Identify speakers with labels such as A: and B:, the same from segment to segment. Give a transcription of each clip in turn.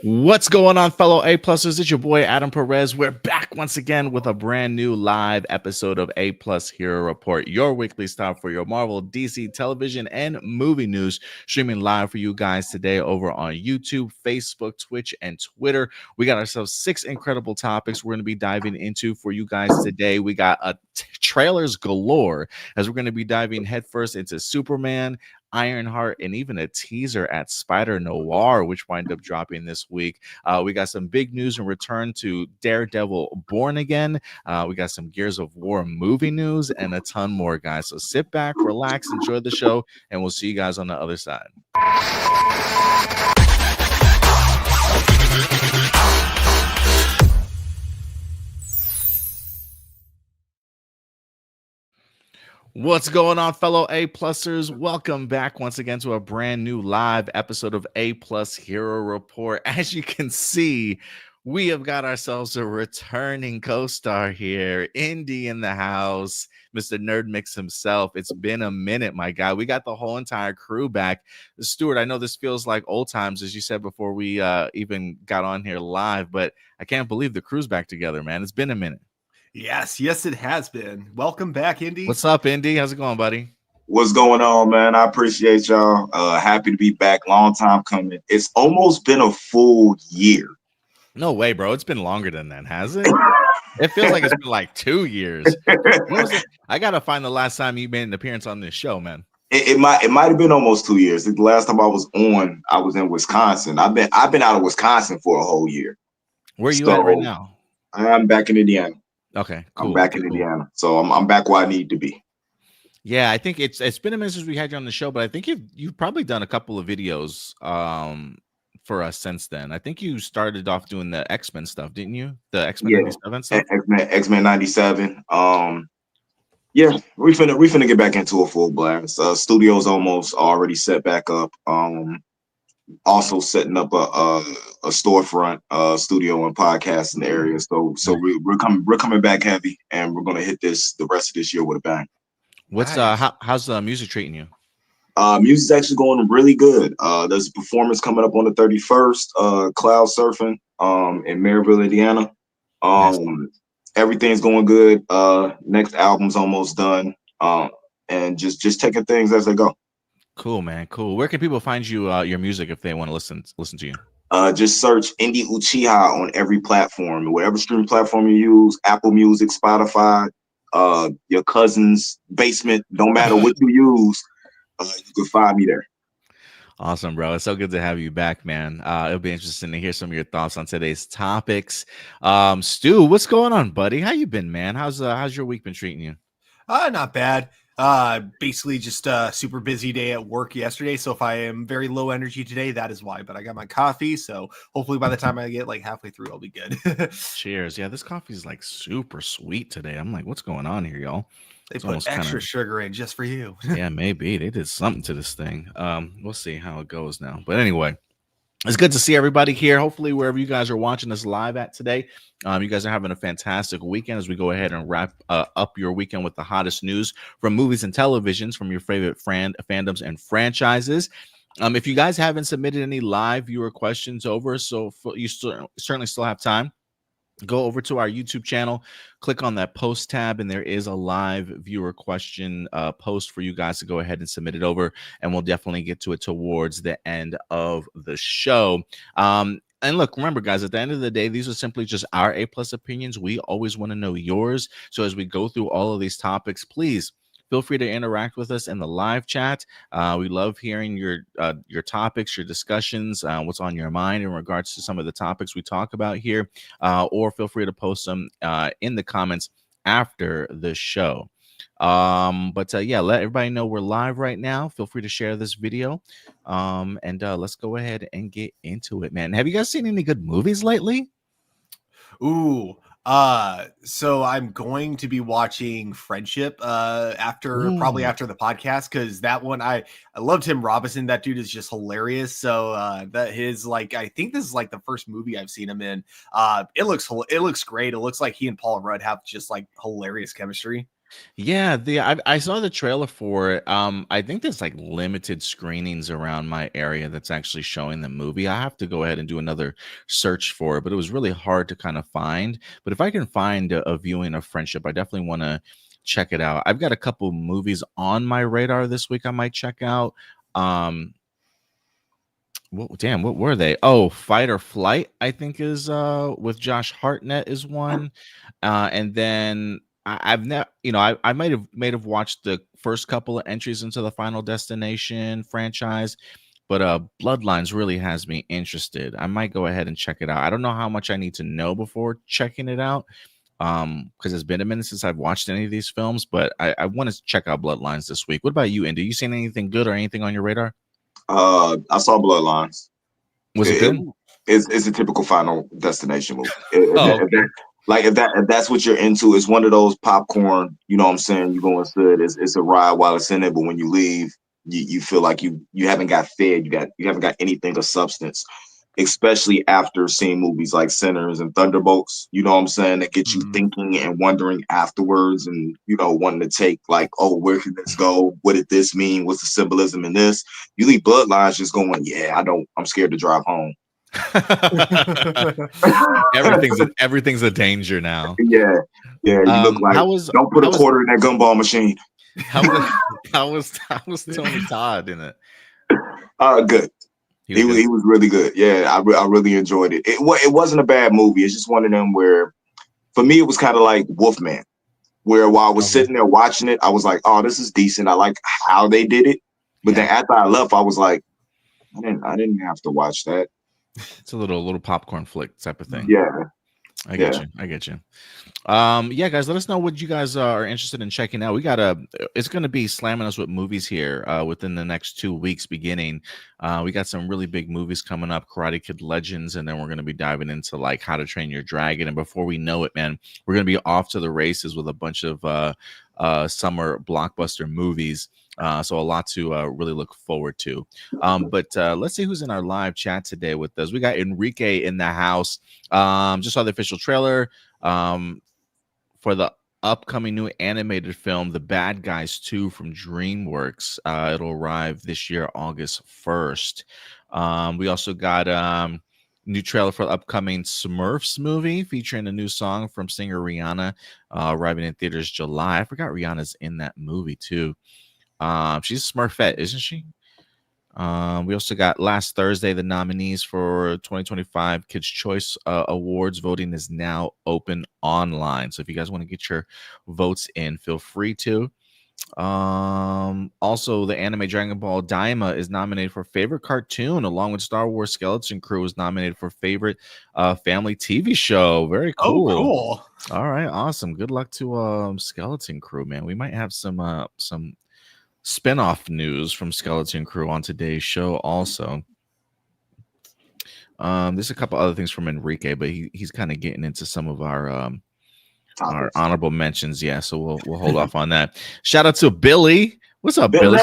A: What's going on, fellow A-Plussers? It's your boy, Adam Perez. We're back once again with a brand new live episode of A-Plus Hero Report, your weekly stop for your Marvel, DC, television, and movie news, streaming live for you guys today over on YouTube, Facebook, Twitch, and Twitter. We got ourselves 6 incredible topics we're going to be diving into for you guys today. We got trailers galore, as we're going to be diving headfirst into Superman, Ironheart, and even a teaser at Spider-Noir, which wind up dropping this week. We got some big news in return to Daredevil Born Again. We got some Gears of War movie news and a ton more, guys. So sit back, relax, enjoy the show, and we'll see you guys on the other side. What's going on, fellow A-Plussers? Welcome back once again to a brand new live episode of A-Plus Hero Report. As you can see, we have got ourselves a returning co-star here, Indy in the house, Mr. Nerd Mix himself. It's been a minute, my guy. We got the whole entire crew back. Stuart, I know this feels like old times, as you said before we even got on here live, but I can't believe the crew's back together, man. It's been a minute.
B: Yes, it has been. Welcome back, Indy.
A: What's up, Indy? How's it going, buddy?
C: What's going on, man? I appreciate y'all. Happy to be back. Long time coming. It's almost been a full year.
A: No way, bro. It's been longer than that, has it? It feels like it's been like 2 years. I gotta find the last time you made an appearance on this show, man.
C: It might have been almost 2 years. The last time I was on, I was in Wisconsin. I've been out of Wisconsin for a whole year.
A: Where are you at right now?
C: I'm back in Indiana.
A: Okay, cool.
C: I'm back in Indiana, so I'm back where I need to be.
A: Yeah, I think it's been a minute since we had you on the show, but I think you've probably done a couple of videos for us since then. I think you started off doing the X-Men stuff, didn't you? The X-Men 97 stuff.
C: X-Men 97. Yeah, we finna get back into a full blast. Studio's almost already set back up. Also setting up a storefront studio and podcast in the area. So we're coming back heavy, and we're gonna hit the rest of this year with a bang.
A: What's how's the music treating you?
C: Music's actually going really good. There's a performance coming up on the 31st, Cloud Surfing, in Maryville, Indiana. Everything's going good. Next album's almost done. And just taking things as they go.
A: Cool, man. Cool. Where can people find you your music if they want to listen to you?
C: Just search Indy Uchiha on every platform, whatever streaming platform you use, Apple Music, Spotify, your cousin's basement, don't matter what you use, you can find me there.
A: Awesome, bro. It's so good to have you back, man. It'll be interesting to hear some of your thoughts on today's topics. Stu, what's going on, buddy? How you been, man? How's your week been treating you?
B: Not bad. Basically just a super busy day at work yesterday. So if I am very low energy today, that is why. But I got my coffee, so hopefully by the time I get like halfway through, I'll be good.
A: Cheers. Yeah, this coffee is like super sweet today. I'm like, what's going on here, y'all?
B: They put extra sugar in just for you.
A: Yeah, maybe they did something to this thing. We'll see how it goes now. But anyway, it's good to see everybody here. Hopefully, wherever you guys are watching us live at today, you guys are having a fantastic weekend as we go ahead and wrap up your weekend with the hottest news from movies and televisions from your favorite fandoms and franchises. If you guys haven't submitted any live viewer questions over, so you certainly still have time. Go over to our YouTube channel, click on that post tab, and there is a live viewer question post for you guys to go ahead and submit it over, and we'll definitely get to it towards the end of the show. And look, remember, guys, at the end of the day, these are simply just our A-plus opinions. We always want to know yours. So as we go through all of these topics, please feel free to interact with us in the live chat. We love hearing your topics, your discussions, what's on your mind in regards to some of the topics we talk about here, or feel free to post them in the comments after the show. Yeah, let everybody know we're live right now. Feel free to share this video, and let's go ahead and get into it, man. Have you guys seen any good movies lately?
B: Ooh. So I'm going to be watching Friendship probably after the podcast, because that one I love Tim Robinson. That dude is just hilarious. So I think this is like the first movie I've seen him in. It looks great. It looks like he and Paul Rudd have just like hilarious chemistry.
A: Yeah, I saw the trailer for it. I think there's like limited screenings around my area that's actually showing the movie. I have to go ahead and do another search for it, but it was really hard to kind of find. But if I can find a viewing of Friendship, I definitely want to check it out. I've got a couple movies on my radar this week I might check out. Um, what were they? Oh, Fight or Flight, I think is with Josh Hartnett is one. And then I've never, I might have watched the first couple of entries into the Final Destination franchise, but Bloodlines really has me interested. I might go ahead and check it out. I don't know how much I need to know before checking it out. Because it's been a minute since I've watched any of these films, but I want to check out Bloodlines this week. What about you, Indy? You seen anything good or anything on your radar?
C: I saw Bloodlines.
A: Was it good?
C: It's a typical Final Destination movie.
A: Okay.
C: If that's what you're into, it's one of those popcorn. You know what I'm saying? You go and sit. It's a ride while it's in it, but when you leave, you feel like you haven't got fed. You haven't got anything of substance. Especially after seeing movies like Sinners and Thunderbolts, you know what I'm saying? That get you thinking and wondering afterwards, and wanting to take like, oh, where can this go? What did this mean? What's the symbolism in this? You leave Bloodlines just going, yeah, I'm scared to drive home.
A: everything's a danger now.
C: Yeah. You look like don't put a quarter in that gumball machine.
A: How was Tony Todd in it?
C: Good. He was really good. Yeah, I really enjoyed it. It wasn't a bad movie. It's just one of them where, for me, it was kind of like Wolfman, where while I was sitting there watching it, I was like, oh, this is decent. I like how they did it. But then after I left, I was like, I didn't have to watch that.
A: It's a little popcorn flick type of thing.
C: Yeah.
A: I get you. Yeah, guys, let us know what you guys are interested in checking out. It's going to be slamming us with movies here within the next 2 weeks beginning. We got some really big movies coming up, Karate Kid Legends, and then we're going to be diving into like How to Train Your Dragon. And before we know it, man, we're going to be off to the races with a bunch of summer blockbuster movies. So a lot to really look forward to. But let's see who's in our live chat today with us. We got Enrique in the house. Just saw the official trailer for the upcoming new animated film, The Bad Guys 2 from DreamWorks. It'll arrive this year, August 1st. We also got new trailer for the upcoming Smurfs movie featuring a new song from singer Rihanna, arriving in theaters July. I forgot Rihanna's in that movie too. She's a Smurfette, isn't she? We also got last Thursday the nominees for 2025 Kids Choice Awards. Voting is now open online, so if you guys want to get your votes in, feel free to. Also, the anime Dragon Ball Daima is nominated for favorite cartoon, along with Star Wars Skeleton Crew is nominated for favorite family TV show. Very cool.
B: Oh, cool.
A: All right, awesome. Good luck to Skeleton Crew, man. We might have some spinoff news from Skeleton Crew on today's show also. There's a couple other things from Enrique, but he's kind of getting into some of our honorable mentions. Yeah, so we'll hold off on that. Shout out to Billy. What's up, Billy?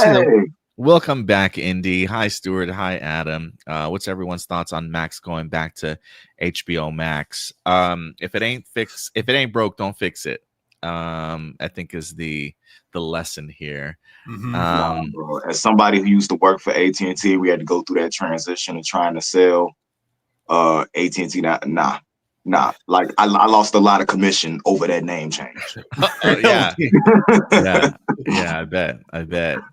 A: Welcome back, Indy. Hi, Stuart. Hi, Adam. What's everyone's thoughts on Max going back to HBO Max? If it ain't broke, don't fix it. I think is the lesson here.
C: As somebody who used to work for AT&T, we had to go through that transition of trying to sell AT&T. Nah. Like I lost a lot of commission over that name change.
A: Yeah. I bet.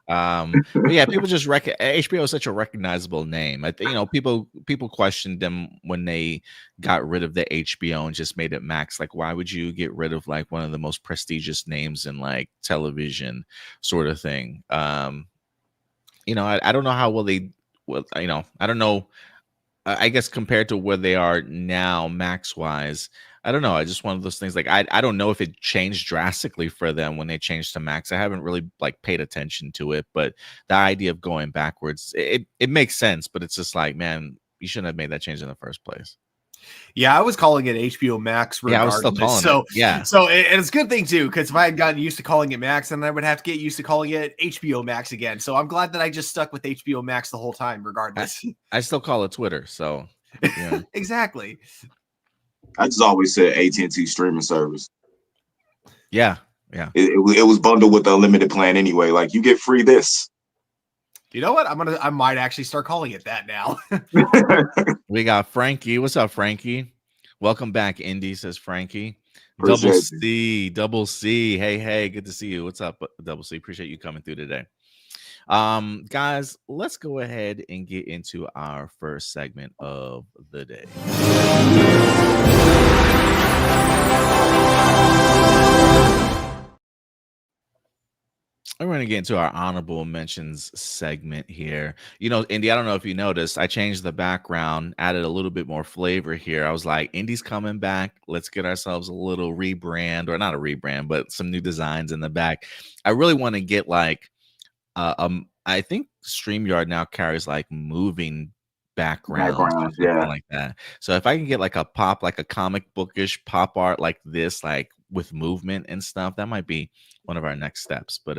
A: But yeah, people just HBO is such a recognizable name. I think people questioned them when they got rid of the HBO and just made it Max. Like, why would you get rid of like one of the most prestigious names in like television, sort of thing? I don't know how well they. Well, I don't know. I guess compared to where they are now, Max wise, I don't know. I just one of those things. Like I don't know if it changed drastically for them when they changed to Max. I haven't really like paid attention to it, but the idea of going backwards, it makes sense. But it's just like, man, you shouldn't have made that change in the first place.
B: Yeah, I was calling it HBO Max regardless.
A: Yeah, I was still calling it. Yeah.
B: So and it's a good thing too, because if I had gotten used to calling it Max, then I would have to get used to calling it HBO Max again. So I'm glad that I just stuck with HBO Max the whole time, regardless.
A: I still call it Twitter. So yeah.
B: Exactly.
C: I just always said AT&T streaming service.
A: Yeah. Yeah.
C: It was bundled with the unlimited plan anyway. Like you get free this.
B: You know what? I might actually start calling it that now.
A: We got Frankie. What's up, Frankie? Welcome back, Indy, says Frankie.
C: Appreciate you.
A: Double C. Hey, good to see you. What's up, Double C? Appreciate you coming through today. Guys, let's go ahead and get into our first segment of the day. We're going to get into our honorable mentions segment here. You know, Indy, I don't know if you noticed, I changed the background, added a little bit more flavor here. I was like, Indy's coming back. Let's get ourselves a little rebrand, or not a rebrand, but some new designs in the back. I really want to get like, I think StreamYard now carries like moving backgrounds or something
C: yeah.
A: like that. So if I can get like a pop, like a comic bookish pop art like this, like with movement and stuff, that might be one of our next steps. But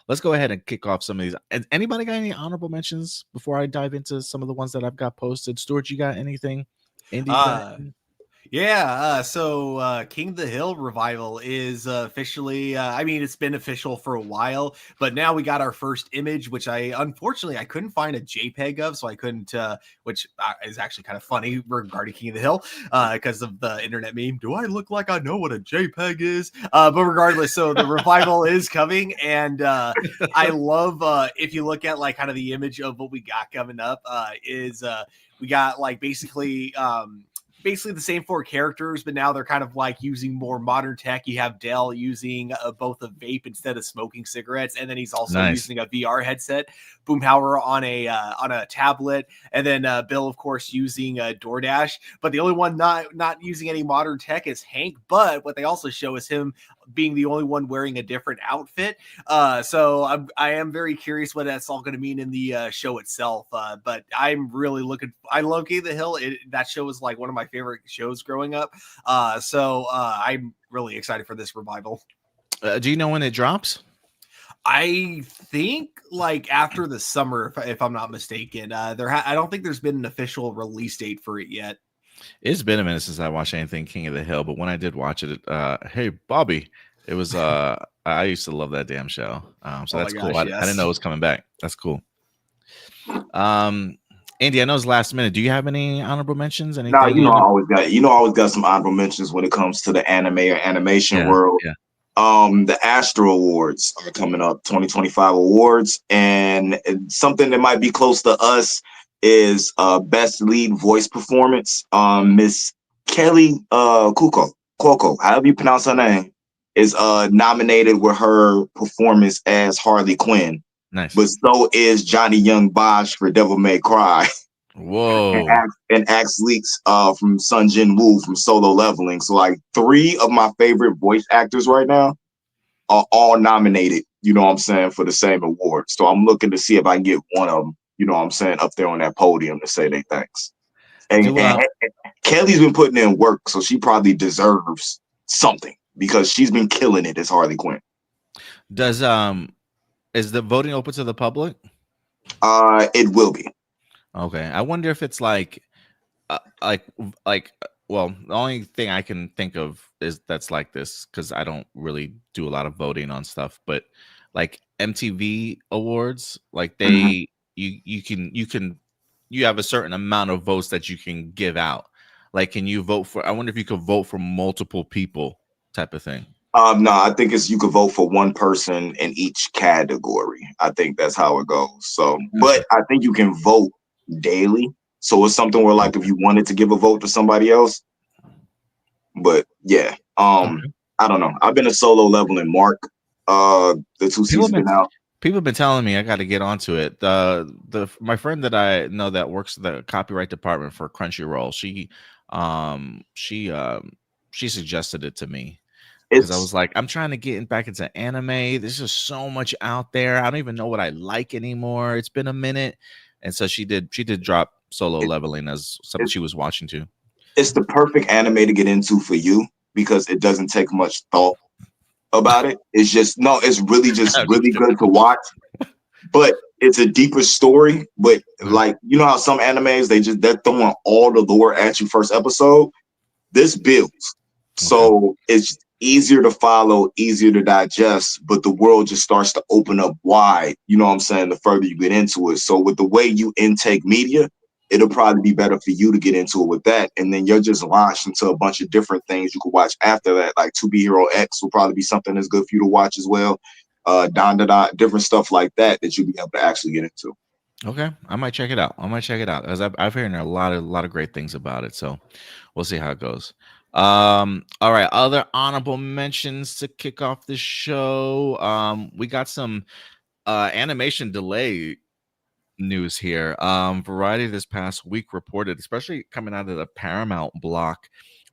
A: let's go ahead and kick off some of these. Anybody got any honorable mentions before I dive into some of the ones that I've got posted? Stuart, you got anything? Indy, you got anything?
B: Yeah, so King of the Hill revival is officially, I mean, it's been official for a while, but now we got our first image, which unfortunately, I couldn't find a JPEG of, so I couldn't, which is actually kind of funny regarding King of the Hill, because of the internet meme. Do I look like I know what a JPEG is? But regardless, so the revival is coming, and I love, if you look at like kind of the image of what we got coming up, we got like basically the same four characters, but now they're kind of like using more modern tech. You have Dell using both a vape instead of smoking cigarettes, and then he's also using a VR headset. Boomhauer on a tablet, and then Bill, of course, using DoorDash. But the only one not using any modern tech is Hank. But what they also show is him being the only one wearing a different outfit. So I am very curious what that's all going to mean in the show itself. But I'm really looking. I love King of the Hill. That show was like one of my favorite shows growing up. So I'm really excited for this revival.
A: Do you know when it drops?
B: I think like after the summer, if I'm not mistaken. I don't think there's been an official release date for it yet.
A: It's been a minute since I watched anything King of the Hill, but when I did watch it, hey Bobby, it was I used to love that damn show. So that's cool. I didn't know it was coming back. That's cool. Andy, I know it's last minute. Do you have any honorable mentions? Anything?
C: No, I always got some honorable mentions when it comes to the anime or animation world.
A: Yeah.
C: The Astro Awards are coming up, 2025 awards, and something that might be close to us is best lead voice performance. Miss Kelly Cuoco, however you pronounce her name, is nominated with her performance as Harley Quinn.
A: Nice.
C: But so is Johnny Young Bosch for Devil May Cry.
A: Whoa.
C: And Axe Leaks from Sun Jin Woo from Solo Leveling. So like 3 of my favorite voice actors right now are all nominated, you know what I'm saying, for the same award. So I'm looking to see if I can get one of them, you know what I'm saying, up there on that podium to say their thanks. And Kelly's been putting in work, so she probably deserves something because she's been killing it as Harley Quinn.
A: Does is the voting open to the public?
C: It will be.
A: Okay, I wonder if it's like well, the only thing I can think of is that's like this because I don't really do a lot of voting on stuff, but like MTV awards, like they you have a certain amount of votes that you can give out. Like, can you vote for? I wonder if you could vote for multiple people, type of thing.
C: No, I think you could vote for one person in each category. I think that's how it goes. So, but I think you can vote daily. So it's something where like if you wanted to give a vote to somebody else. But yeah, I don't know. I've been a Solo Leveling mark. The 2 seasons been out.
A: People have been telling me I got to get onto it. My friend that I know that works in the copyright department for Crunchyroll, she suggested it to me. Because I was like, I'm trying to get back into anime. There's just so much out there. I don't even know what I like anymore. It's been a minute. And so she did drop Solo Leveling as something she was watching too.
C: It's the perfect anime to get into for you because it doesn't take much thought about it. It's really good to watch. But it's a deeper story. But like, you know how some animes, they're throwing all the lore at you first episode? This builds. So easier to follow, easier to digest, but the world just starts to open up wide. You know what I'm saying? The further you get into it. So with the way you intake media, it'll probably be better for you to get into it with that. And then you're just launched into a bunch of different things you could watch after that. Like To Be Hero X will probably be something that's good for you to watch as well. Different stuff like that you'll be able to actually get into.
A: Okay, I might check it out. Because I've heard a lot of great things about it. So we'll see how it goes. All right, other honorable mentions to kick off the show. We got some animation delay news here. Variety this past week reported, especially coming out of the Paramount block,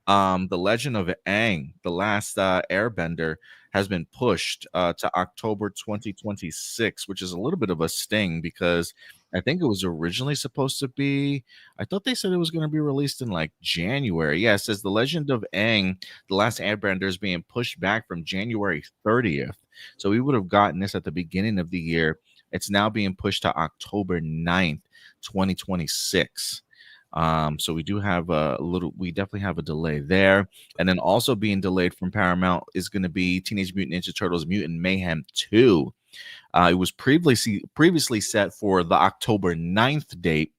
A: The Legend of Aang, The Last Airbender, has been pushed to October 2026, which is a little bit of a sting because I think it was originally supposed to be, I thought they said it was going to be released in like January. Yeah, it says The Legend of Aang, The Last Airbender is being pushed back from January 30th. So we would have gotten this at the beginning of the year. It's now being pushed to October 9th, 2026. So we definitely have a delay there. And then also being delayed from Paramount is going to be Teenage Mutant Ninja Turtles Mutant Mayhem 2. It was previously set for the October 9th date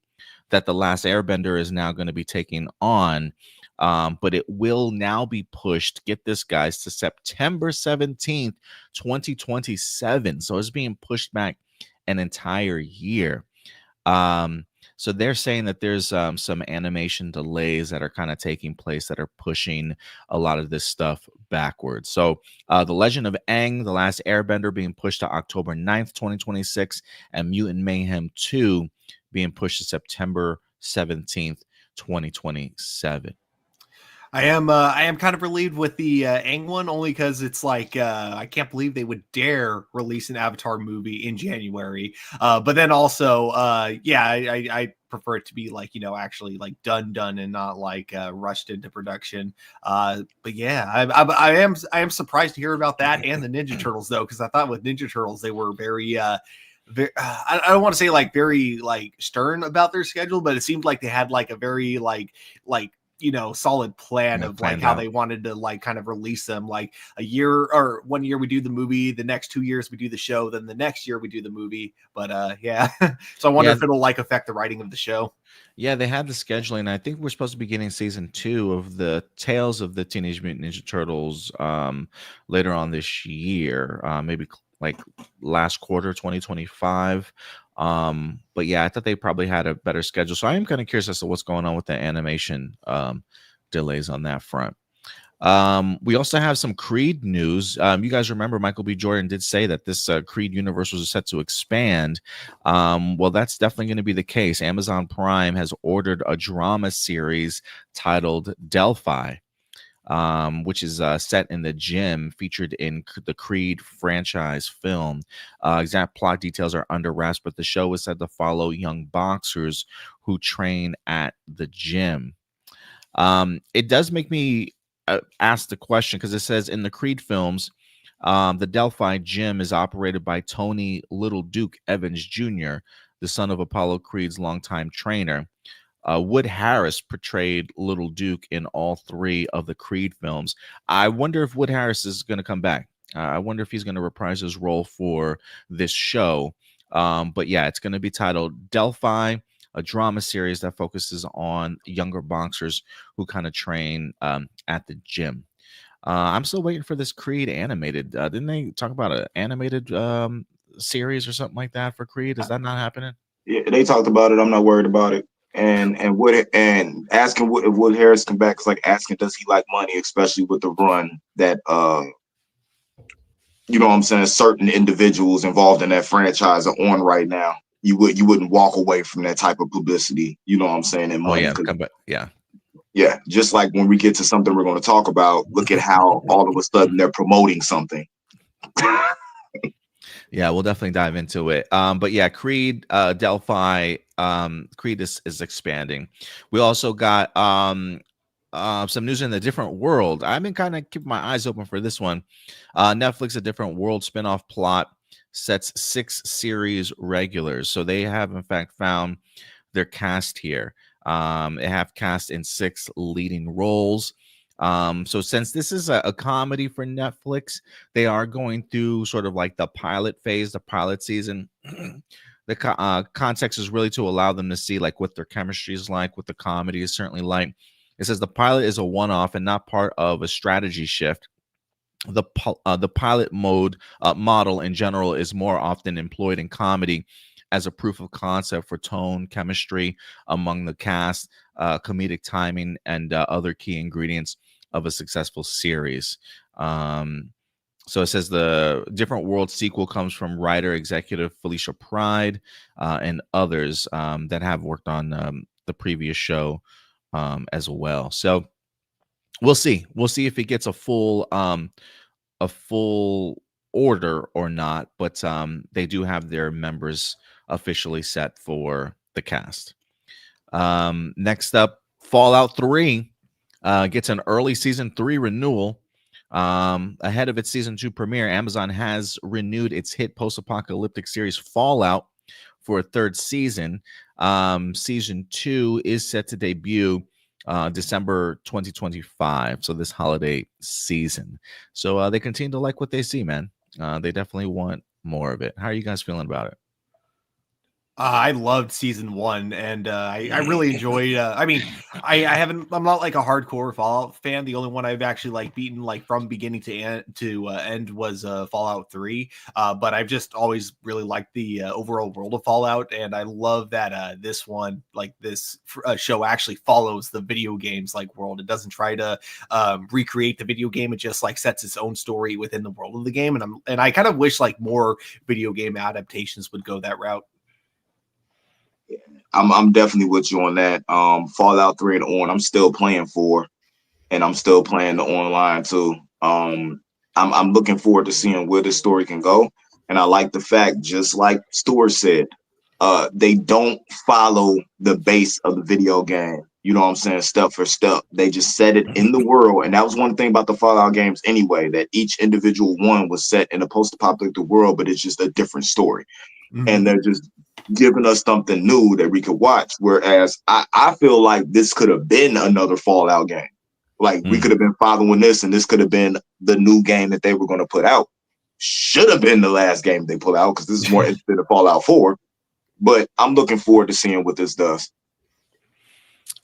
A: that The Last Airbender is now going to be taking on. But it will now be pushed, get this, guys, to September 17th, 2027. So it's being pushed back an entire year. So they're saying that there's some animation delays that are kind of taking place that are pushing a lot of this stuff backwards. So The Legend of Aang, The Last Airbender being pushed to October 9th, 2026, and Mutant Mayhem 2 being pushed to September 17th, 2027.
B: I am kind of relieved with the Aang one, only because it's like I can't believe they would dare release an Avatar movie in January. But then also, I prefer it to be like, actually like done and not like rushed into production. But yeah, I am surprised to hear about that and the Ninja Turtles though, because I thought with Ninja Turtles they were very. I don't want to say like very like stern about their schedule, but it seemed like they had like a very like solid plan of like how they wanted to like kind of release them, like a year or 1 year we do the movie, the next 2 years we do the show, then the next year we do the movie. But so I wonder if it'll like affect the writing of the show.
A: Yeah, they had the scheduling. I think we're supposed to be getting season 2 of the Tales of the Teenage Mutant Ninja Turtles later on this year, maybe like last quarter 2025. But yeah, I thought they probably had a better schedule. So I am kind of curious as to what's going on with the animation delays on that front. We also have some Creed news. You guys remember Michael B. Jordan did say that this Creed universe was set to expand. Well, that's definitely going to be the case. Amazon Prime has ordered a drama series titled Delphi, which is set in the gym featured in the Creed franchise film. Exact plot details are under wraps, but the show is said to follow young boxers who train at the gym. It does make me ask the question, because it says in the Creed films, the Delphi gym is operated by Tony Little Duke Evans Jr., the son of Apollo Creed's longtime trainer. Wood Harris portrayed Little Duke in all 3 of the Creed films. I wonder if Wood Harris is going to come back. I wonder if he's going to reprise his role for this show. But yeah, it's going to be titled Delphi, a drama series that focuses on younger boxers who kind of train at the gym. I'm still waiting for this Creed animated. Didn't they talk about an animated series or something like that for Creed? Is that not happening?
C: Yeah, they talked about it. I'm not worried about it. And asking if Wood Harris come back is like asking, does he like money, especially with the run that you know what I'm saying, certain individuals involved in that franchise are on right now. You wouldn't walk away from that type of publicity, you know what I'm saying, and money.
A: Come back.
C: Yeah, just like when we get to something we're going to talk about, look at how all of a sudden they're promoting something.
A: Yeah, we'll definitely dive into it. But yeah, Creed, Delphi, Creed is expanding. We also got some news in the different world. I've been kind of keeping my eyes open for this one. Netflix, a different world spinoff plot sets 6 series regulars. So they have in fact found their cast here. They have cast in 6 leading roles. So since this is a comedy for Netflix, they are going through sort of like the pilot phase, the pilot season. The context is really to allow them to see like what their chemistry is like, what the comedy is certainly like. It says the pilot is a one-off and not part of a strategy shift. The pilot mode model in general is more often employed in comedy as a proof of concept for tone, chemistry among the cast, comedic timing, and other key ingredients of a successful series. So it says the Different World sequel comes from writer executive Felicia Pride and others that have worked on the previous show as well. So we'll see. We'll see if it gets a full order or not. But they do have their members officially set for the cast. Next up, Fallout 3 gets an early season 3 renewal. Ahead of its season 2 premiere, Amazon has renewed its hit post-apocalyptic series Fallout for a third season. Season 2 is set to debut December 2025, so this holiday season. So they continue to like what they see, man. They definitely want more of it. How are you guys feeling about it?
B: I loved season 1, and I really enjoyed. I mean, I haven't. I'm not like a hardcore Fallout fan. The only one I've actually like beaten like from beginning to end was Fallout 3. But I've just always really liked the overall world of Fallout, and I love that this one, like this show, actually follows the video games like world. It doesn't try to recreate the video game. It just like sets its own story within the world of the game, and I kind of wish like more video game adaptations would go that route.
C: I'm definitely with you on that. Fallout 3 and on, I'm still playing for, and I'm still playing the online too. I'm looking forward to seeing where this story can go. And I like the fact, just like Stuart said, they don't follow the base of the video game. You know what I'm saying? Step for step. They just set it in the world. And that was one thing about the Fallout games anyway, that each individual one was set in a post-apocalyptic world, but it's just a different story. Mm-hmm. And they're just giving us something new that we could watch. Whereas I feel like this could have been another Fallout game. Like we could have been following this, and this could have been the new game that they were going to put out. Should have been the last game they put out, because this is more interesting than Fallout 4. But I'm looking forward to seeing what this does.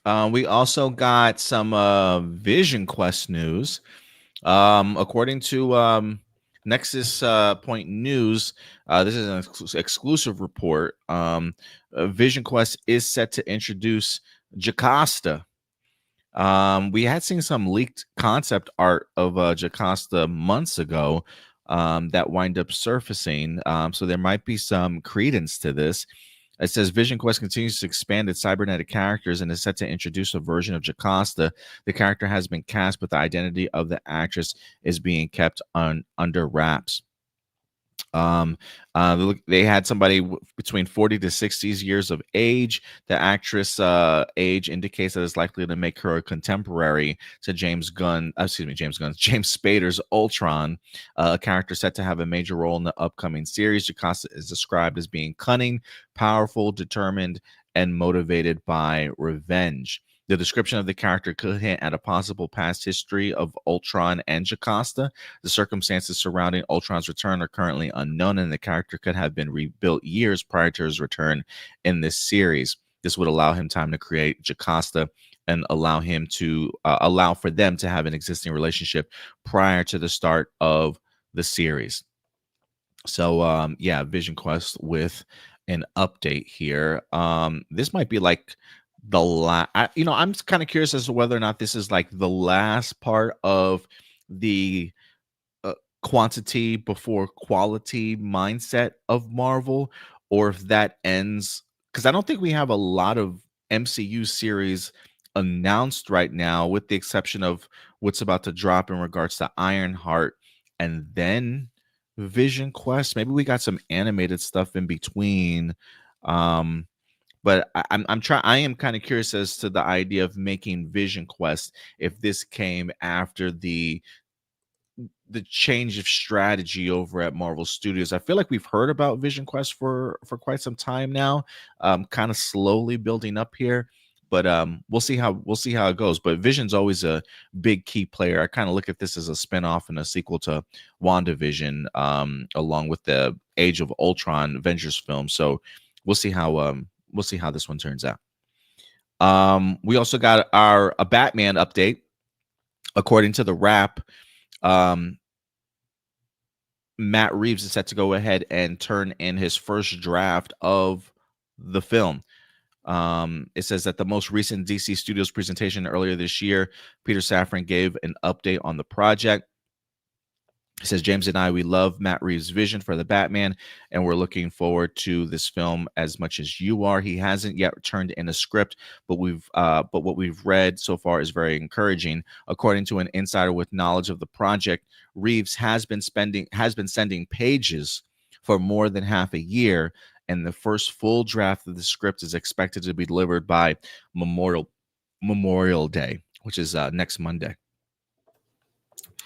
A: We also got some Vision Quest news. According to Nexus Point News, this is an exclusive report. Vision Quest is set to introduce Jocasta. We had seen some leaked concept art of Jocasta months ago that wind up surfacing. So there might be some credence to this. It says Vision Quest continues to expand its cybernetic characters and is set to introduce a version of Jocasta. The character has been cast, but the identity of the actress is being kept under wraps. They had somebody between 40 to 60 years of age. The actress age indicates that it's likely to make her a contemporary to James Spader's Ultron, a character set to have a major role in the upcoming series. Jocasta is described as being cunning, powerful, determined, and motivated by revenge. The description of the character could hint at a possible past history of Ultron and Jocasta. The circumstances surrounding Ultron's return are currently unknown, and the character could have been rebuilt years prior to his return in this series. This would allow him time to create Jocasta and allow for them to have an existing relationship prior to the start of the series. So, Vision Quest with an update here. This might be like the I'm kind of curious as to whether or not this is like the last part of the quantity before quality mindset of Marvel, or if that ends, because I don't think we have a lot of MCU series announced right now, with the exception of what's about to drop in regards to Ironheart and then Vision Quest. Maybe we got some animated stuff in between. But I am kind of curious as to the idea of making Vision Quest, if this came after the change of strategy over at Marvel Studios. I feel like we've heard about Vision Quest for quite some time now, kind of slowly building up here. But we'll see how it goes. But Vision's always a big key player. I kind of look at this as a spinoff and a sequel to WandaVision, along with the Age of Ultron Avengers film. So we'll see how this one turns out. We also got a Batman update. According to the Wrap, Matt Reeves is set to go ahead and turn in his first draft of the film. It says that the most recent DC Studios presentation earlier this year, Peter Safran gave an update on the project. It says, James and I, we love Matt Reeves' vision for the Batman, and we're looking forward to this film as much as you are. He hasn't yet turned in a script, but what we've read so far is very encouraging. According to an insider with knowledge of the project, Reeves has been sending pages for more than half a year, and the first full draft of the script is expected to be delivered by Memorial Day, which is next Monday.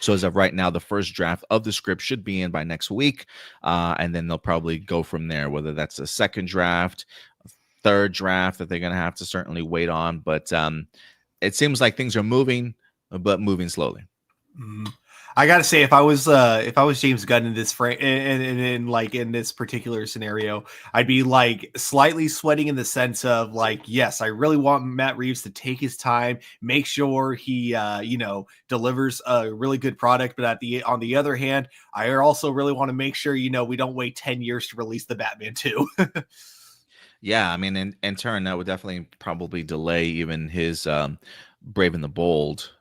A: So as of right now, the first draft of the script should be in by next week, and then they'll probably go from there, whether that's a second draft, a third draft that they're going to have to certainly wait on. But it seems like things are moving, but moving slowly.
B: I gotta say, if I was James Gunn in this in this particular scenario, I'd be like slightly sweating in the sense of like, yes, I really want Matt Reeves to take his time, make sure he delivers a really good product. But on the other hand, I also really want to make sure we don't wait 10 years to release the Batman 2.
A: Yeah, I mean, in turn, that would definitely probably delay even his Brave and the Bold.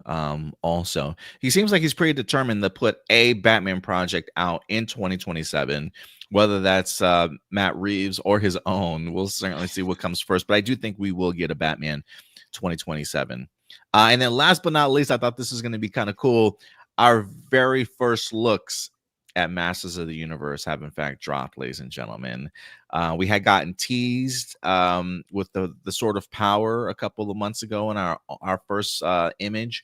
A: Also, he seems like he's pretty determined to put a Batman project out in 2027, whether that's Matt Reeves or his own. We'll certainly see what comes first, but I do think we will get a Batman 2027. And then last but not least, I thought this was going to be kind of cool. Our very first looks at Masters of the Universe have in fact dropped, ladies and gentlemen. We had gotten teased with the Sword of Power a couple of months ago in our first image.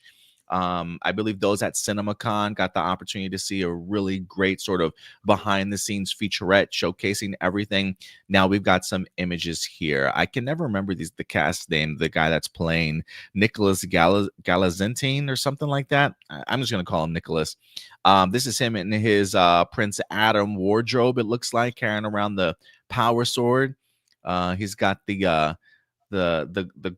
A: I believe those at CinemaCon got the opportunity to see a really great sort of behind the scenes featurette showcasing everything. Now we've got some images here. I can never remember the cast name, the guy that's playing Nicholas Galazantine or something like that. I'm just going to call him Nicholas. This is him in his Prince Adam wardrobe, it looks like, carrying around the power sword. He's got the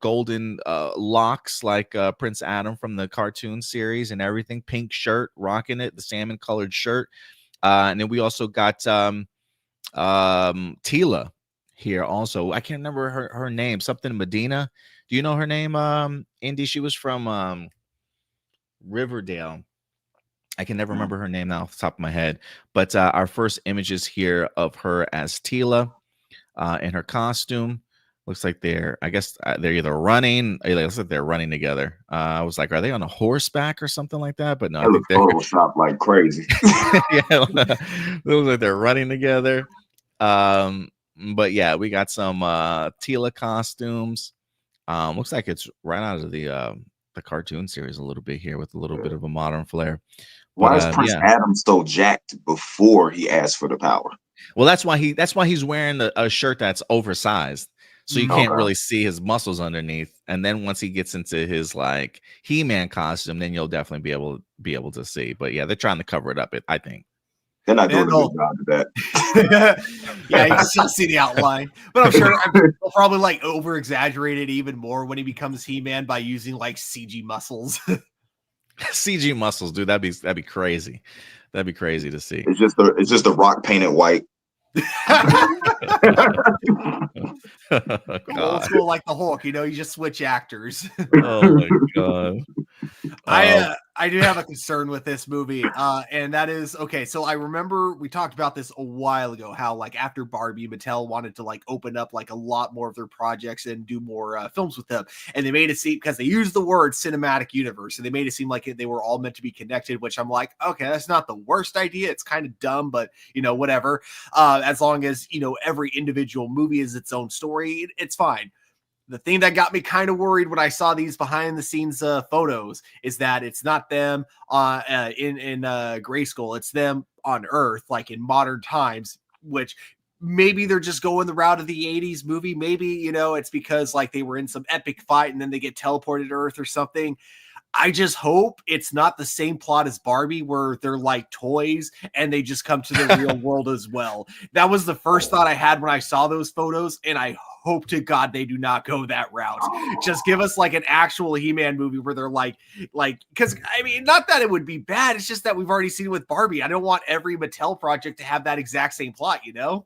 A: golden locks like Prince Adam from the cartoon series and everything, pink shirt, rocking it, the salmon colored shirt. And then we also got Tila here also. I can't remember her name, something Medina. Do you know her name, Indy? She was from Riverdale. I can never remember her name now off the top of my head, but our first images here of her as Tila in her costume. Looks like they're either running. It looks like they're running together. I was like, are they on a horseback or something like that? But no,
C: I think they're Photoshop like crazy.
A: Yeah, it looks like they're running together. But yeah, we got some Tila costumes. Looks like it's right out of the cartoon series a little bit here with a little bit of a modern flair.
C: Why is Prince Adam so jacked before he asked for the power?
A: Well, that's why he's wearing a shirt that's oversized, so you can't really see his muscles underneath. And then once he gets into his like He-Man costume, then you'll definitely be able to see. But yeah, they're trying to cover it up. I think
C: they're not doing a good job of that.
B: Yeah, you can still see the outline, but I'm sure they'll probably like over exaggerate it even more when he becomes He-Man by using like CG muscles.
A: CG muscles, dude. That'd be crazy. That'd be crazy to see.
C: It's just the Rock painted white.
B: Old school like the Hulk, you just switch actors.
A: Oh my god.
B: I do have a concern with this movie, and that is okay. So I remember we talked about this a while ago, how like after Barbie, Mattel wanted to like open up like a lot more of their projects and do more films with them, and they made it seem, because they used the word cinematic universe, and they made it seem like they were all meant to be connected. Which I'm like, okay, that's not the worst idea. It's kind of dumb, but whatever. As long as every individual movie is its own story, it's fine. The thing that got me kind of worried when I saw these behind the scenes photos is that it's not them in Grayskull. It's them on Earth, like in modern times, which maybe they're just going the route of the 80s movie. Maybe, you know, it's because like they were in some epic fight and then they get teleported to Earth or something. I just hope it's not the same plot as Barbie where they're like toys and they just come to the real world as well. That was the first thought I had when I saw those photos, and I hope to God they do not go that route. Just give us like an actual He-Man movie where they're like, because I mean, not that it would be bad. It's just that we've already seen it with Barbie. I don't want every Mattel project to have that exact same plot, you know?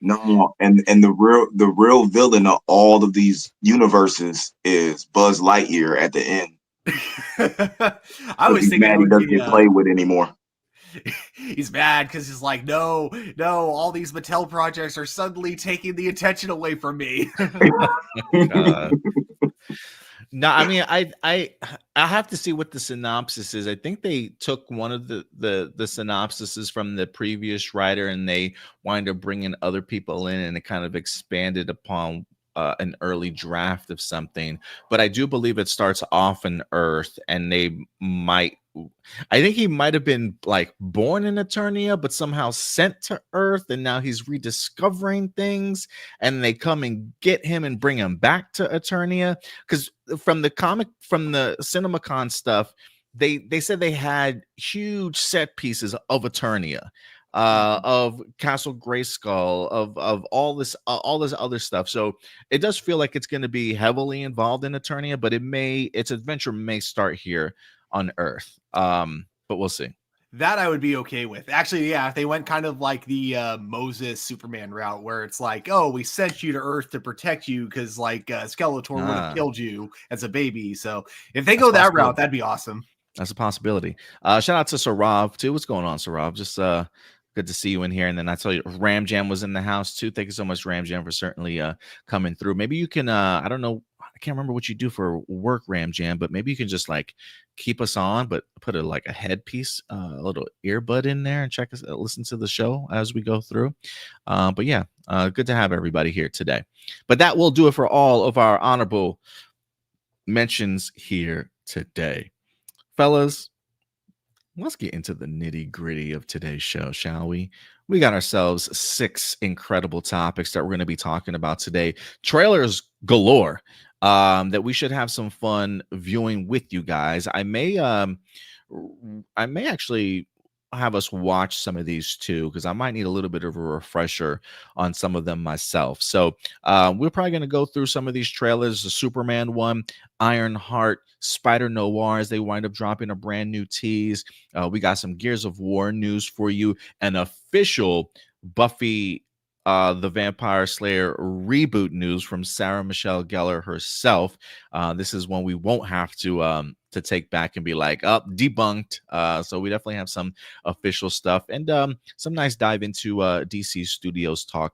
C: No, and the real villain of all of these universes is Buzz Lightyear at the end.
B: I was thinking
C: mad he doesn't get played with anymore.
B: He's mad because he's like, no, all these Mattel projects are suddenly taking the attention away from me.
A: No, I mean, I have to see what the synopsis is. I think they took one of the synopsises from the previous writer and they wind up bringing other people in, and it kind of expanded upon an early draft of something. But I do believe it starts off in Earth, and I think he might have been like born in Eternia, but somehow sent to Earth, and now he's rediscovering things, and they come and get him and bring him back to Eternia. Because from the CinemaCon stuff, they said they had huge set pieces of Eternia, of Castle Grayskull, of all this other stuff. So it does feel like it's going to be heavily involved in Eternia, but its adventure may start here on Earth. But we'll see.
B: That I would be okay with. Actually, yeah, if they went kind of like the Moses Superman route where it's like, oh, we sent you to Earth to protect you because like Skeletor would have killed you as a baby. So if they go that route, that'd be awesome.
A: That's a possibility. Shout out to Sarav too. What's going on, Sarav? Just good to see you in here. And then I tell you, Ram Jam was in the house too. Thank you so much, Ram Jam, for certainly coming through. Maybe you can, I don't know, I can't remember what you do for work, Ram Jam, but maybe you can just like keep us on, but put a headpiece, a little earbud in there and check us, listen to the show as we go through. But yeah, good to have everybody here today. But that will do it for all of our honorable mentions here today. Fellas, let's get into the nitty gritty of today's show, shall we? We got ourselves 6 incredible topics that we're going to be talking about today. Trailers galore that we should have some fun viewing with you guys. I may actually have us watch some of these too, because I might need a little bit of a refresher on some of them myself. So we're probably going to go through some of these trailers. The Superman one, Ironheart, Spider-Noir, as they wind up dropping a brand new tease. We got some Gears of War news for you, an official Buffy the Vampire Slayer reboot news from Sarah Michelle Gellar herself. This is one we won't have to take back and be like, debunked. So we definitely have some official stuff and some nice dive into DC Studios talk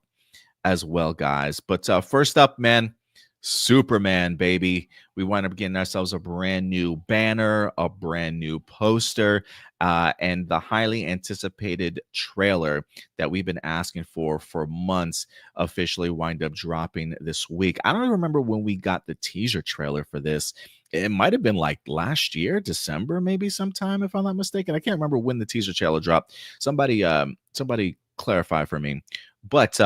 A: as well, guys. But first up, man, Superman, baby. We wind up getting ourselves a brand new banner, a brand new poster, and the highly anticipated trailer that we've been asking for months officially wind up dropping this week. I don't even remember when we got the teaser trailer for this. It might have been like last year, December, maybe sometime, if I'm not mistaken. I can't remember when the teaser trailer dropped. Somebody clarify for me. But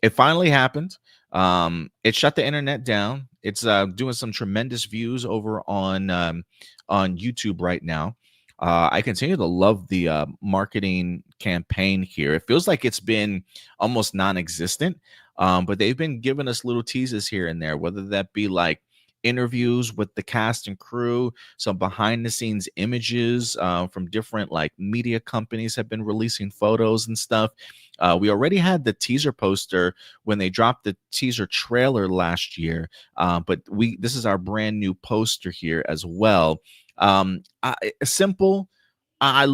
A: it finally happened. It shut the internet down. It's doing some tremendous views over on YouTube right now. I continue to love the marketing campaign here. It feels like it's been almost non-existent, but they've been giving us little teases here and there, whether that be like interviews with the cast and crew, some behind the scenes images from different like media companies have been releasing photos and stuff. We already had the teaser poster when they dropped the teaser trailer last year, but this is our brand new poster here as well. Simple. I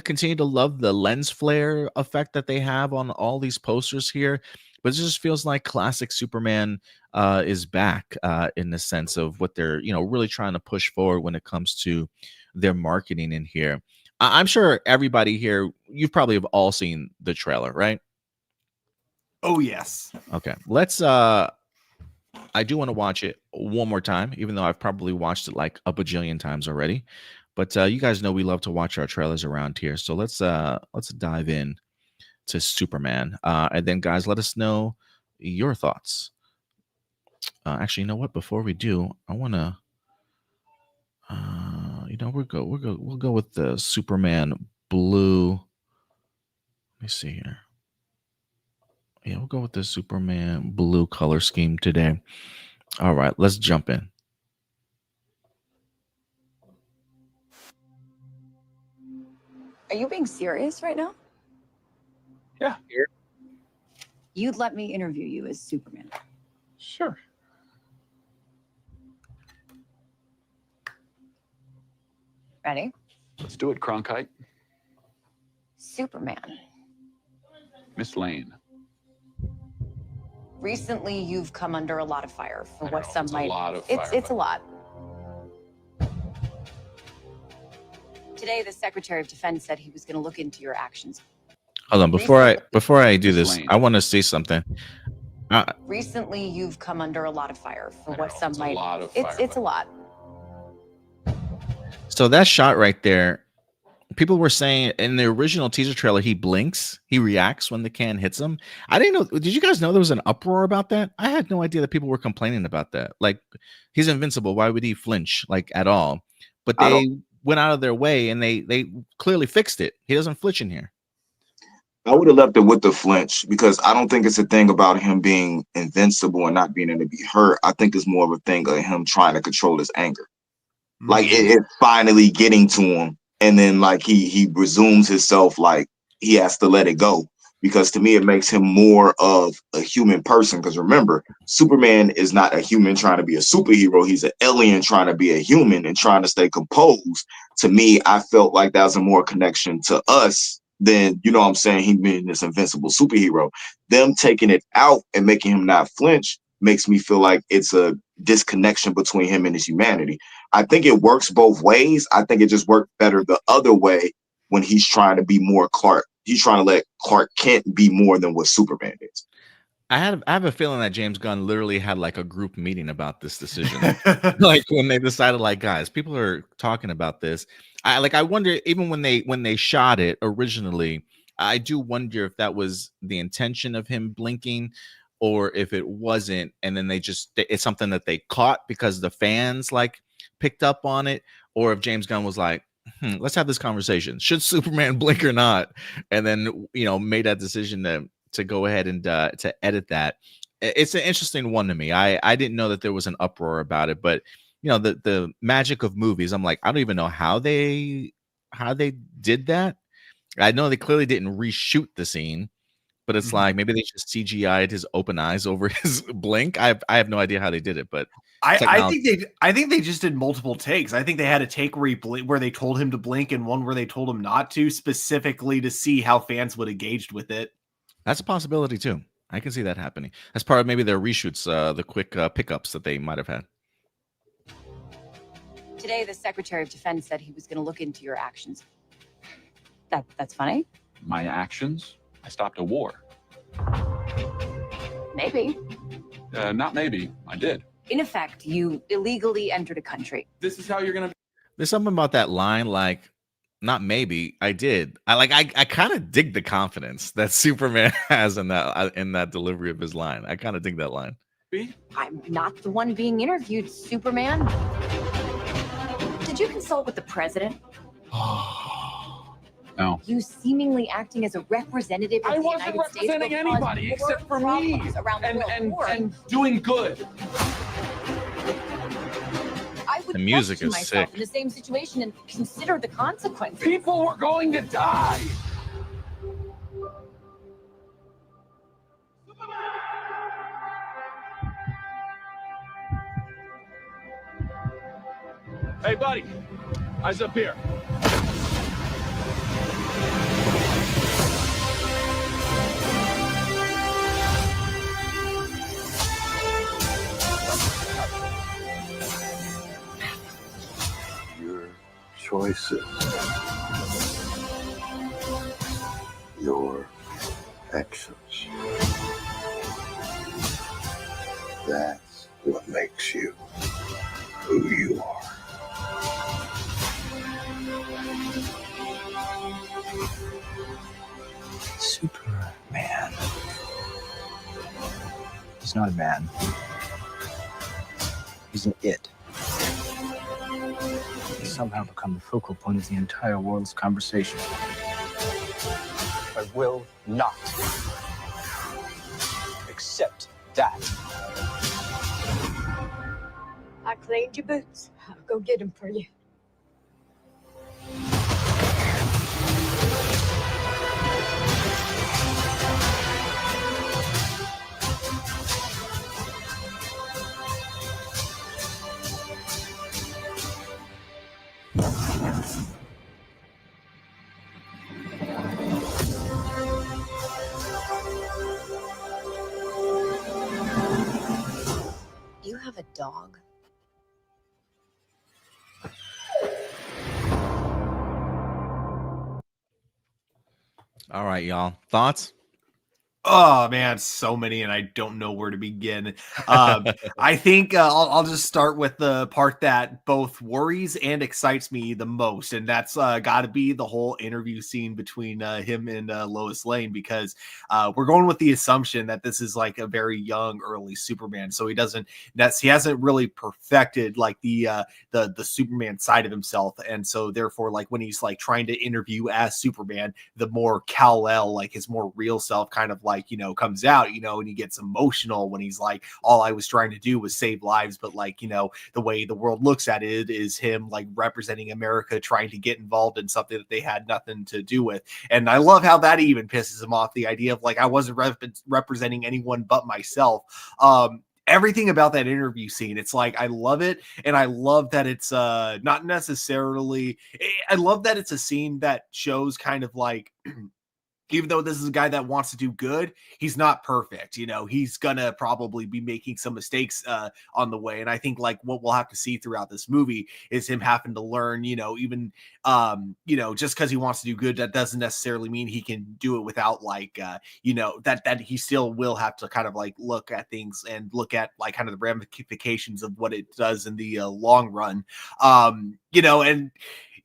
A: continue to love the lens flare effect that they have on all these posters here, but it just feels like classic Superman is back in the sense of what they're really trying to push forward when it comes to their marketing in here. I'm sure everybody here, you've probably have all seen the trailer, right?
B: Oh yes.
A: Okay, let's I do want to watch it one more time, even though I've probably watched it like a bajillion times already. But you guys know we love to watch our trailers around here, so let's dive in to Superman. And then, guys, let us know your thoughts. Actually, you know what? Before we do, I want to, we'll go with the Superman blue. Let me see here. Yeah, we'll go with the Superman blue color scheme today. All right, let's jump in.
D: Are you being serious right now?
E: Yeah.
D: You'd let me interview you as Superman.
E: Sure.
D: Ready?
E: Let's do it, Cronkite.
D: Superman.
E: Miss Lane.
D: Recently, you've come under a lot of fire for what some
E: it's
D: might.
E: A lot of fire,
D: it's a lot. Today, the Secretary of Defense said he was going to look into your actions.
A: Hold on, before I do this, I want to say something.
D: Recently, you've come under a lot of fire for what some might.
E: A lot of fire,
D: it's a lot.
A: So that shot right there, people were saying in the original teaser trailer, he blinks, he reacts when the can hits him. I didn't know. Did you guys know there was an uproar about that? I had no idea that people were complaining about that. Like, he's invincible. Why would he flinch like at all? But they went out of their way and they clearly fixed it. He doesn't flinch in here.
C: I would have left it with the flinch because I don't think it's a thing about him being invincible and not being able to be hurt. I think it's more of a thing of him trying to control his anger. Like it's finally getting to him, and then like he resumes himself, like he has to let it go. Because to me, it makes him more of a human person. Because remember, Superman is not a human trying to be a superhero. He's an alien trying to be a human and trying to stay composed. To me, I felt like that was a more connection to us than, you know what I'm saying, he being this invincible superhero. Them taking it out and making him not flinch makes me feel like it's a disconnection between him and his humanity. I think it works both ways. I think it just worked better the other way when he's trying to be more Clark. He's trying to let Clark Kent be more than what Superman is.
A: I have a feeling that James Gunn literally had like a group meeting about this decision. Like when they decided, like, guys, people are talking about this. I wonder, even when they shot it originally, I do wonder if that was the intention of him blinking or if it wasn't. And then it's something that they caught because the fans like picked up on it, or if James Gunn was like, let's have this conversation. Should Superman blink or not? And then, made that decision to go ahead and to edit that. It's an interesting one to me. I didn't know that there was an uproar about it, but the magic of movies. I'm like, I don't even know how they did that. I know they clearly didn't reshoot the scene, but it's like maybe they just CGI'd his open eyes over his blink. I have no idea how they did it, but
B: I think they just did multiple takes. I think they had a take where they told him to blink and one where they told him not to, specifically to see how fans would engage with it.
A: That's a possibility too. I can see that happening. As part of maybe their reshoots, the quick pickups that they might have had.
D: Today, the Secretary of Defense said he was going to look into your actions. That's funny.
E: My actions? I stopped a war.
D: Maybe.
E: Not maybe. I did.
D: In effect, you illegally entered a country.
E: This is how you're gonna.
A: There's something about that line, like, not maybe, I did. I kind of dig the confidence that Superman has in that delivery of his line. I kind of dig that line.
D: I'm not the one being interviewed, Superman. Did you consult with the president?
E: No.
D: You seemingly acting as a representative of the United States.
E: I wasn't representing anybody except for me and doing good.
D: I would
A: The music is
D: myself
A: sick.
D: in the same situation and consider the consequences.
E: People were going to die. Hey, buddy. Eyes up here.
F: Your choices, your actions. That's what makes you who you are. Superman. He's not a man. He's an it. He's somehow become the focal point of the entire world's conversation. I will not accept that.
G: I cleaned your boots. I'll go get them for you.
D: You have a dog?
A: All right, y'all. Thoughts?
B: Oh man, so many, and I don't know where to begin. I think I'll just start with the part that both worries and excites me the most, and that's got to be the whole interview scene between him and Lois Lane, because we're going with the assumption that this is like a very young, early Superman, so he hasn't really perfected like the Superman side of himself, and so therefore, like when he's like trying to interview as Superman, the more Kal-El, like his more real self, kind of like, comes out, and he gets emotional when he's like, all I was trying to do was save lives. But like, the way the world looks at it is him like representing America, trying to get involved in something that they had nothing to do with. And I love how that even pisses him off. The idea of like, I wasn't representing anyone but myself. Everything about that interview scene, it's like, I love it. And I love that it's not necessarily, I love that it's a scene that shows kind of like, even though this is a guy that wants to do good, he's not perfect. He's gonna probably be making some mistakes on the way. And I think like what we'll have to see throughout this movie is him having to learn, even, just because he wants to do good, that doesn't necessarily mean he can do it without like, that he still will have to kind of like look at things and look at like kind of the ramifications of what it does in the long run. And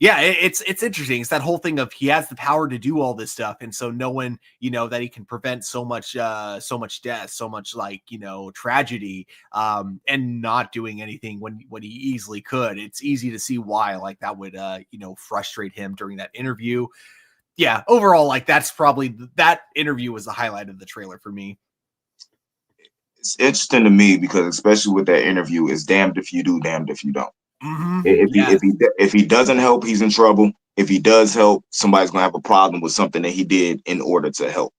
B: yeah, it's interesting. It's that whole thing of he has the power to do all this stuff, and so knowing that he can prevent so much death, so much like tragedy, and not doing anything when he easily could. It's easy to see why like that would frustrate him during that interview. Yeah, overall, like that's probably that interview was the highlight of the trailer for me.
C: It's interesting to me because especially with that interview, it's damned if you do, damned if you don't.
B: Mm-hmm.
C: If he doesn't help, he's in trouble. If he does help, somebody's gonna have a problem with something that he did in order to help.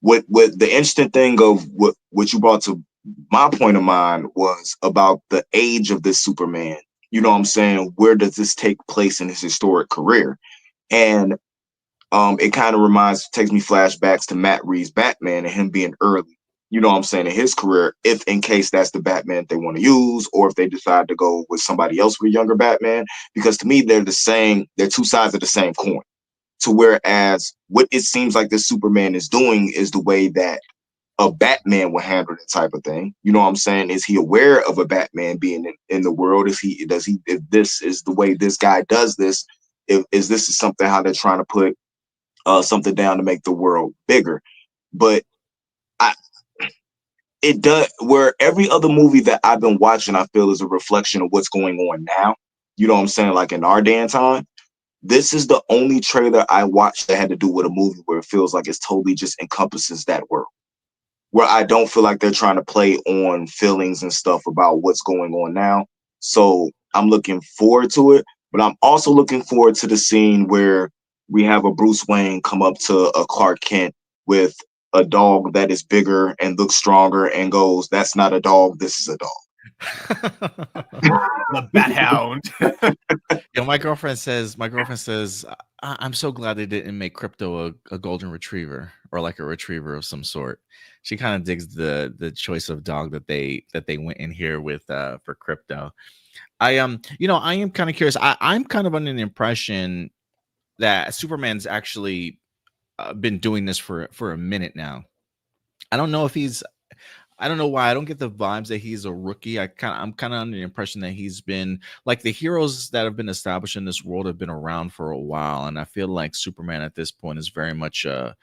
C: What the interesting thing of what you brought to my point of mind was about the age of this Superman. You know what I'm saying? Where does this take place in his historic career? And it kind of takes me flashbacks to Matt Reeves' Batman and him being early. You know what I'm saying, in his career, if in case that's the Batman they want to use, or if they decide to go with somebody else with a younger Batman, because to me, they're the same, they're two sides of the same coin. To whereas what it seems like this Superman is doing is the way that a Batman would handle that type of thing. You know what I'm saying? Is he aware of a Batman being in the world? If this is the way this guy does this, is this is something how they're trying to put something down to make the world bigger? But it does, where every other movie that I've been watching, I feel is a reflection of what's going on now. You know what I'm saying? Like in our day and time, this is the only trailer I watched that had to do with a movie where it feels like it's totally just encompasses that world. Where I don't feel like they're trying to play on feelings and stuff about what's going on now. So I'm looking forward to it, but I'm also looking forward to the scene where we have a Bruce Wayne come up to a Clark Kent with a dog that is bigger and looks stronger and goes, "That's not a dog, this is a dog."
B: The Bat Hound.
A: Yeah, my girlfriend says, I'm so glad they didn't make Crypto a golden retriever or like a retriever of some sort. She kind of digs the choice of dog that they went in here with for Crypto. I am kind of curious. I'm kind of under the impression that Superman's actually been doing this for a minute now. I don't know why I don't get the vibes that he's a rookie. I'm kind of under the impression that he's been like the heroes that have been established in this world have been around for a while, and I feel like Superman at this point is very much a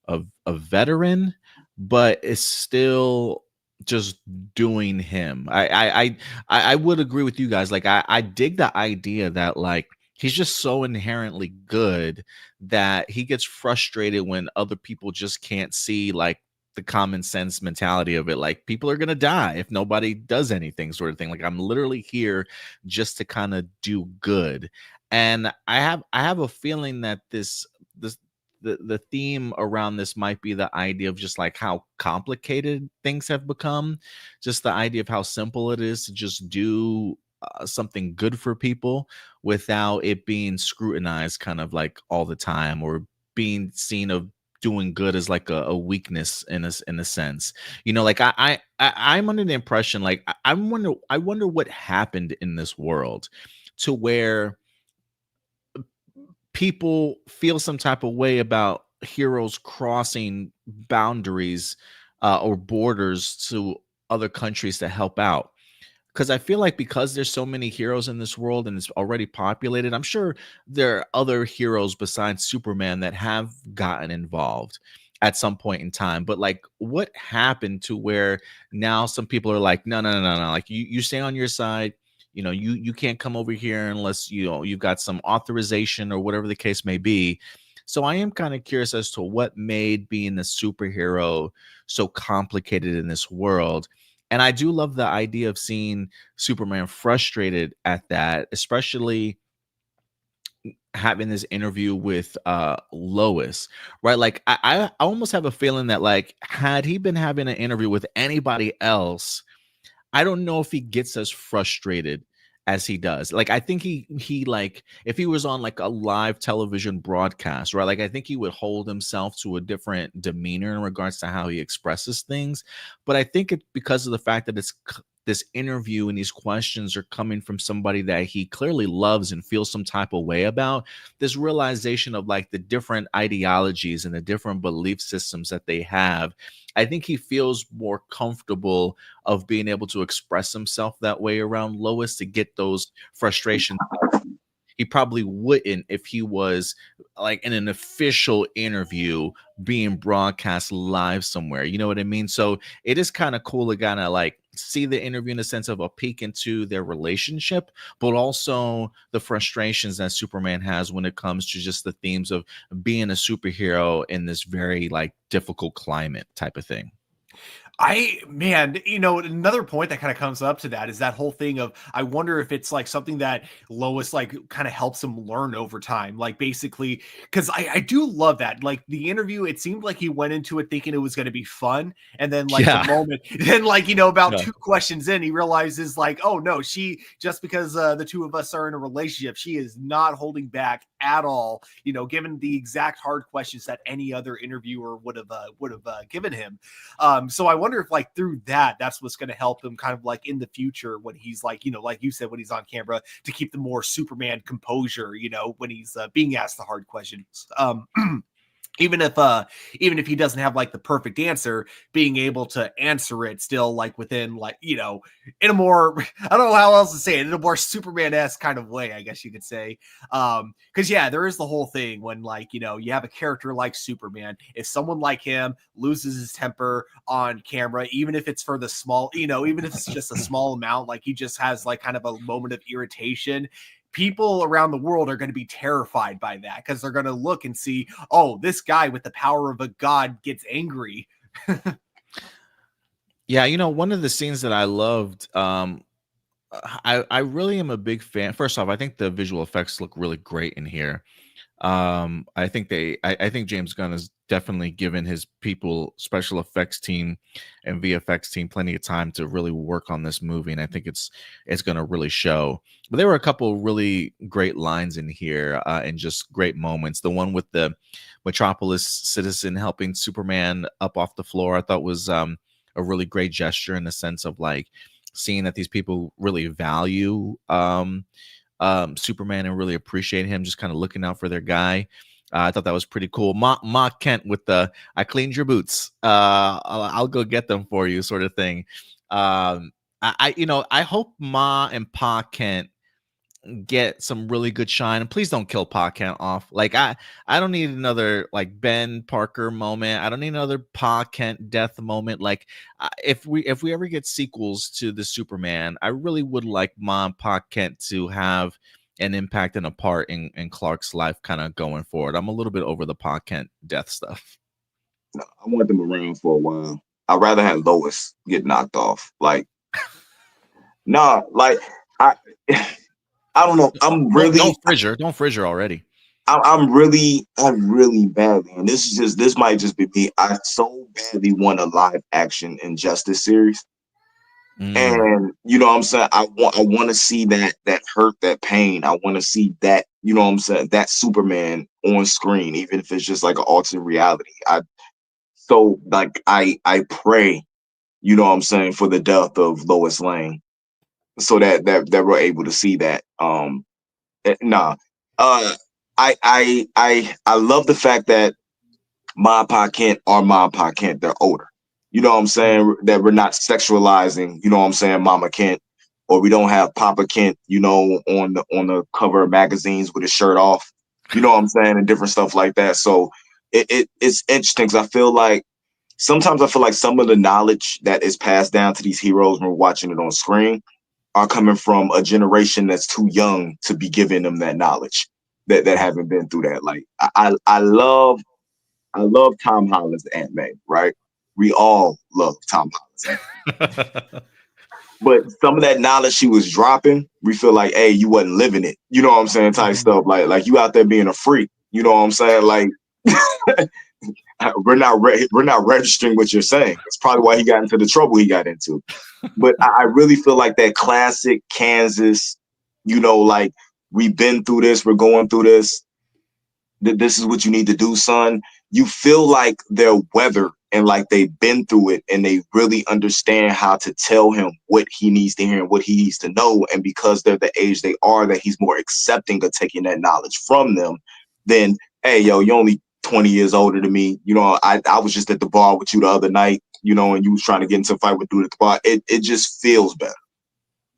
A: a veteran, but is still just doing him. I would agree with you guys. Like I dig the idea that like he's just so inherently good that he gets frustrated when other people just can't see like the common sense mentality of it. Like people are gonna die if nobody does anything, sort of thing. Like I'm literally here just to kind of do good. And I have a feeling that this the theme around this might be the idea of just like how complicated things have become, just the idea of how simple it is to just do something good for people without it being scrutinized kind of like all the time, or being seen of doing good as like a weakness in a sense. You know, like I'm under the impression like I wonder what happened in this world to where people feel some type of way about heroes crossing boundaries or borders to other countries to help out. Because I feel like because there's so many heroes in this world and it's already populated, I'm sure there are other heroes besides Superman that have gotten involved at some point in time. But like, what happened to where now some people are like, no, no, no, no, no. Like you stay on your side. You know, you can't come over here unless you've got some authorization or whatever the case may be. So I am kind of curious as to what made being a superhero so complicated in this world. And I do love the idea of seeing Superman frustrated at that, especially having this interview with Lois, right? Like I almost have a feeling that like had he been having an interview with anybody else, I don't know if he gets as frustrated as he does. Like I think he like if he was on like a live television broadcast, right? Like I think he would hold himself to a different demeanor in regards to how he expresses things. But I think it's because of the fact that this interview and these questions are coming from somebody that he clearly loves and feels some type of way about, this realization of like the different ideologies and the different belief systems that they have. I think he feels more comfortable of being able to express himself that way around Lois to get those frustrations. He probably wouldn't if he was like in an official interview being broadcast live somewhere. You know what I mean? So it is kind of cool to kind of like see the interview in a sense of a peek into their relationship, but also the frustrations that Superman has when it comes to just the themes of being a superhero in this very like difficult climate type of thing.
B: Another point that kind of comes up to that is that whole thing of, I wonder if it's like something that Lois like kind of helps him learn over time. Like basically, because I do love that. Like the interview, it seemed like he went into it thinking it was going to be fun. And then like the moment, then like, about 2 questions in, he realizes like, oh no, she, just because the two of us are in a relationship, she is not holding back at all, given the exact hard questions that any other interviewer would have given him. So I wonder if like through that's what's going to help him kind of like in the future when he's like, like you said, when he's on camera, to keep the more Superman composure, when he's being asked the hard questions. Even if he doesn't have like the perfect answer, being able to answer it still like within like, in a more, I don't know how else to say it, in a more Superman-esque kind of way, I guess you could say. Because there is the whole thing when like, you have a character like Superman, if someone like him loses his temper on camera, even if it's for the small, even if it's just a small amount, like he just has like kind of a moment of irritation, people around the world are going to be terrified by that, because they're going to look and see, oh, this guy with the power of a god gets angry.
A: Yeah, one of the scenes that I loved, I really am a big fan. First off, I think the visual effects look really great in here. I think James Gunn has definitely given his people, special effects team and VFX team, plenty of time to really work on this movie, and I think it's going to really show. But there were a couple really great lines in here, and just great moments. The one with the Metropolis citizen helping Superman up off the floor, I thought was a really great gesture, in the sense of like seeing that these people really value Superman and really appreciate him, just kind of looking out for their guy. I thought that was pretty cool. Ma Kent with the "I cleaned your boots, I'll go get them for you" sort of thing. I hope Ma and Pa Kent get some really good shine. And please don't kill Pa Kent off. Like I don't need another like Ben Parker moment. I don't need another Pa Kent death moment. Like if we ever get sequels to the Superman, I really would like Ma and Pa Kent to have an impact and a part in Clark's life kind of going forward. I'm a little bit over the Pa Kent death stuff.
C: No, I want them around for a while. I'd rather have Lois get knocked off. Like, nah, like I I don't know. I'm really
A: don't Frasier already.
C: I'm really badly, and this might just be me. I so badly want a live action Injustice series. And you know what I'm saying? I want to see that hurt, that pain. I want to see that, you know what I'm saying, that Superman on screen, even if it's just like an alternate reality. I pray, you know what I'm saying, for the death of Lois Lane, so that we're able to see that. I love the fact that Ma and Pa Kent are Ma and Pa Kent. They're older. You know what I'm saying? That we're not sexualizing, you know what I'm saying, Mama Kent, or we don't have Papa Kent, you know, on the cover of magazines with his shirt off. You know what I'm saying? And different stuff like that. So it's interesting because sometimes I feel like some of the knowledge that is passed down to these heroes when we're watching it on screen are coming from a generation that's too young to be giving them that knowledge, that haven't been through that. Like I love Tom Holland's Ant-Man, right? We all love Tom Holland's Ant-Man. But some of that knowledge she was dropping, we feel like, hey, you wasn't living it. You know what I'm saying? Type stuff. Like you out there being a freak. You know what I'm saying? Like we're not registering what you're saying. That's probably why he got into the trouble he got into. But I really feel like that classic Kansas, you know, like we've been through this, we're going through this. This is what you need to do, son. You feel like they're weathered and like they've been through it, and they really understand how to tell him what he needs to hear and what he needs to know. And because they're the age they are, that he's more accepting of taking that knowledge from them than, hey, yo, you're only 20 years older than me. You know, I was just at the bar with you the other night, you know, and you was trying to get into a fight with dude at the bar. It just feels better.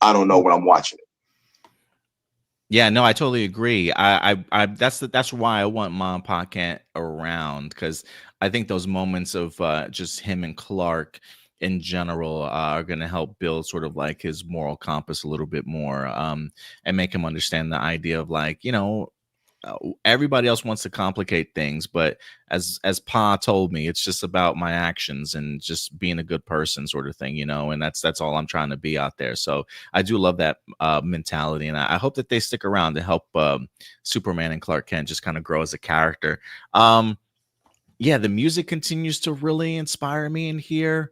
C: I don't know when I'm watching it.
A: Yeah, no, I totally agree. That's why I want Ma and Pa Kent around, because I think those moments of just him and Clark in general are going to help build sort of like his moral compass a little bit more, and make him understand the idea of like, you know, everybody else wants to complicate things, but as Pa told me, it's just about my actions and just being a good person, sort of thing, you know. And that's all I'm trying to be out there. So I do love that mentality, and I hope that they stick around to help Superman and Clark Kent just kind of grow as a character. Yeah, the music continues to really inspire me in here.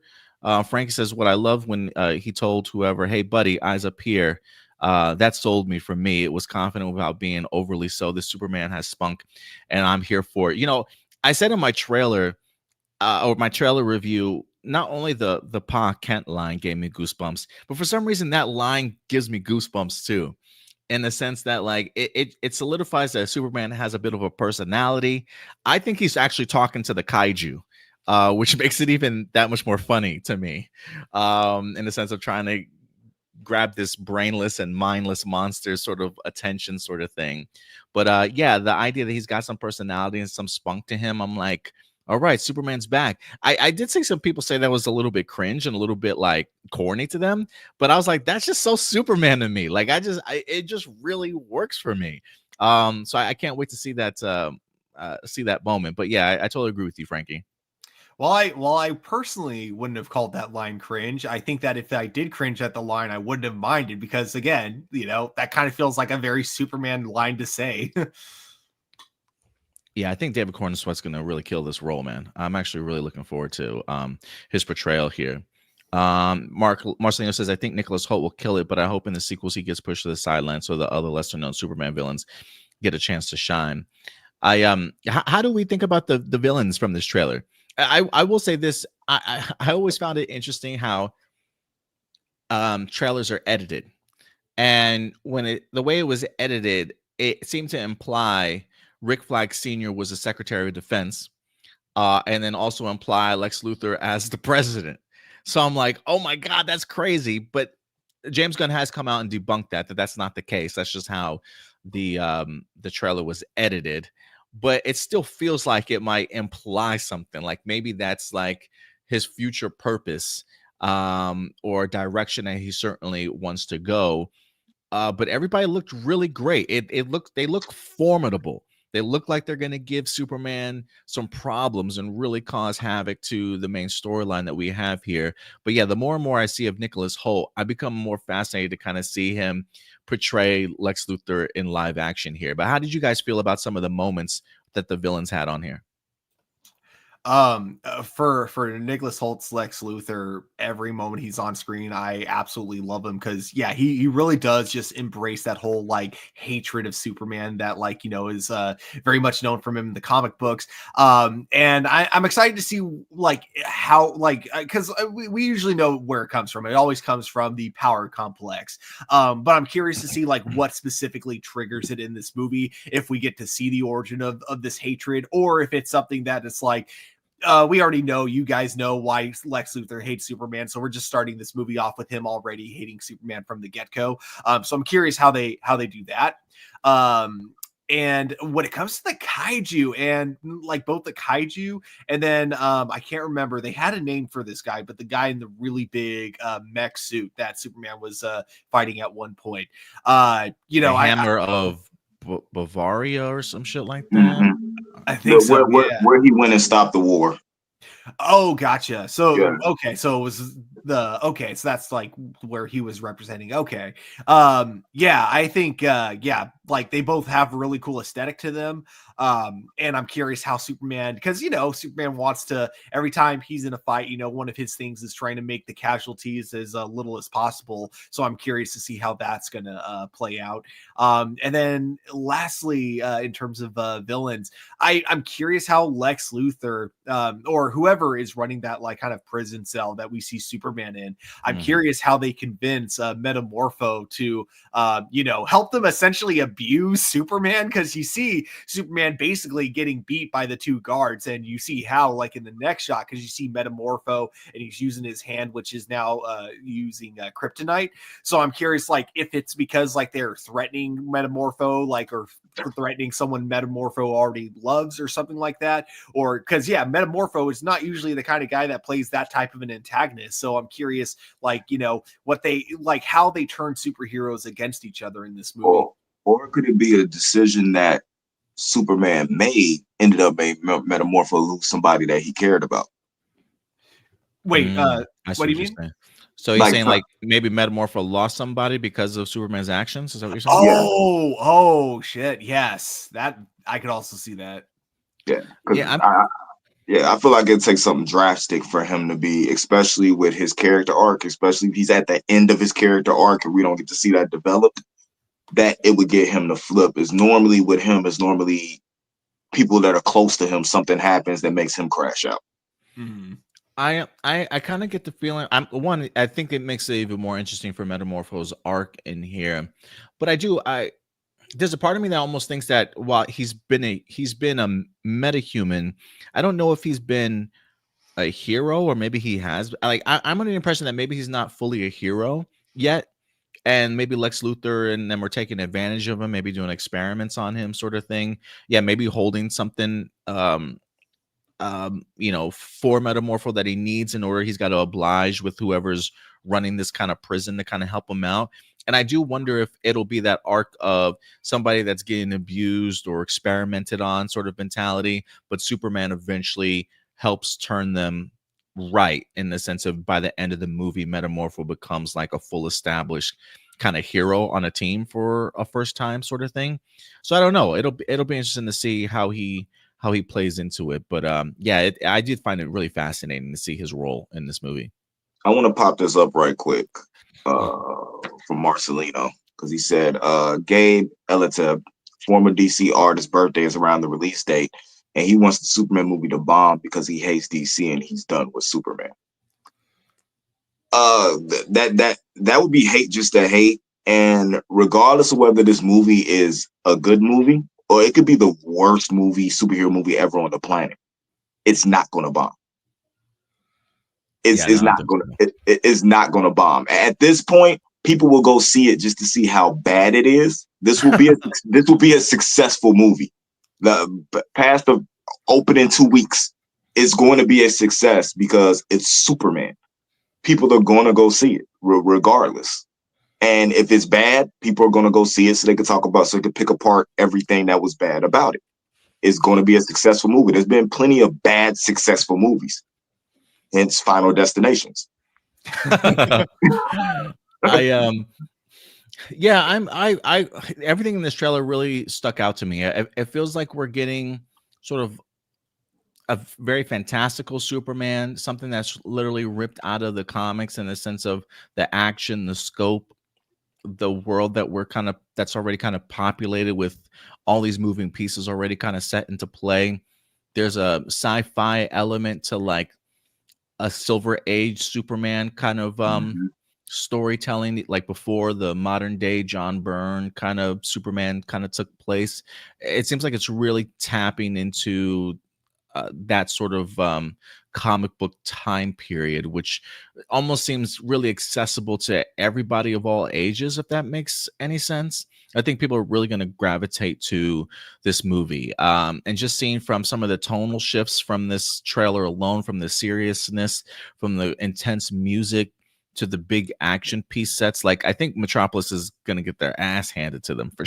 A: Frankie says, what I love when he told whoever, hey buddy, eyes up here. That sold me. For me, it was confident without being overly so. This Superman has spunk, and I'm here for it. You know, I said in my trailer or my trailer review, not only the Pa Kent line gave me goosebumps, but for some reason that line gives me goosebumps too, in the sense that like it solidifies that Superman has a bit of a personality. I think he's actually talking to the kaiju, which makes it even that much more funny to me, in the sense of trying to grab this brainless and mindless monster sort of attention sort of thing. But yeah, the idea that he's got some personality and some spunk to him, I'm like, all right, Superman's back. I did see some people say that was a little bit cringe and a little bit like corny to them, but I was like, that's just so Superman to me. Like it just really works for me. So I can't wait to see that moment. But yeah, I totally agree with you, Frankie.
B: While I personally wouldn't have called that line cringe, I think that if I did cringe at the line, I wouldn't have minded, because again, you know, that kind of feels like a very Superman line to say.
A: Yeah, I think David Corenswet's going to really kill this role, man. I'm actually really looking forward to his portrayal here. Marcelino says, I think Nicholas Hoult will kill it, but I hope in the sequels he gets pushed to the sideline so the other lesser-known Superman villains get a chance to shine. How do we think about the villains from this trailer? I will say this. I always found it interesting how trailers are edited, and the way it was edited, it seemed to imply Rick Flag Sr. was the Secretary of Defense, and then also imply Lex Luthor as the president. So I'm like, oh my God, that's crazy. But James Gunn has come out and debunked that that's not the case. That's just how the trailer was edited. But it still feels like it might imply something, like maybe that's like his future purpose, or direction that he certainly wants to go. But everybody looked really great. They look formidable. They look like they're going to give Superman some problems and really cause havoc to the main storyline that we have here. But yeah, the more and more I see of Nicholas Hoult, I become more fascinated to kind of see him portray Lex Luthor in live action here. But how did you guys feel about some of the moments that the villains had on here?
B: For Nicholas Holt's Lex Luthor, every moment he's on screen, I absolutely love him, because yeah, he really does just embrace that whole like hatred of Superman that, like, you know, is very much known from him in the comic books. And I'm excited to see like how, like, because we usually know where it comes from. It always comes from the power complex. But I'm curious to see like what specifically triggers it in this movie, if we get to see the origin of this hatred, or if it's something that it's like, we already know, you guys know why Lex Luthor hates Superman, so we're just starting this movie off with him already hating Superman from the get-go. So I'm curious how they do that. And when it comes to the kaiju, and like both the kaiju and then I can't remember, they had a name for this guy, but the guy in the really big mech suit that Superman was fighting at one point, you know,
A: the Hammer of Bavaria or some shit like that.
C: Mm-hmm.
B: I think so.
C: Where he went and stopped the war.
B: Oh, gotcha. So
C: yeah.
B: Okay, so it was so that's like where he was representing. Okay. Yeah, I think like they both have a really cool aesthetic to them. And I'm curious how Superman, because you know, Superman wants to, every time he's in a fight, you know, one of his things is trying to make the casualties as little as possible. So I'm curious to see how that's gonna play out. And then lastly, in terms of villains, I'm curious how Lex Luthor, or whoever is running that like kind of prison cell that we see Superman in, I'm curious how they convince Metamorpho to you know, help them essentially abuse Superman, because you see Superman basically getting beat by the two guards, and you see how, like in the next shot, because you see Metamorpho and he's using his hand, which is now using kryptonite. So I'm curious, like, if it's because like they're threatening Metamorpho, like, or threatening someone Metamorpho already loves or something like that, or because yeah, Metamorpho is not usually the kind of guy that plays that type of an antagonist. So I'm curious, like, you know, what they like, how they turn superheroes against each other in this movie.
C: Or could it be a decision that Superman made ended up making Metamorpho lose somebody that he cared about?
B: Wait, what do you mean?
A: So you're saying like maybe Metamorpho lost somebody because of Superman's actions? Is that what you're saying?
B: Oh shit! Yes, that I could also see that.
C: Yeah, I feel like it takes something drastic for him to be, especially with his character arc, especially if he's at the end of his character arc and we don't get to see that developed, that it would get him to flip. Is normally with him, is normally people that are close to him, something happens that makes him crash out.
B: Mm-hmm.
A: I kind of get the feeling, I think it makes it even more interesting for Metamorpho's arc in here, but there's a part of me that almost thinks that while he's been a metahuman, I don't know if he's been a hero, or maybe he has. Like I'm under the impression that maybe he's not fully a hero yet, and maybe Lex Luthor and them were taking advantage of him, maybe doing experiments on him, sort of thing. Yeah, maybe holding something, you know, for Metamorpho that he needs in order. He's got to oblige with whoever's running this kind of prison to kind of help him out. And I do wonder if it'll be that arc of somebody that's getting abused or experimented on sort of mentality, but Superman eventually helps turn them right, in the sense of by the end of the movie, Metamorpho becomes like a full established kind of hero on a team for a first time sort of thing. So I don't know. It'll be interesting to see how he plays into it. But yeah, I did find it really fascinating to see his role in this movie.
C: I want to pop this up right quick from Marcelino, because he said Gabe Elateb, former DC artist, birthday is around the release date, and he wants the Superman movie to bomb because he hates DC and he's done with Superman. That would be hate just to hate, and regardless of whether this movie is a good movie or it could be the worst superhero movie ever on the planet, it's not going to bomb. It's not going to bomb. At this point, people will go see it just to see how bad it is. This will be a successful movie. Past the opening 2 weeks, it's going to be a success because it's Superman. People are going to go see it regardless. And if it's bad, people are going to go see it so they can pick apart everything that was bad about it. It's going to be a successful movie. There's been plenty of bad, successful movies, hence Final Destinations.
A: Everything in this trailer really stuck out to me. It feels like we're getting sort of a very fantastical Superman, something that's literally ripped out of the comics in the sense of the action, the scope, the world that that's already kind of populated with all these moving pieces already kind of set into play. There's a sci-fi element to like a Silver Age Superman kind of storytelling, like before the modern day John Byrne kind of Superman kind of took place. It seems like it's really tapping into that sort of comic book time period, which almost seems really accessible to everybody of all ages, if that makes any sense. I think people are really going to gravitate to this movie. And just seeing from some of the tonal shifts from this trailer alone, from the seriousness, from the intense music, to the big action piece sets. Like, I think Metropolis is gonna get their ass handed to them for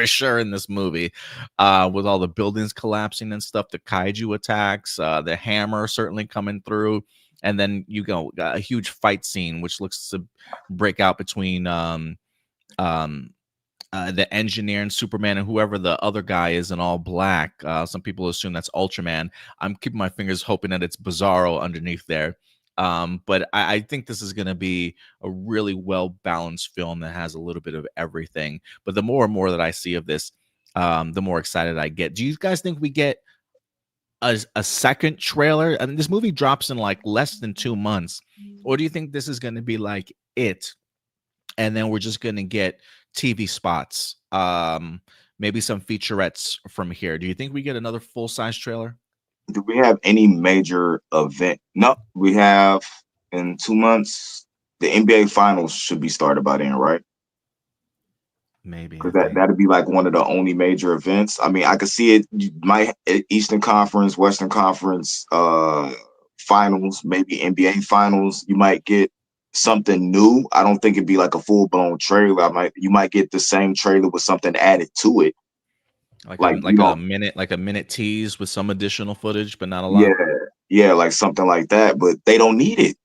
A: sure in this movie, with all the buildings collapsing and stuff, the kaiju attacks, the hammer certainly coming through, and then a huge fight scene which looks to break out between the engineer and Superman and whoever the other guy is in all black. Some people assume that's Ultraman. I'm keeping my fingers hoping that it's Bizarro underneath there. But I think this is going to be a really well-balanced film that has a little bit of everything. But the more and more that I see of this, the more excited I get. Do you guys think we get a second trailer? I mean, this movie drops in like less than 2 months. Or do you think this is going to be like it, and then we're just going to get TV spots, maybe some featurettes from here? Do you think we get another full-size trailer?
C: Do we have any major event? No, we have in 2 months. The NBA Finals should be started by then, right?
A: Maybe
C: because that'd be like one of the only major events. I mean, I could see it. You might Eastern Conference, Western Conference finals, maybe NBA Finals. You might get something new. I don't think it'd be like a full blown trailer. You might get the same trailer with something added to it.
A: Like a minute tease with some additional footage, but not a lot.
C: Yeah, like something like that. But they don't need it.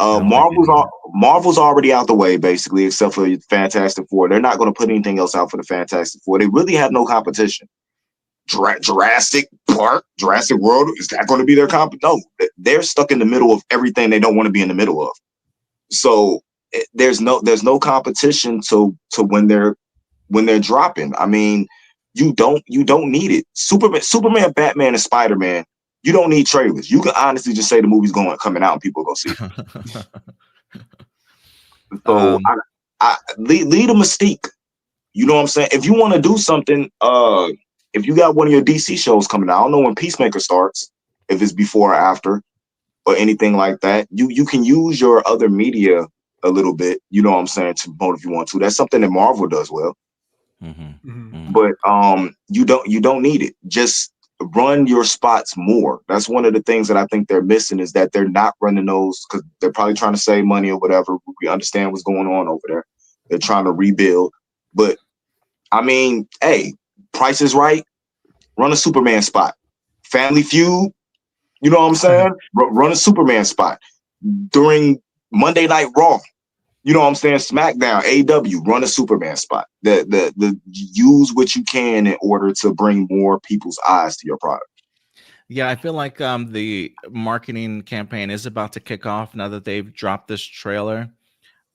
C: Marvel's already out the way, basically, except for Fantastic Four. They're not going to put anything else out for the Fantastic Four. They really have no competition. Jurassic Park, Jurassic World, is that going to be their No, they're stuck in the middle of everything they don't want to be in the middle of. So there's no competition to when they're dropping. I mean, you don't need it. Superman, Batman, and Spider-Man. You don't need trailers. You can honestly just say the movie's coming out and people go see it. So I lead a mystique. You know what I'm saying? If you want to do something, if you got one of your DC shows coming out, I don't know when Peacemaker starts, if it's before or after or anything like that, you can use your other media a little bit, you know what I'm saying, to promote if you want to. That's something that Marvel does well. But you don't need it. Just run your spots more. That's one of the things that I think they're missing, is that they're not running those because they're probably trying to save money or whatever. We understand what's going on over there. They're trying to rebuild. But I mean, hey, Price is Right. Run a Superman spot. Family Feud. You know what I'm saying? Run a Superman spot during Monday Night Raw. You know what I'm saying? SmackDown, AEW, run a Superman spot. The use what you can in order to bring more people's eyes to your product.
A: Yeah, I feel like the marketing campaign is about to kick off now that they've dropped this trailer.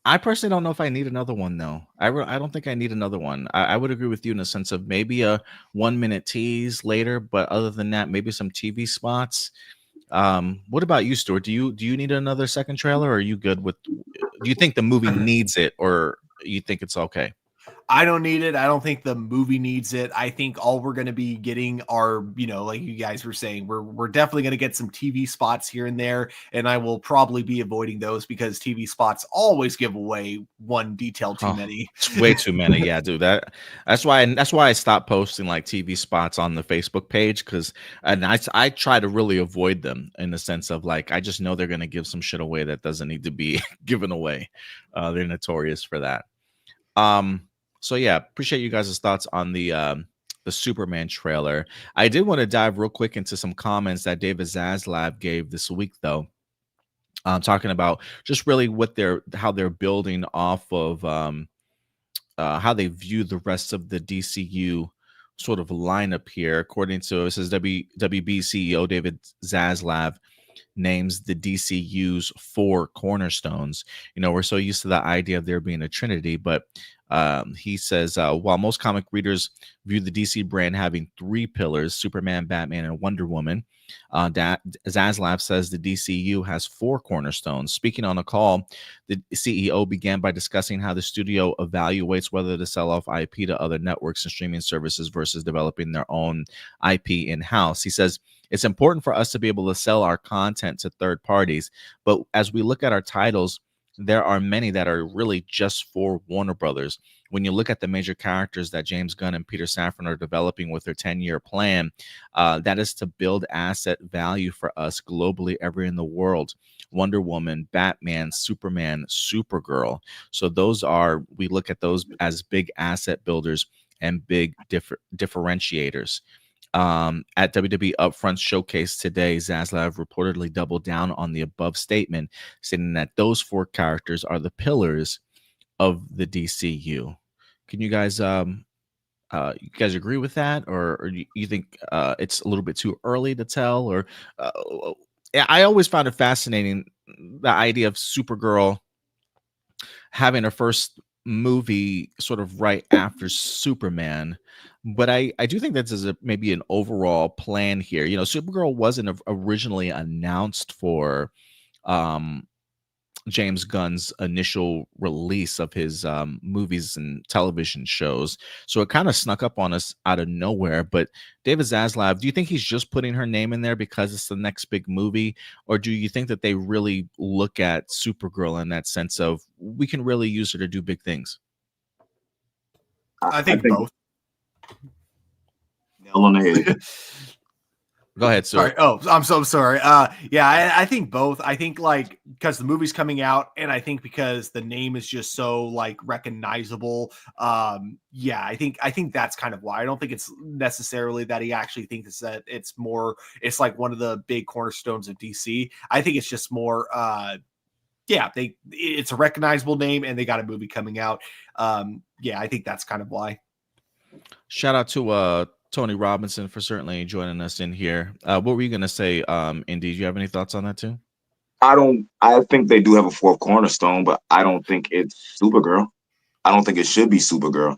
A: I personally don't know if I need another one, though. I don't think I need another one. I would agree with you in the sense of maybe a 1 minute tease later, but other than that, maybe some TV spots. What about you, Stuart? Do you need another second trailer, or are you good with? Do you think the movie needs it, or you think it's okay?
B: I don't need it. I don't think the movie needs it. I think all we're going to be getting are, like you guys were saying, we're definitely going to get some TV spots here and there, and I will probably be avoiding those because TV spots always give away one detail too many.
A: It's way too many. Yeah, dude. That's why I stopped posting like TV spots on the Facebook page and I try to really avoid them in the sense of like I just know they're going to give some shit away that doesn't need to be given away. They're notorious for that. So yeah, appreciate you guys' thoughts on the Superman trailer. I did want to dive real quick into some comments that David Zaslav gave this week, though. Talking about just really how they're building off of how they view the rest of the DCU sort of lineup here. According to, it says WB CEO David Zaslav names the DCU's 4 cornerstones. We're so used to the idea of there being a trinity, but he says, while most comic readers view the DC brand having 3 pillars, Superman, Batman, and Wonder Woman, Zaslav says the DCU has 4 cornerstones. Speaking on a call, the CEO began by discussing how the studio evaluates whether to sell off IP to other networks and streaming services versus developing their own IP in-house. He says, it's important for us to be able to sell our content to third parties, but as we look at our titles, there are many that are really just for Warner Brothers. When you look at the major characters that James Gunn and Peter Safran are developing with their 10-year plan, that is to build asset value for us globally everywhere in the world. Wonder Woman, Batman, Superman, Supergirl. So we look at those as big asset builders and big differentiators. At WWE Upfront Showcase today, Zaslav reportedly doubled down on the above statement, saying that those 4 characters are the pillars of the DCU. Can you guys agree with that, or you think it's a little bit too early to tell? Or I always found it fascinating, the idea of Supergirl having her first movie sort of right after Superman. But I do think that there's maybe an overall plan here. Supergirl wasn't originally announced for James Gunn's initial release of his movies and television shows. So it kind of snuck up on us out of nowhere. But David Zaslav, do you think he's just putting her name in there because it's the next big movie? Or do you think that they really look at Supergirl in that sense of we can really use her to do big things?
B: I think both.
C: Nail on the head.
A: Go ahead, sir.
B: Sorry. Oh, I'm so sorry. Yeah, I think both. I think because the movie's coming out, and I think because the name is just so recognizable. Yeah, I think that's kind of why. I don't think it's necessarily that he actually thinks that it's like one of the big cornerstones of DC. I think it's just more it's a recognizable name and they got a movie coming out. Yeah, I think that's kind of why.
A: Shout out to Tony Robinson for certainly joining us in here. What were you going to say, Indy? Do you have any thoughts on that too?
C: I think they do have a 4th cornerstone, but I don't think it's Supergirl. I don't think it should be Supergirl.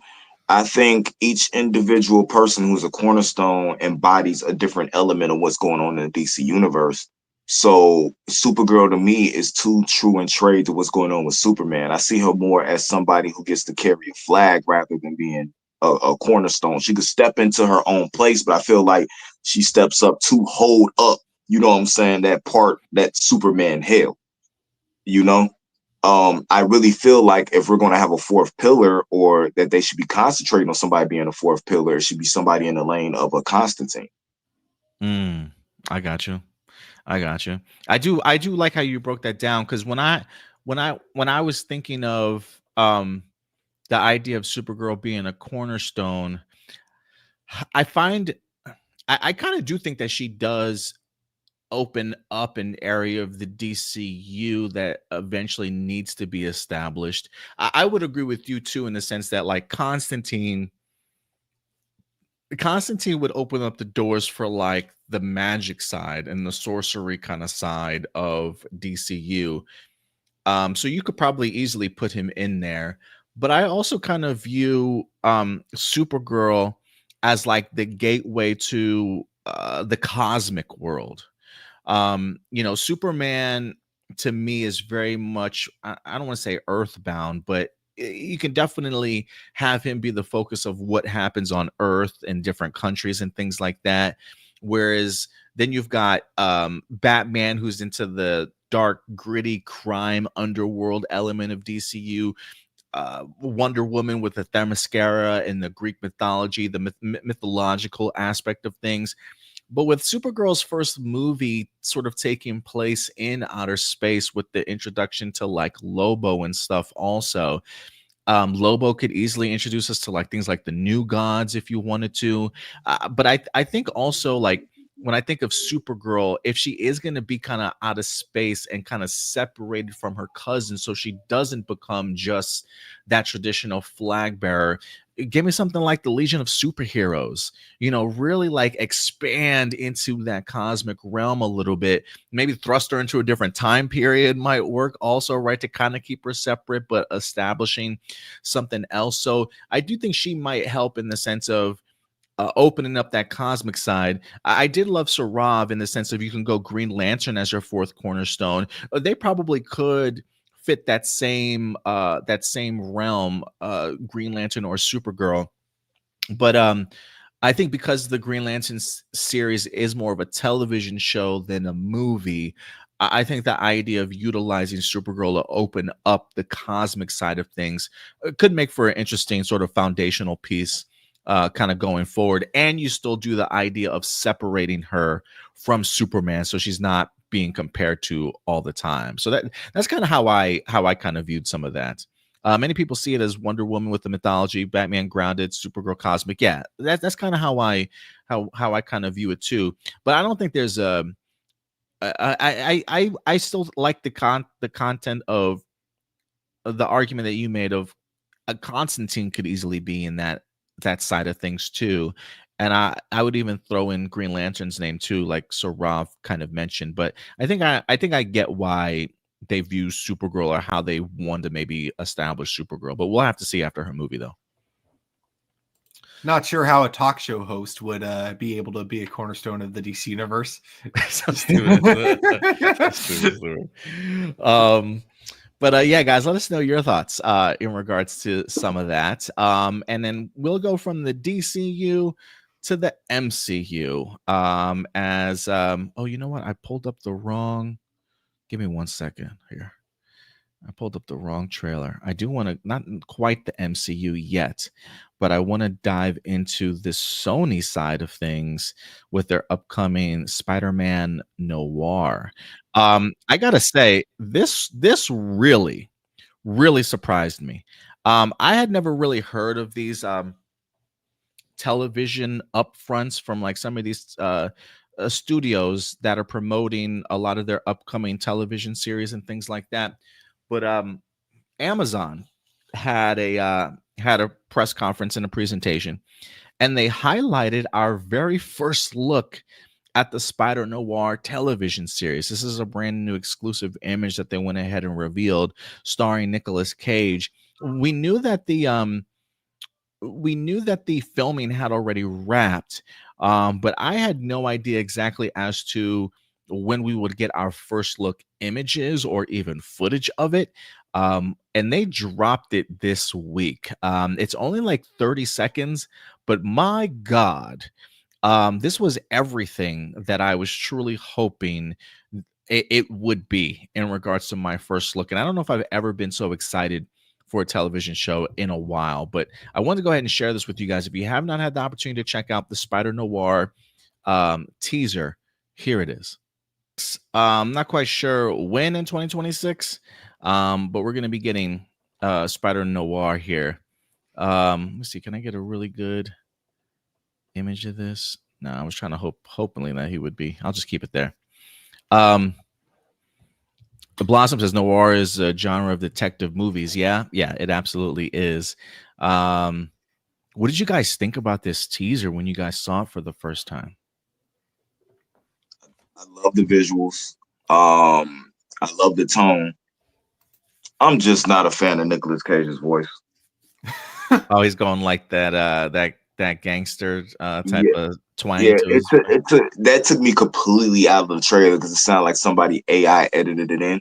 C: I think each individual person who's a cornerstone embodies a different element of what's going on in the DC universe. So Supergirl to me is too true and trade to what's going on with Superman. I see her more as somebody who gets to carry a flag rather than being a cornerstone. She could step into her own place, but I feel like she steps up to hold up, you know what I'm saying, that part that Superman held. I really feel like if we're going to have a 4th pillar, or that they should be concentrating on somebody being a 4th pillar, it should be somebody in the lane of a Constantine.
A: I got you. I do like how you broke that down, because when I was thinking of the idea of Supergirl being a cornerstone, I kind of do think that she does open up an area of the DCU that eventually needs to be established. I would agree with you too, in the sense that Constantine would open up the doors for the magic side and the sorcery kind of side of DCU. So you could probably easily put him in there. But I also kind of view Supergirl as the gateway to the cosmic world. Superman to me is very much, I don't want to say earthbound, but you can definitely have him be the focus of what happens on Earth in different countries and things like that. Whereas then you've got Batman, who's into the dark, gritty crime underworld element of DCU. Wonder Woman with the Themyscira and the Greek mythology, the mythological aspect of things. But with Supergirl's first movie sort of taking place in outer space with the introduction to like Lobo and stuff also, Lobo could easily introduce us to like things like the new gods if you wanted to. But I think also like when I think of Supergirl, if she is going to be kind of out of space and kind of separated from her cousin, so she doesn't become just that traditional flag bearer, give me something like the Legion of Superheroes, really like expand into that cosmic realm a little bit, maybe thrust her into a different time period might work also, right, to kind of keep her separate, but establishing something else. So I do think she might help in the sense of opening up that cosmic side. I did love Sarav in the sense of you can go Green Lantern as your fourth cornerstone. They probably could fit that same realm, Green Lantern or Supergirl. But I think because the Green Lantern series is more of a television show than a movie, I think the idea of utilizing Supergirl to open up the cosmic side of things could make for an interesting sort of foundational piece kind of going forward. And you still do the idea of separating her from Superman, so she's not being compared to all the time. So that's kind of how I kind of viewed some of that. Many people see it as Wonder Woman with the mythology, Batman grounded, Supergirl cosmic. Yeah, that's kind of how I kind of view it too. But I don't think there's I still like the content of the argument that you made of a Constantine could easily be in that side of things too. And I would even throw in Green Lantern's name too, like Sarav kind of mentioned. But I think I get why they view Supergirl or how they want to maybe establish Supergirl. But we'll have to see after her movie, though.
B: Not sure how a talk show host would be able to be a cornerstone of the DC universe.
A: So stupid. But yeah, guys, let us know your thoughts in regards to some of that. And then we'll go from the DCU to the MCU. Oh, you know what? I pulled up the wrong. Give me 1 second here. I pulled up the wrong trailer. I do want to, not quite the MCU yet, but I want to dive into this Sony side of things with their upcoming Spider-Man Noir. I gotta say, this really, really surprised me. I had never really heard of these television upfronts from like some of these studios that are promoting a lot of their upcoming television series and things like that. But Amazon had a press conference and a presentation, and they highlighted our very first look at the Spider-Noir television series. This is a brand new exclusive image that they went ahead and revealed, starring Nicolas Cage. We knew that the filming had already wrapped, but I had no idea exactly as to when we would get our first look images or even footage of it. And they dropped it this week. It's only like 30 seconds, but my God, this was everything that I was truly hoping it would be in regards to my first look. And I don't know if I've ever been so excited for a television show in a while, but I wanted to go ahead and share this with you guys. If you have not had the opportunity to check out the Spider-Noir teaser, here it is. I'm not quite sure when in 2026, but we're going to be getting Spider-Noir here. Let's see, can I get a really good image of this? No, I was trying to hopefully that he would be. I'll just keep it there. The Blossom says Noir is a genre of detective movies. Yeah, it absolutely is. What did you guys think about this teaser when you guys saw it for the first time?
C: I love the visuals. I love the tone. I'm just not a fan of Nicolas Cage's voice.
A: Oh, he's going like that gangster type of twang.
C: Yeah, that took me completely out of the trailer because it sounded like somebody AI edited it in.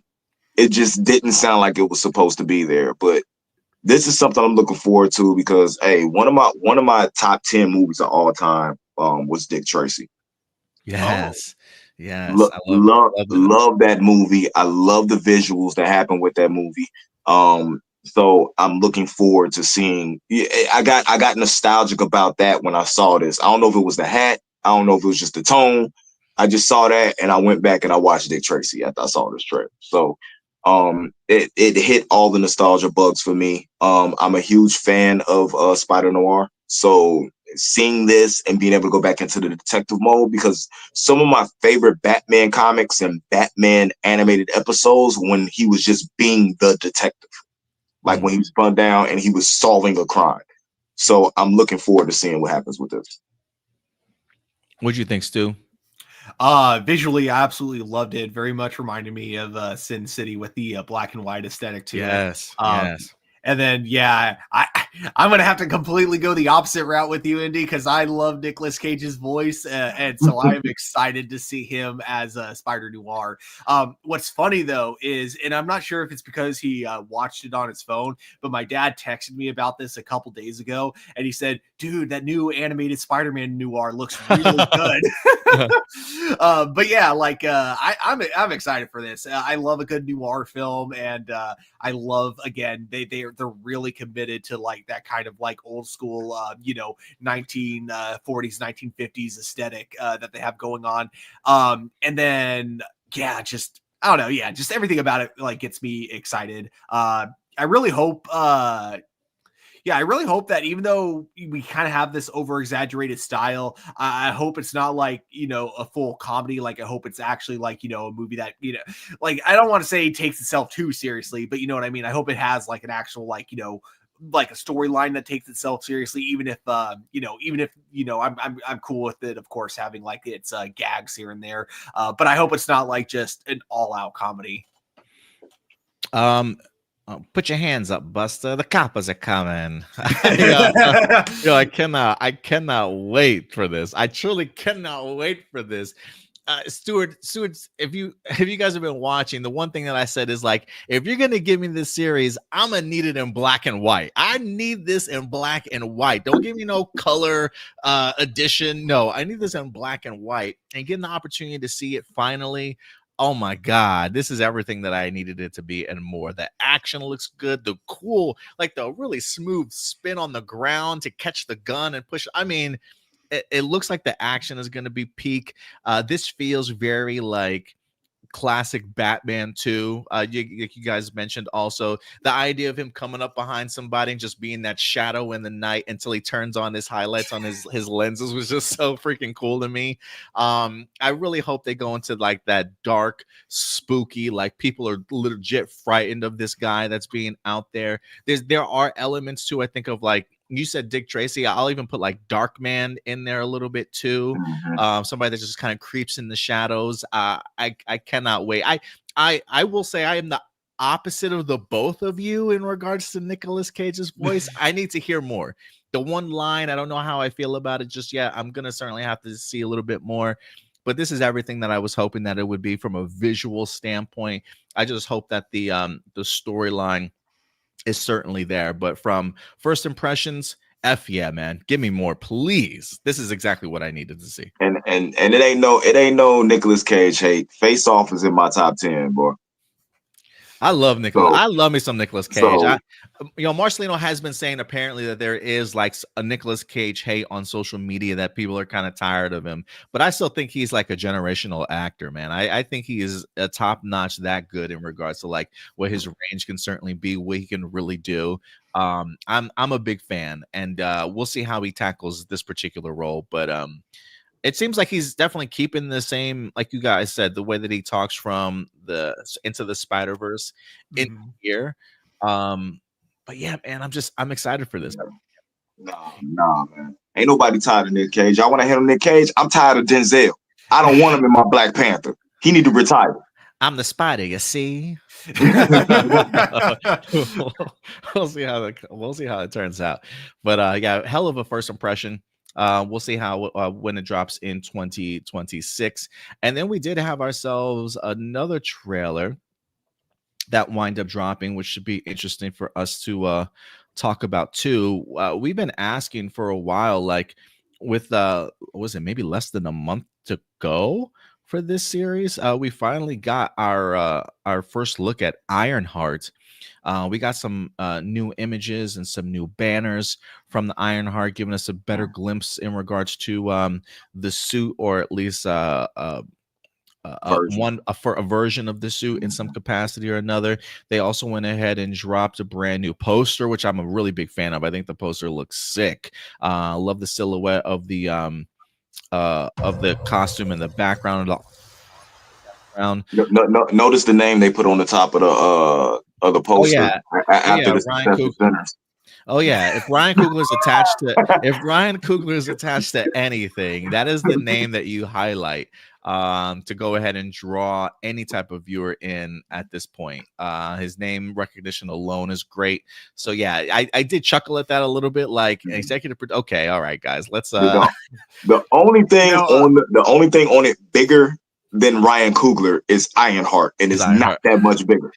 C: It just didn't sound like it was supposed to be there. But this is something I'm looking forward to because hey, one of my top 10 movies of all time was Dick Tracy.
A: Yes. Yes. I love that.
C: Love that movie. I love the visuals that happen with that movie. So I'm looking forward to seeing. I got nostalgic about that when I saw this. I don't know if it was the hat. I don't know if it was just the tone. I just saw that and I went back and I watched Dick Tracy after I saw this trailer. So it hit all the nostalgia bugs for me. I'm a huge fan of Spider-Noir. So seeing this and being able to go back into the detective mode, because some of my favorite Batman comics and Batman animated episodes when he was just being the detective, like when he was spun down and he was solving a crime. So I'm looking forward to seeing what happens with this.
A: What do you think, Stu?
B: Visually, I absolutely loved it. Very much reminded me of Sin City with the black and white aesthetic too.
A: Yes. Yes.
B: And then, yeah, I'm going to have to completely go the opposite route with you, Indy, because I love Nicolas Cage's voice. And so I'm excited to see him as Spider-Noir. What's funny, though, is, and I'm not sure if it's because he watched it on his phone, but my dad texted me about this a couple days ago. And he said, dude, that new animated Spider-Man noir looks really good. But yeah, like I'm excited for this. I love a good noir film. And I love, again, they're really committed to like that kind of like old school, 1940s, 1950s aesthetic that they have going on. And then, yeah, just, I don't know. Yeah, just everything about it like gets me excited. I really hope that even though we kind of have this over exaggerated style, I hope it's not like, a full comedy. Like, I hope it's actually like, a movie that, like, I don't want to say it takes itself too seriously, but you know what I mean? I hope it has like an actual, like, like a storyline that takes itself seriously, even if I'm cool with it, of course, having like its gags here and there. But I hope it's not like just an all out comedy.
A: Put your hands up, Buster. The coppers are coming. I cannot wait for this. I truly cannot wait for this. Stuart, if you guys have been watching, the one thing that I said is like, if you're gonna give me this series, I'm gonna need it in black and white. I need this in black and white. Don't give me no color edition. No, I need this in black and white, and getting the opportunity to see it finally. Oh my God, this is everything that I needed it to be and more. The action looks good. The cool, like the really smooth spin on the ground to catch the gun and push. I mean, it looks like the action is going to be peak. This feels very like classic Batman 2. You guys mentioned also the idea of him coming up behind somebody and just being that shadow in the night until he turns on his highlights on his lenses was just so freaking cool to me. I really hope they go into like that dark, spooky, like people are legit frightened of this guy that's being out there. There are elements too, I think, of like, you said Dick Tracy. I'll even put like Darkman in there a little bit too. Somebody that just kind of creeps in the shadows. I cannot wait. I will say I am the opposite of the both of you in regards to Nicolas Cage's voice. I need to hear more. The one line, I don't know how I feel about it just yet. I'm gonna certainly have to see a little bit more. But this is everything that I was hoping that it would be from a visual standpoint. I just hope that the storyline is certainly there, but from first impressions, yeah, man, give me more, please. This is exactly what I needed to see.
C: And it ain't no Nicolas Cage hate. Face Off is in my top 10, boy.
A: I love Nicolas. I love me some Nicolas Cage. Marcelino has been saying apparently that there is like a Nicolas Cage hate on social media, that people are kind of tired of him. But I still think he's like a generational actor, man. I think he is a top notch, that good in regards to like what his range can certainly be, what he can really do. I'm a big fan, and we'll see how he tackles this particular role. But it seems like he's definitely keeping the same, like you guys said, the way that he talks from the Into the Spider-Verse in here. But yeah, man, I'm excited for this.
C: Nah, man. Ain't nobody tired of Nick Cage. I want to handle Nick Cage. I'm tired of Denzel. I don't want him in my Black Panther. He need to retire.
A: I'm the Spider, you see. We'll see how it turns out. But yeah, hell of a first impression. We'll see how when it drops in 2026. And then we did have ourselves another trailer that wind up dropping, which should be interesting for us to talk about too. We've been asking for a while, like with what was it, maybe less than a month to go for this series. We finally got our first look at Ironheart. We got some new images and some new banners from the Ironheart, giving us a better glimpse in regards to the suit, or at least for a version of the suit in some capacity or another. They also went ahead and dropped a brand new poster, which I'm a really big fan of. I think the poster looks sick. Love the silhouette of the costume in the background.
C: Notice the name they put on the top of the poster.
A: Yeah.
C: After the
A: Ryan
C: success of Sinners.
A: Oh yeah, if Ryan Coogler is attached to anything, that is the name that you highlight to go ahead and draw any type of viewer in at this point. His name recognition alone is great. So yeah, I did chuckle at that a little bit, like executive. Okay, all right, guys, let's.
C: The only thing the only thing on it bigger than Ryan Coogler is Ironheart, and it's not that much bigger.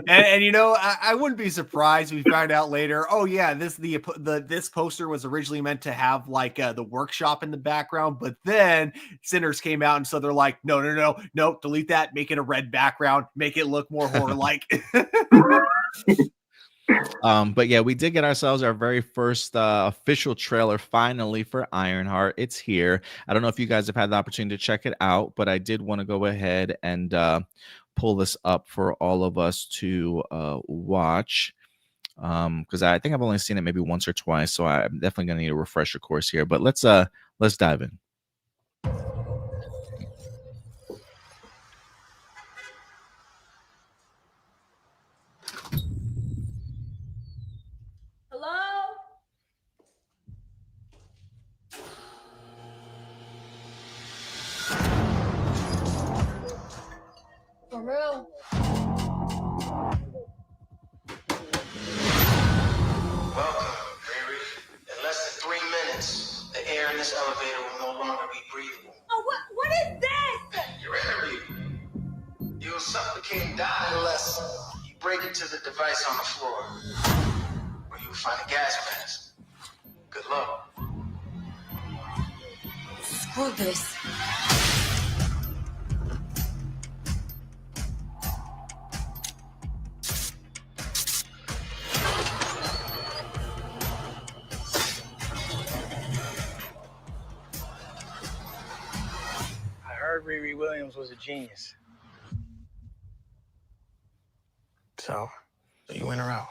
B: and I wouldn't be surprised if we found out later. Oh yeah, this poster was originally meant to have like the workshop in the background, but then Sinners came out, and so they're like, no, delete that, make it a red background, make it look more horror-like.
A: But yeah, we did get ourselves our very first official trailer finally for Ironheart. It's here. I don't know if you guys have had the opportunity to check it out, but I did want to go ahead and pull this up for all of us to watch, because I think I've only seen it maybe once or twice, so I'm definitely gonna need a refresher course here. But let's dive in.
D: For real.
H: Welcome, Riri. In less than 3 minutes, the air in this elevator will no longer be breathable.
G: Oh, what is this?
H: Your interview. You'll suffocate and die unless you break into the device on the floor, where you'll find a gas mask. Good luck.
D: Screw this.
F: I heard Riri Williams was a genius. So you went her out.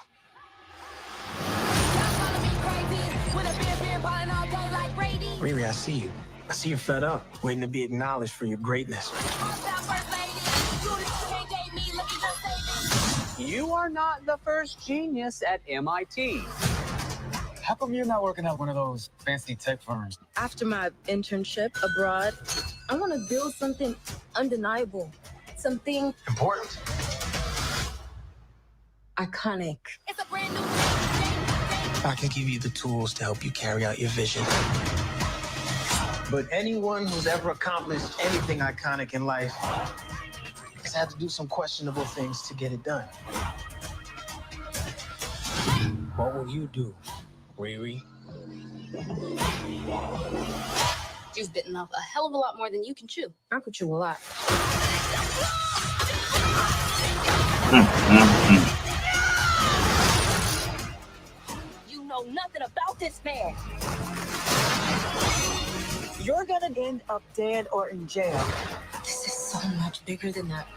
F: Riri, I see you. I see you're fed up, waiting to be acknowledged for your greatness.
E: You are not the first genius at MIT.
F: How come you're not working at one of those fancy tech firms?
I: After my internship abroad, I want to build something undeniable, something
F: important,
I: iconic.
D: It's a brand new.
F: I can give you the tools to help you carry out your vision. But anyone who's ever accomplished anything iconic in life has had to do some questionable things to get it done. What will you do, Riri?
I: You've bitten off a hell of a lot more than you can chew. I could chew a lot.
D: You know nothing about this man.
G: You're gonna end up dead or in jail.
I: This is so much bigger than that.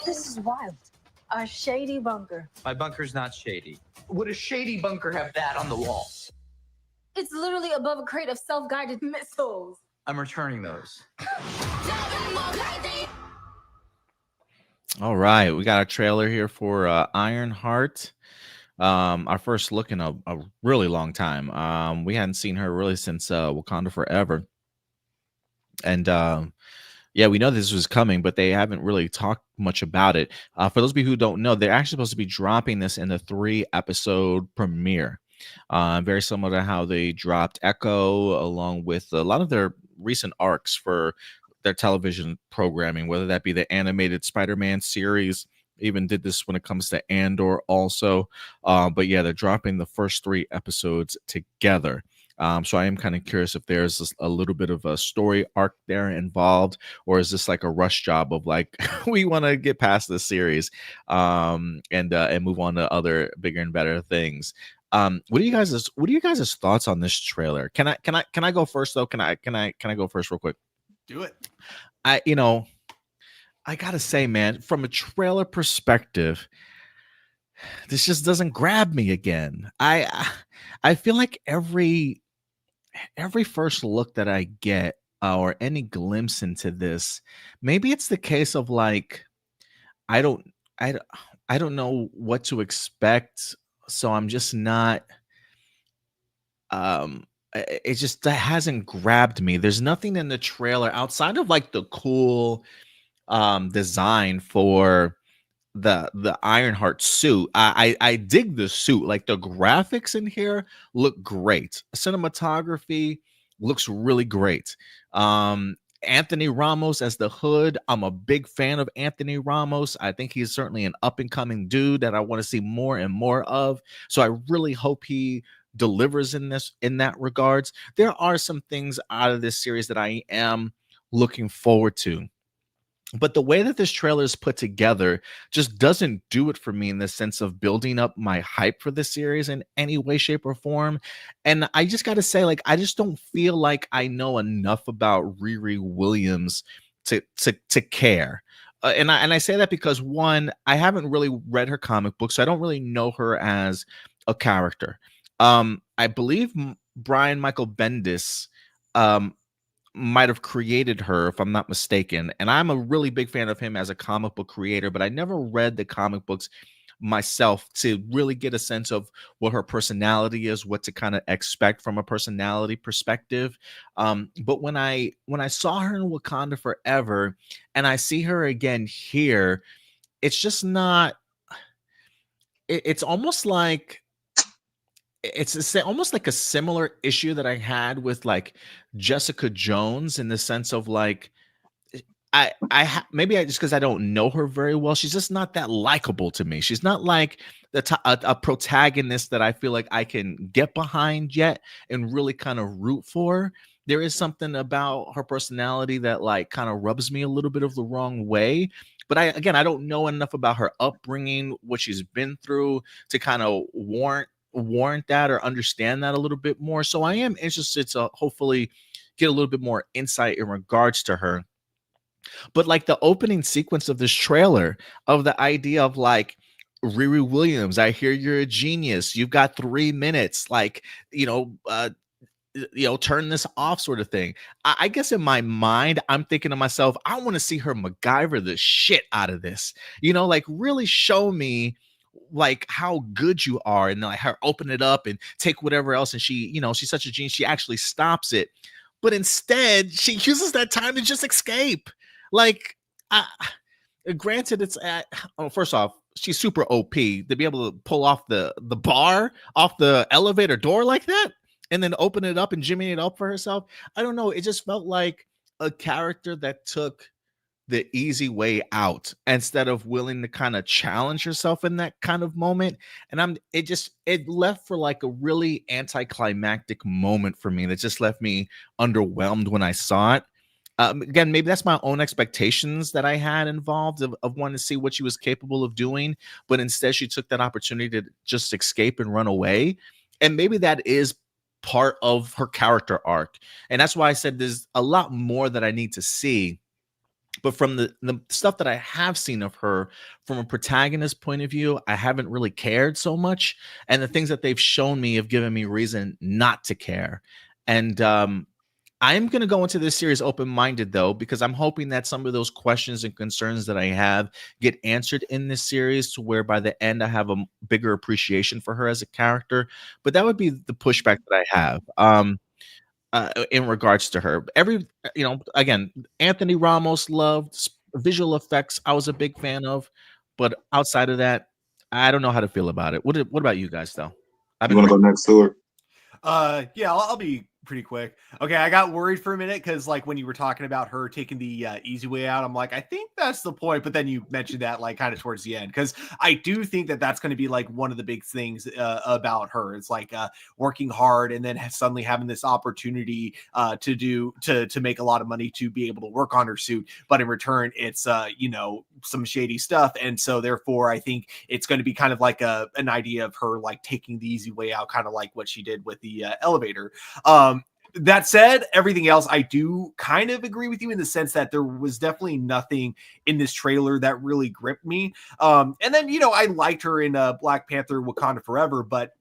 G: This is wild. A shady bunker.
E: My bunker's not shady. Would a shady bunker have that on the wall?
I: It's literally above a crate of self-guided missiles.
E: I'm returning those.
A: All right, we got a trailer here for Ironheart. Our first look in a really long time. We hadn't seen her really since Wakanda Forever. And Yeah, we know this was coming, but they haven't really talked much about it. For those of you who don't know, they're actually supposed to be dropping this in the 3-episode premiere. Very similar to how they dropped Echo, along with a lot of their recent arcs for their television programming, whether that be the animated Spider-Man series. Even did this when it comes to Andor also. But yeah, they're dropping the first 3 episodes together. So I am kind of curious if there's a little bit of a story arc there involved, or is this like a rush job of like we want to get past this series and move on to other bigger and better things. What are you guys' thoughts on this trailer? Can I go first though? Can I go first real quick?
B: Do it.
A: I gotta say, man, from a trailer perspective, this just doesn't grab me again. I feel like every first look that I get or any glimpse into this, maybe it's the case of like I don't I don't- I don't know what to expect, so I'm just not it just that hasn't grabbed me. There's nothing in the trailer outside of like the cool design for the Ironheart suit. I dig the suit. Like the graphics in here look great. Cinematography looks really great. Anthony Ramos as the Hood. I'm a big fan of Anthony Ramos. I think he's certainly an up and coming dude that I want to see more and more of. So I really hope he delivers in that regards. There are some things out of this series that I am looking forward to, but the way that this trailer is put together just doesn't do it for me in the sense of building up my hype for the series in any way, shape, or form. And I just got to say, like, I just don't feel like I know enough about Riri Williams to care. And I say that because one, I haven't really read her comic book, so I don't really know her as a character. I believe Brian Michael Bendis um, might have created her, if I'm not mistaken. And I'm a really big fan of him as a comic book creator, but I never read the comic books myself to really get a sense of what her personality is, what to kind of expect from a personality perspective. But when I saw her in Wakanda Forever and I see her again here, it's just not. It's almost like almost like a similar issue that I had with like Jessica Jones in the sense of like maybe I just because I don't know her very well, she's just not that likable to me. She's not like a protagonist that I feel like I can get behind yet and really kind of root for. There is something about her personality that like kind of rubs me a little bit of the wrong way. But I don't know enough about her upbringing, what she's been through to kind of warrant that or understand that a little bit more. So I am interested to hopefully get a little bit more insight in regards to her. But like the opening sequence of this trailer of the idea of like Riri Williams, I hear you're a genius. You've got 3 minutes. Like, turn this off sort of thing. I guess in my mind, I'm thinking to myself, I want to see her MacGyver the shit out of this. Like really show me like how good you are and like her open it up and take whatever else. And she's such a genius. She actually stops it. But instead, she uses that time to just escape. Like, granted, it's first off, she's super OP to be able to pull off the bar off the elevator door like that and then open it up and jimmy it up for herself. I don't know. It just felt like a character that took the easy way out instead of willing to kind of challenge herself in that kind of moment. And it left for like a really anticlimactic moment for me that just left me underwhelmed when I saw it. Again, maybe that's my own expectations that I had involved of wanting to see what she was capable of doing, but instead she took that opportunity to just escape and run away. And maybe that is part of her character arc. And that's why I said there's a lot more that I need to see. But from the stuff that I have seen of her from a protagonist point of view, I haven't really cared so much. And the things that they've shown me have given me reason not to care. And I'm going to go into this series open-minded, though, because I'm hoping that some of those questions and concerns that I have get answered in this series to where by the end I have a bigger appreciation for her as a character. But that would be the pushback that I have. in regards to her. Again, Anthony Ramos loved visual effects. I was a big fan of, but outside of that, I don't know how to feel about it. What about you guys though?
C: You want to go next, Stuart?
B: Yeah, I'll be pretty quick. Okay, I got worried for a minute because like when you were talking about her taking the easy way out, I'm like, I think that's the point. But then you mentioned that like kind of towards the end, because I do think that that's going to be like one of the big things about her. It's like working hard and then suddenly having this opportunity to make a lot of money to be able to work on her suit, but in return it's some shady stuff. And so therefore I think it's going to be kind of like an idea of her like taking the easy way out, kind of like what she did with the elevator. That said, everything else, I do kind of agree with you in the sense that there was definitely nothing in this trailer that really gripped me. And then, I liked her in Black Panther Wakanda Forever, but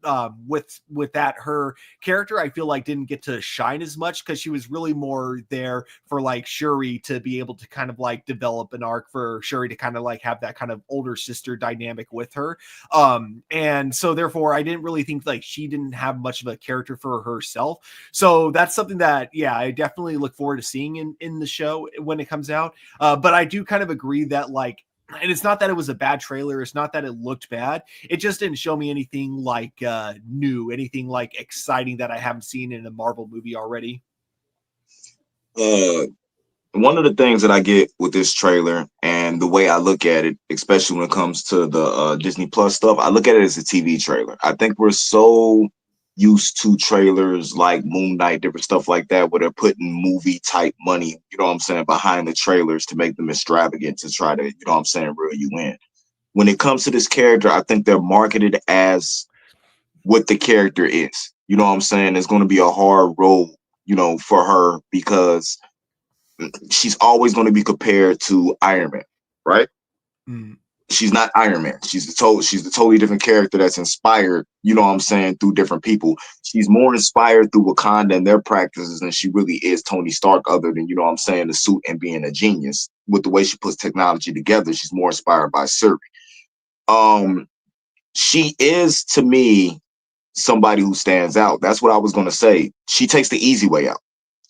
B: with that, her character, I feel like didn't get to shine as much because she was really more there for like Shuri to be able to kind of like develop an arc for Shuri to kind of like have that kind of older sister dynamic with her. And so therefore, I didn't really think like she didn't have much of a character for herself. So that's something that, I definitely look forward to seeing in the show when it comes out. But I do kind of agree that like, and it's not that it was a bad trailer. It's not that it looked bad. It just didn't show me anything like new, anything like exciting that I haven't seen in a Marvel movie already.
C: One of the things that I get with this trailer and the way I look at it, especially when it comes to the Disney Plus stuff, I look at it as a TV trailer. I think we're so used to trailers like Moon Knight, different stuff like that, where they're putting movie type money, behind the trailers to make them extravagant to try to, reel you in. When it comes to this character, I think they're marketed as what the character is. It's going to be a hard role, for her because she's always going to be compared to Iron Man, right?
B: Mm.
C: She's not Iron Man. She's a totally different character that's inspired, through different people. She's more inspired through Wakanda and their practices than she really is Tony Stark, other than, the suit and being a genius. With the way she puts technology together, she's more inspired by Shuri. She is, to me, somebody who stands out. That's what I was going to say. She takes the easy way out.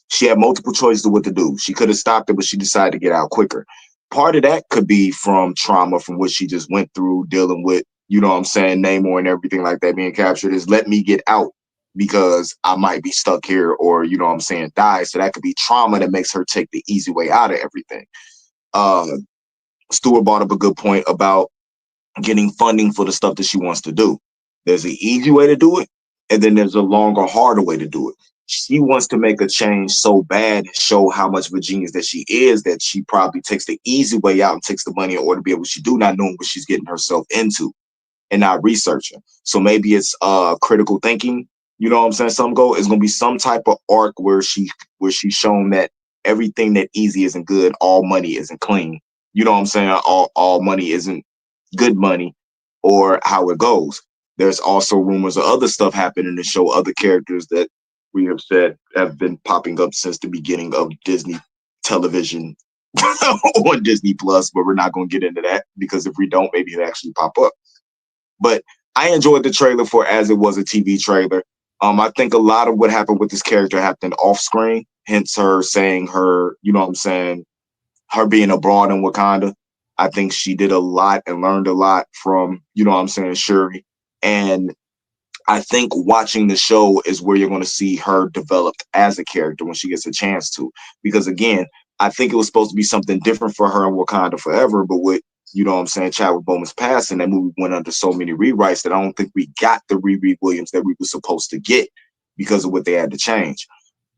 C: She had multiple choices of what to do. She could have stopped it, but she decided to get out quicker. Part of that could be from trauma, from what she just went through, dealing with, Namor and everything like that being captured, is let me get out because I might be stuck here or, die. So that could be trauma that makes her take the easy way out of everything. Stuart brought up a good point about getting funding for the stuff that she wants to do. There's an easy way to do it, and then there's a longer, harder way to do it. She wants to make a change so bad and show how much of a genius that she is, that she probably takes the easy way out and takes the money in order to be able to do, not knowing what she's getting herself into and not researching. So maybe it's critical thinking. Some go is going to be some type of arc where she's shown that everything that easy isn't good, all money isn't clean. All money isn't good money, or how it goes. There's also rumors of other stuff happening to show other characters that we have said have been popping up since the beginning of Disney television on Disney Plus, but we're not going to get into that because if we don't, maybe it actually pop up. But I enjoyed the trailer for as it was a TV trailer. I think a lot of what happened with this character happened off screen, hence her saying her, her being abroad in Wakanda. I think she did a lot and learned a lot from, Shuri. And I think watching the show is where you're going to see her developed as a character when she gets a chance to. Because again, I think it was supposed to be something different for her in Wakanda Forever, but with, Chadwick Boseman's passing, that movie went under so many rewrites that I don't think we got the Riri Williams that we were supposed to get because of what they had to change.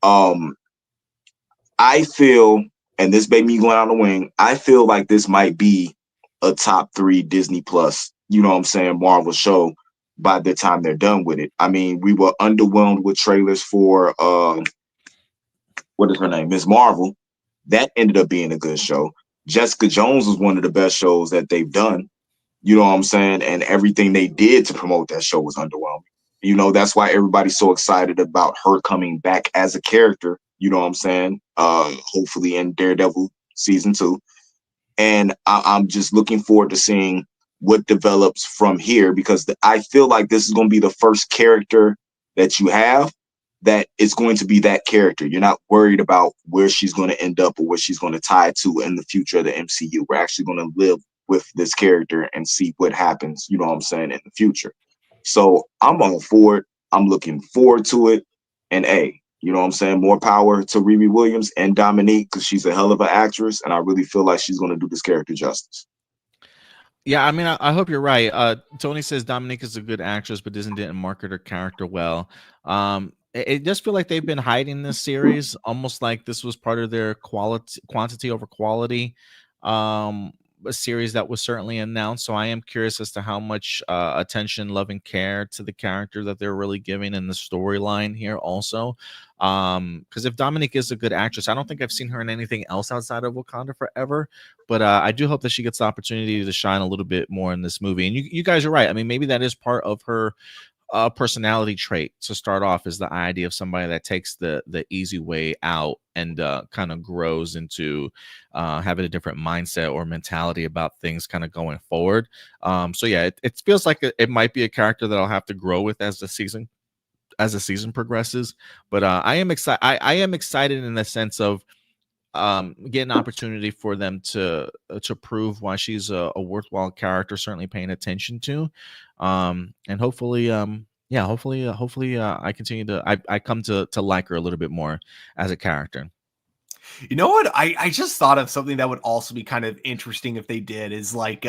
C: I feel, and this made me going on the wing, I feel like this might be a top 3 Disney Plus, Marvel show by the time they're done with it. I mean, we were underwhelmed with trailers for what is her name? Ms. Marvel. That ended up being a good show. Jessica Jones was one of the best shows that they've done. And everything they did to promote that show was underwhelming. That's why everybody's so excited about her coming back as a character, hopefully in Daredevil season 2. And I'm just looking forward to seeing what develops from here, because I feel like this is going to be the first character that you have that it's going to be that character. You're not worried about where she's going to end up or what she's going to tie to in the future of the MCU. We're actually going to live with this character and see what happens, you know what I'm saying, in the future. So I'm all for it. I'm looking forward to it. And you know what I'm saying, more power to Riri Williams and Dominique, because she's a hell of an actress, and I really feel like she's going to do this character justice.
A: Yeah, I mean, I hope you're right. Tony says Dominique is a good actress, but didn't market her character well. It just feel like they've been hiding this series, almost like this was part of their quantity over quality a series that was certainly announced. So I am curious as to how much attention, love, and care to the character that they're really giving in the storyline here also. Because if Dominique is a good actress, I don't think I've seen her in anything else outside of Wakanda Forever. But I do hope that she gets the opportunity to shine a little bit more in this movie. And you guys are right. I mean, maybe that is part of her personality trait to start off, is the idea of somebody that takes the easy way out and kind of grows into having a different mindset or mentality about things kind of going forward. So yeah, it feels like it might be a character that I'll have to grow with as the season progresses. But I am excited. I am excited in the sense of get an opportunity for them to prove why she's a worthwhile character, certainly paying attention to, and hopefully I continue to I come to like her a little bit more as a character.
B: You know what? I just thought of something that would also be kind of interesting if they did, is like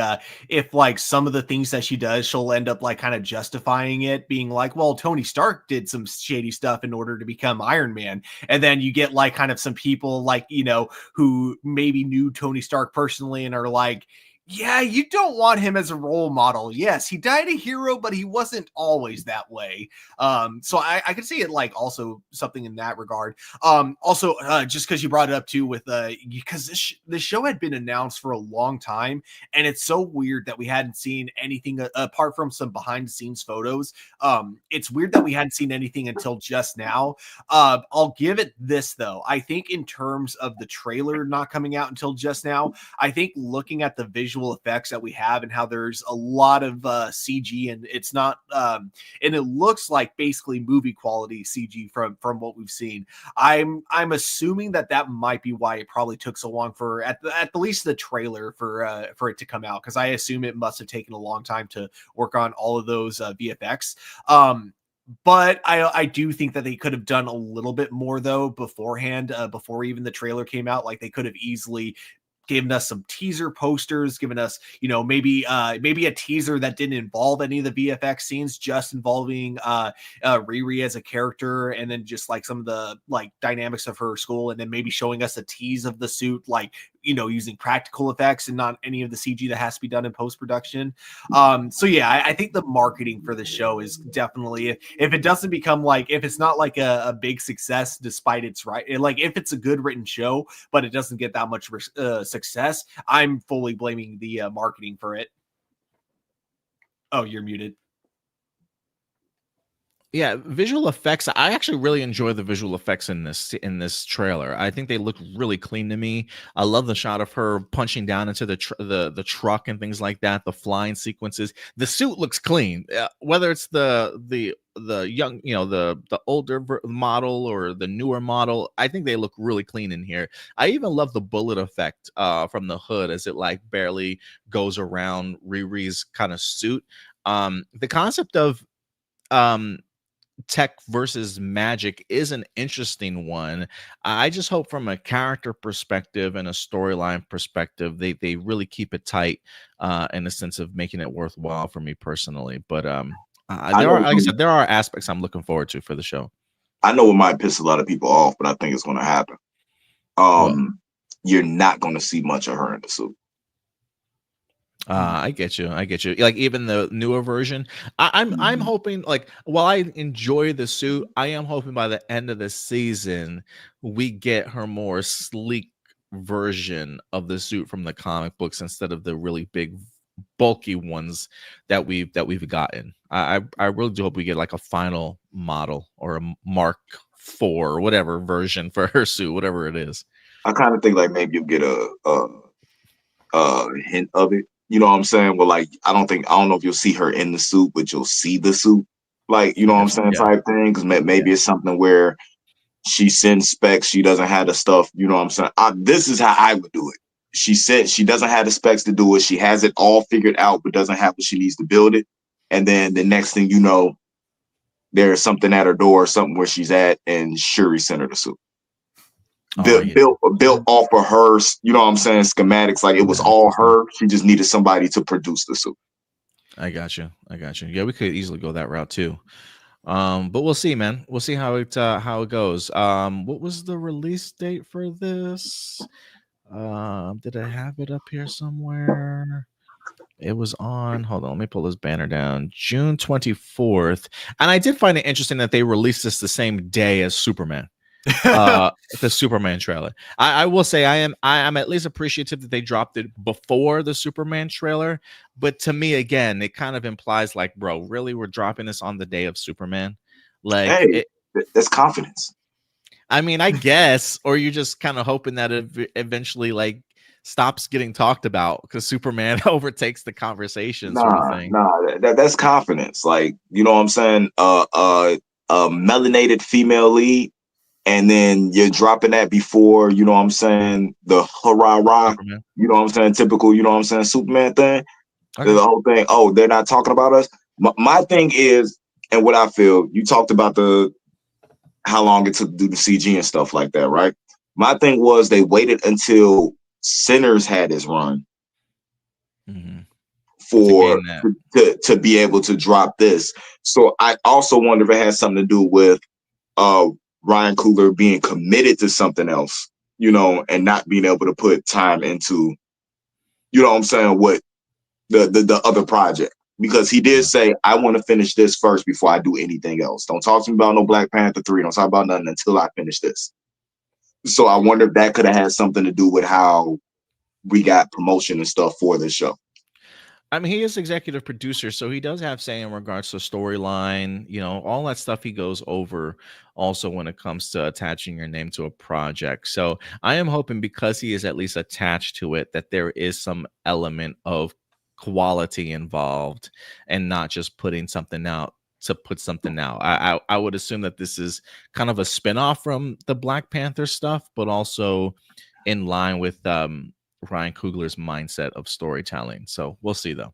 B: if like some of the things that she does, she'll end up like kind of justifying it, being like, well, Tony Stark did some shady stuff in order to become Iron Man. And then you get like kind of some people like, you know, who maybe knew Tony Stark personally and are like, yeah, you don't want him as a role model. Yes, he died a hero, but he wasn't always that way. So I could see it like also something in that regard. Also, just because you brought it up too, with because this show had been announced for a long time, and it's so weird that we hadn't seen anything apart from some behind the scenes photos. It's weird that we hadn't seen anything until just now. I'll give it this though. I think in terms of the trailer not coming out until just now, I think looking at the visual effects that we have and how there's a lot of CG, and it's not and it looks like basically movie quality CG from what we've seen. I'm assuming that might be why it probably took so long for at the least the trailer for it to come out, because I assume it must have taken a long time to work on all of those VFX. But I do think that they could have done a little bit more though beforehand, before even the trailer came out. Like they could have easily given us some teaser posters, given us, you know, maybe a teaser that didn't involve any of the VFX scenes, just involving Riri as a character, and then just like some of the like dynamics of her school, and then maybe showing us a tease of the suit, like, you know, using practical effects and not any of the CG that has to be done in post-production. So yeah, I think the marketing for the show is definitely, if it doesn't become like, if it's not like a big success despite its right, like if it's a good written show but it doesn't get that much success, I'm fully blaming the marketing for it. Oh, you're muted.
A: Yeah, visual effects. I actually really enjoy the visual effects in this trailer. I think they look really clean to me. I love the shot of her punching down into the truck and things like that. The flying sequences. The suit looks clean. Whether it's the young, you know, the older model or the newer model, I think they look really clean in here. I even love the bullet effect from the hood as it like barely goes around Riri's kind of suit. The concept of tech versus magic is an interesting one. I just hope from a character perspective and a storyline perspective, they really keep it tight in the sense of making it worthwhile for me personally. But there are, like I said, there are aspects I'm looking forward to for the show.
C: I know it might piss a lot of people off, but I think it's going to happen. You're not going to see much of her in the suit.
A: I get you. Like even the newer version, I'm hoping, like, while I enjoy the suit, I am hoping by the end of the season we get her more sleek version of the suit from the comic books instead of the really big bulky ones that we've gotten. I really do hope we get like a final model or a Mark IV or whatever version for her suit, whatever it is.
C: I kind of think like maybe you'll get a hint of it. You know what I'm saying? Well, like I don't know if you'll see her in the suit, but you'll see the suit. like, you know what I'm saying, type thing. Because maybe it's something where she sends specs, she doesn't have the stuff, you know what I'm saying. This is how I would do it. She said she doesn't have the specs to do it. She has it all figured out, but doesn't have what she needs to build it. And then the next thing you know, there's something at her door, something where she's at, and Shuri sent her the suit. Built off of her, you know what I'm saying, schematics. Like, it was all her. She just needed somebody to produce the suit.
A: I got you. Yeah, we could easily go that route too. But we'll see, man. We'll see how it goes. What was the release date for this? Did I have it up here somewhere? It was on, hold on, let me pull this banner down. June 24th. And I did find it interesting that they released this the same day as Superman. The Superman trailer. I will say I am at least appreciative that they dropped it before the Superman trailer. But to me, again, it kind of implies like, bro, really, we're dropping this on the day of Superman? Like,
C: hey, that's confidence.
A: I mean, I guess, or you're just kind of hoping that it eventually like stops getting talked about because Superman overtakes the conversation, sort of thing.
C: That's confidence. Like, you know what I'm saying? A melanated female lead, and then you're dropping that before, you know what I'm saying, the hurrah, Superman. You know what I'm saying, typical, you know what I'm saying, Superman thing. Okay. The whole thing, oh, they're not talking about us. My thing is, and what I feel, you talked about how long it took to do the CG and stuff like that, right? My thing was they waited until Sinners had his run to be able to drop this. So I also wonder if it has something to do with Ryan Coogler being committed to something else, you know, and not being able to put time into, you know what I'm saying, what the other project. Because he did say, I want to finish this first before I do anything else. Don't talk to me about no Black Panther 3. Don't talk about nothing until I finish this. So I wonder if that could have had something to do with how we got promotion and stuff for this show.
A: I mean, he is executive producer, so he does have say in regards to storyline, you know, all that stuff he goes over also when it comes to attaching your name to a project. So I am hoping, because he is at least attached to it, that there is some element of quality involved and not just putting something out to put something out. I would assume that this is kind of a spinoff from the Black Panther stuff, but also in line with Ryan Coogler's mindset of storytelling. So we'll see though.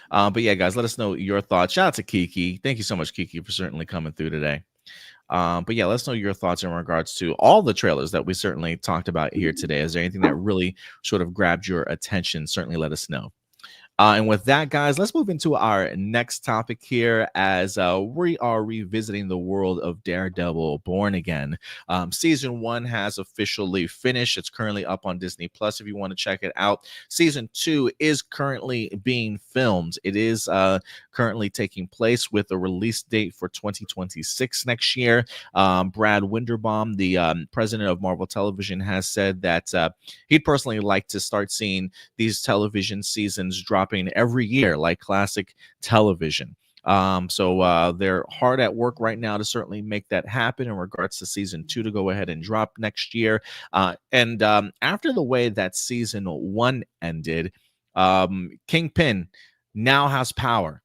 A: But yeah, guys, let us know your thoughts. Shout out to Kiki. Thank you so much, Kiki, for certainly coming through today. But yeah, let us know your thoughts in regards to all the trailers that we certainly talked about here today. Is there anything that really sort of grabbed your attention? Certainly let us know. And with that, guys, let's move into our next topic here as we are revisiting the world of Daredevil Born Again. Season 1 has officially finished. It's currently up on Disney Plus if you want to check it out. Season 2 is currently being filmed. It is currently taking place with a release date for 2026 next year. Brad Winderbaum, the president of Marvel Television, has said that he'd personally like to start seeing these television seasons dropping every year like classic television. So they're hard at work right now to certainly make that happen in regards to season 2 to go ahead and drop next year. And after the way that season 1 ended, Kingpin now has power.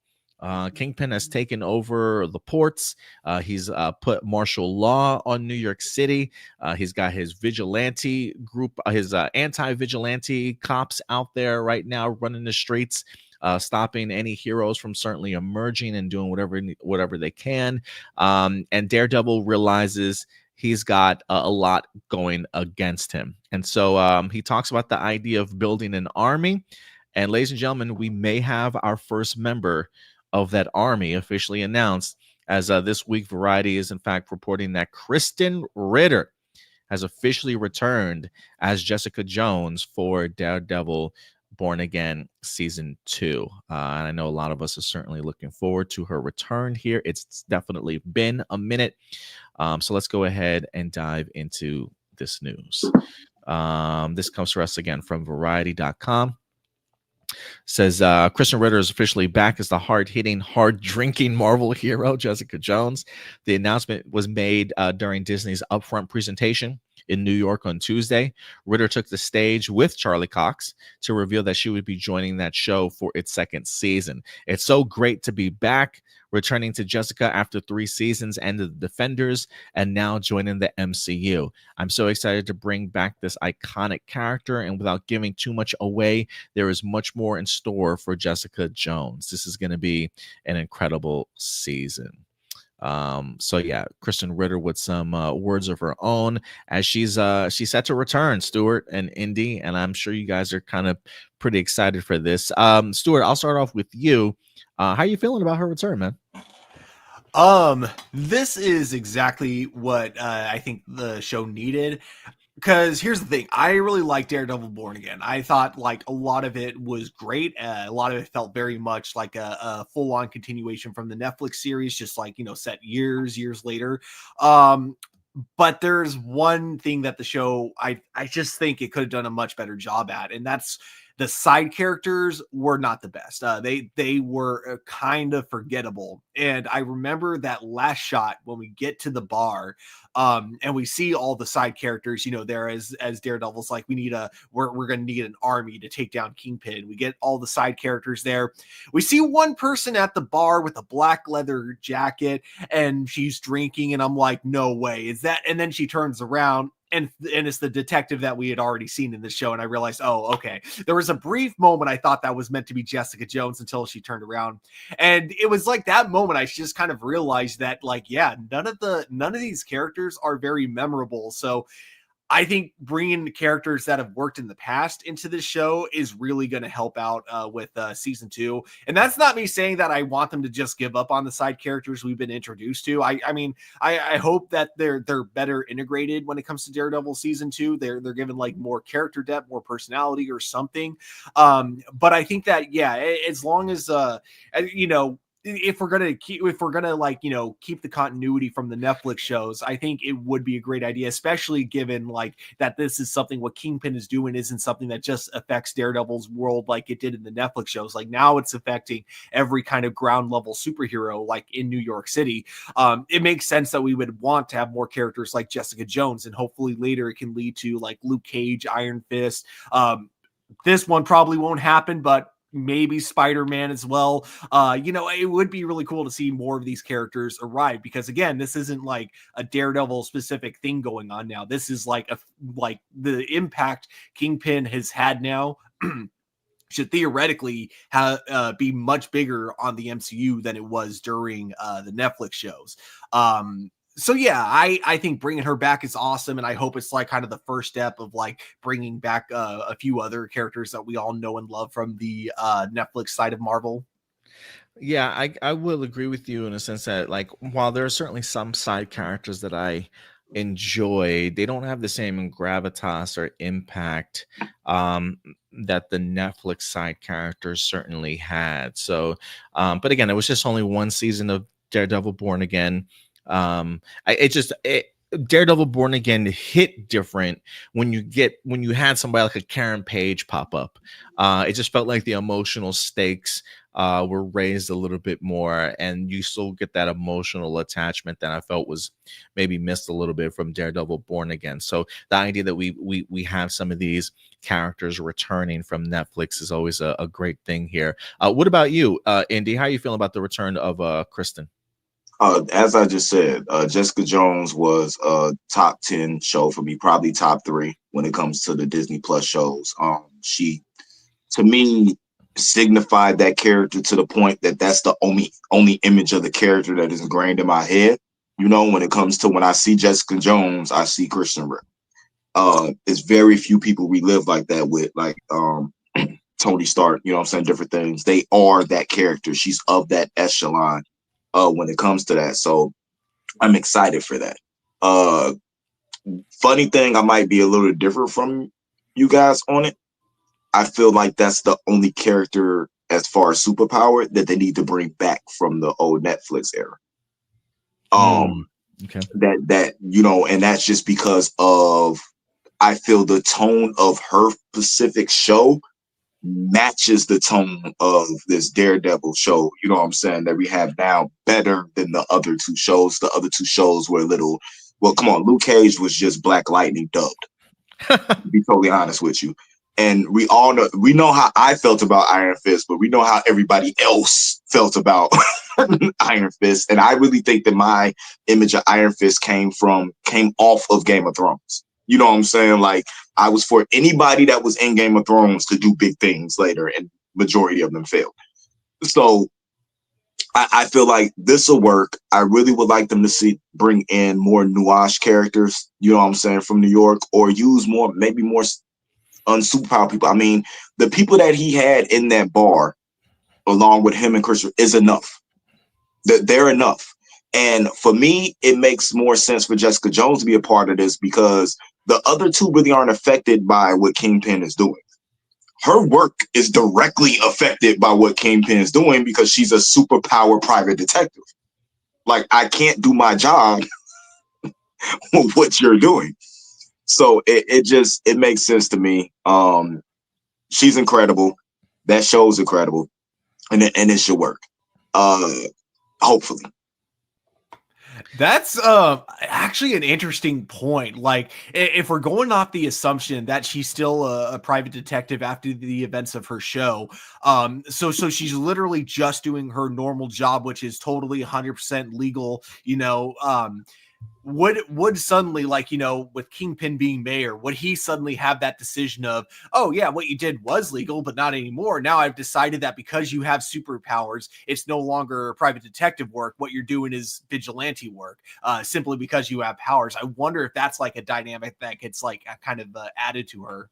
A: Kingpin has taken over the ports. He's put martial law on New York City. He's got his vigilante group, his anti-vigilante cops out there right now running the streets, stopping any heroes from certainly emerging and doing whatever they can. And Daredevil realizes he's got a lot going against him. And so he talks about the idea of building an army. And ladies and gentlemen, we may have our first member of that army officially announced, as this week Variety is in fact reporting that Krysten Ritter has officially returned as Jessica Jones for Daredevil Born Again season 2. And I know a lot of us are certainly looking forward to her return here. It's definitely been a minute. So let's go ahead and dive into this news. This comes to us again from Variety.com. Says Krysten Ritter is officially back as the hard-hitting, hard-drinking Marvel hero, Jessica Jones. The announcement was made during Disney's upfront presentation, in New York on Tuesday. Ritter took the stage with Charlie Cox to reveal that she would be joining that show for its second season. It's so great to be back, returning to Jessica after 3 seasons and the Defenders, and now joining the MCU. I'm so excited to bring back this iconic character, and without giving too much away, there is much more in store for Jessica Jones. This is going to be an incredible season. So yeah, Krysten Ritter with some words of her own as she's set to return, Stuart and Indy, and I'm sure you guys are kind of pretty excited for this. Stuart, I'll start off with you. How are you feeling about her return, man?
B: This is exactly what I think the show needed. Because here's the thing, I really like Daredevil Born Again. I thought like a lot of it was great. A lot of it felt very much like a full-on continuation from the Netflix series, just like, you know, set years later. But there's one thing that the show, I just think it could have done a much better job at, and that's the side characters were not the best. They were kind of forgettable. And I remember that last shot when we get to the bar, and we see all the side characters, you know, there as Daredevil's like, we're going to need an army to take down Kingpin. We get all the side characters there. We see one person at the bar with a black leather jacket, and she's drinking, and I'm like, no way, is that? And then she turns around, and it's the detective that we had already seen in the show. And I realized, oh, okay. There was a brief moment I thought that was meant to be Jessica Jones until she turned around. And it was like that moment I just kind of realized that, like, yeah, none of these characters are very memorable. So I think bringing characters that have worked in the past into this show is really going to help out with season 2. And that's not me saying that I want them to just give up on the side characters we've been introduced to. I mean, I hope that they're better integrated when it comes to Daredevil season 2. They're given like more character depth, more personality or something. But I think that, yeah, as long as, you know, if we're gonna like, you know, keep the continuity from the Netflix shows, I think it would be a great idea, especially given like that this is something what Kingpin is doing isn't something that just affects Daredevil's world like it did in the Netflix shows. Like now it's affecting every kind of ground level superhero like in New York City. It makes sense that we would want to have more characters like Jessica Jones, and hopefully later it can lead to like Luke Cage, Iron Fist. This one probably won't happen, but maybe Spider-Man as well. You know, it would be really cool to see more of these characters arrive, because again, this isn't like a Daredevil specific thing going on now. This is like the impact Kingpin has had now should theoretically be much bigger on the MCU than it was during the Netflix shows. So yeah, I think bringing her back is awesome, and I hope it's like kind of the first step of like bringing back a few other characters that we all know and love from the Netflix side of Marvel.
A: Yeah, I will agree with you in a sense that, like, while there are certainly some side characters that I enjoy, they don't have the same gravitas or impact that the Netflix side characters certainly had. So, but again, it was just only one season of Daredevil Born Again. Daredevil Born Again hit different when you had somebody like a Karen Page pop up. It just felt like the emotional stakes were raised a little bit more, and you still get that emotional attachment that I felt was maybe missed a little bit from Daredevil Born Again. So the idea that we have some of these characters returning from Netflix is always a great thing here. What about you, Indy? How are you feeling about the return of Krysten?
C: As I just said, Jessica Jones was a top 10 show for me, probably top 3 when it comes to the Disney Plus shows. She, to me, signified that character to the point that that's the only image of the character that is ingrained in my head. You know, when it comes to when I see Jessica Jones, I see Krysten Ritter. There's very few people we live like that with, like Tony Stark, you know what I'm saying, different things. They are that character. She's of that echelon when it comes to that. So I'm excited for that. Funny thing, I might be a little different from you guys on it. I feel like that's the only character as far as superpower that they need to bring back from the old Netflix era.
A: Okay.
C: That you know, and that's just because of, I feel the tone of her specific show matches the tone of this Daredevil show, you know what I'm saying, that we have now, better than the other 2 shows. The other 2 shows were a little Well, come on, Luke Cage was just Black Lightning dubbed. To be totally honest with you. And we know how I felt about Iron Fist, but we know how everybody else felt about Iron Fist. And I really think that my image of Iron Fist came off of Game of Thrones. You know what I'm saying? Like, I was for anybody that was in Game of Thrones to do big things later, and majority of them failed. So I feel like this will work. I really would like them to bring in more nuanced characters, you know what I'm saying, from New York, or use maybe more unsuperpowered people. I mean, the people that he had in that bar, along with him and Krysten, is enough. They're enough. And for me, it makes more sense for Jessica Jones to be a part of this, because the other two really aren't affected by what Kingpin is doing. Her work is directly affected by what Kingpin is doing, because she's a superpower private detective. Like, I can't do my job with what you're doing. So it makes sense to me. She's incredible. That show's incredible, and it should work. Hopefully.
B: That's actually an interesting point. Like, if we're going off the assumption that she's still a private detective after the events of her show, so she's literally just doing her normal job, which is totally 100% legal, you know, would suddenly, like, you know, with Kingpin being mayor, would he suddenly have that decision of, oh yeah, what you did was legal, but not anymore. Now I've decided that because you have superpowers, it's no longer private detective work. What you're doing is vigilante work, simply because you have powers. I wonder if that's like a dynamic that gets like kind of added to her.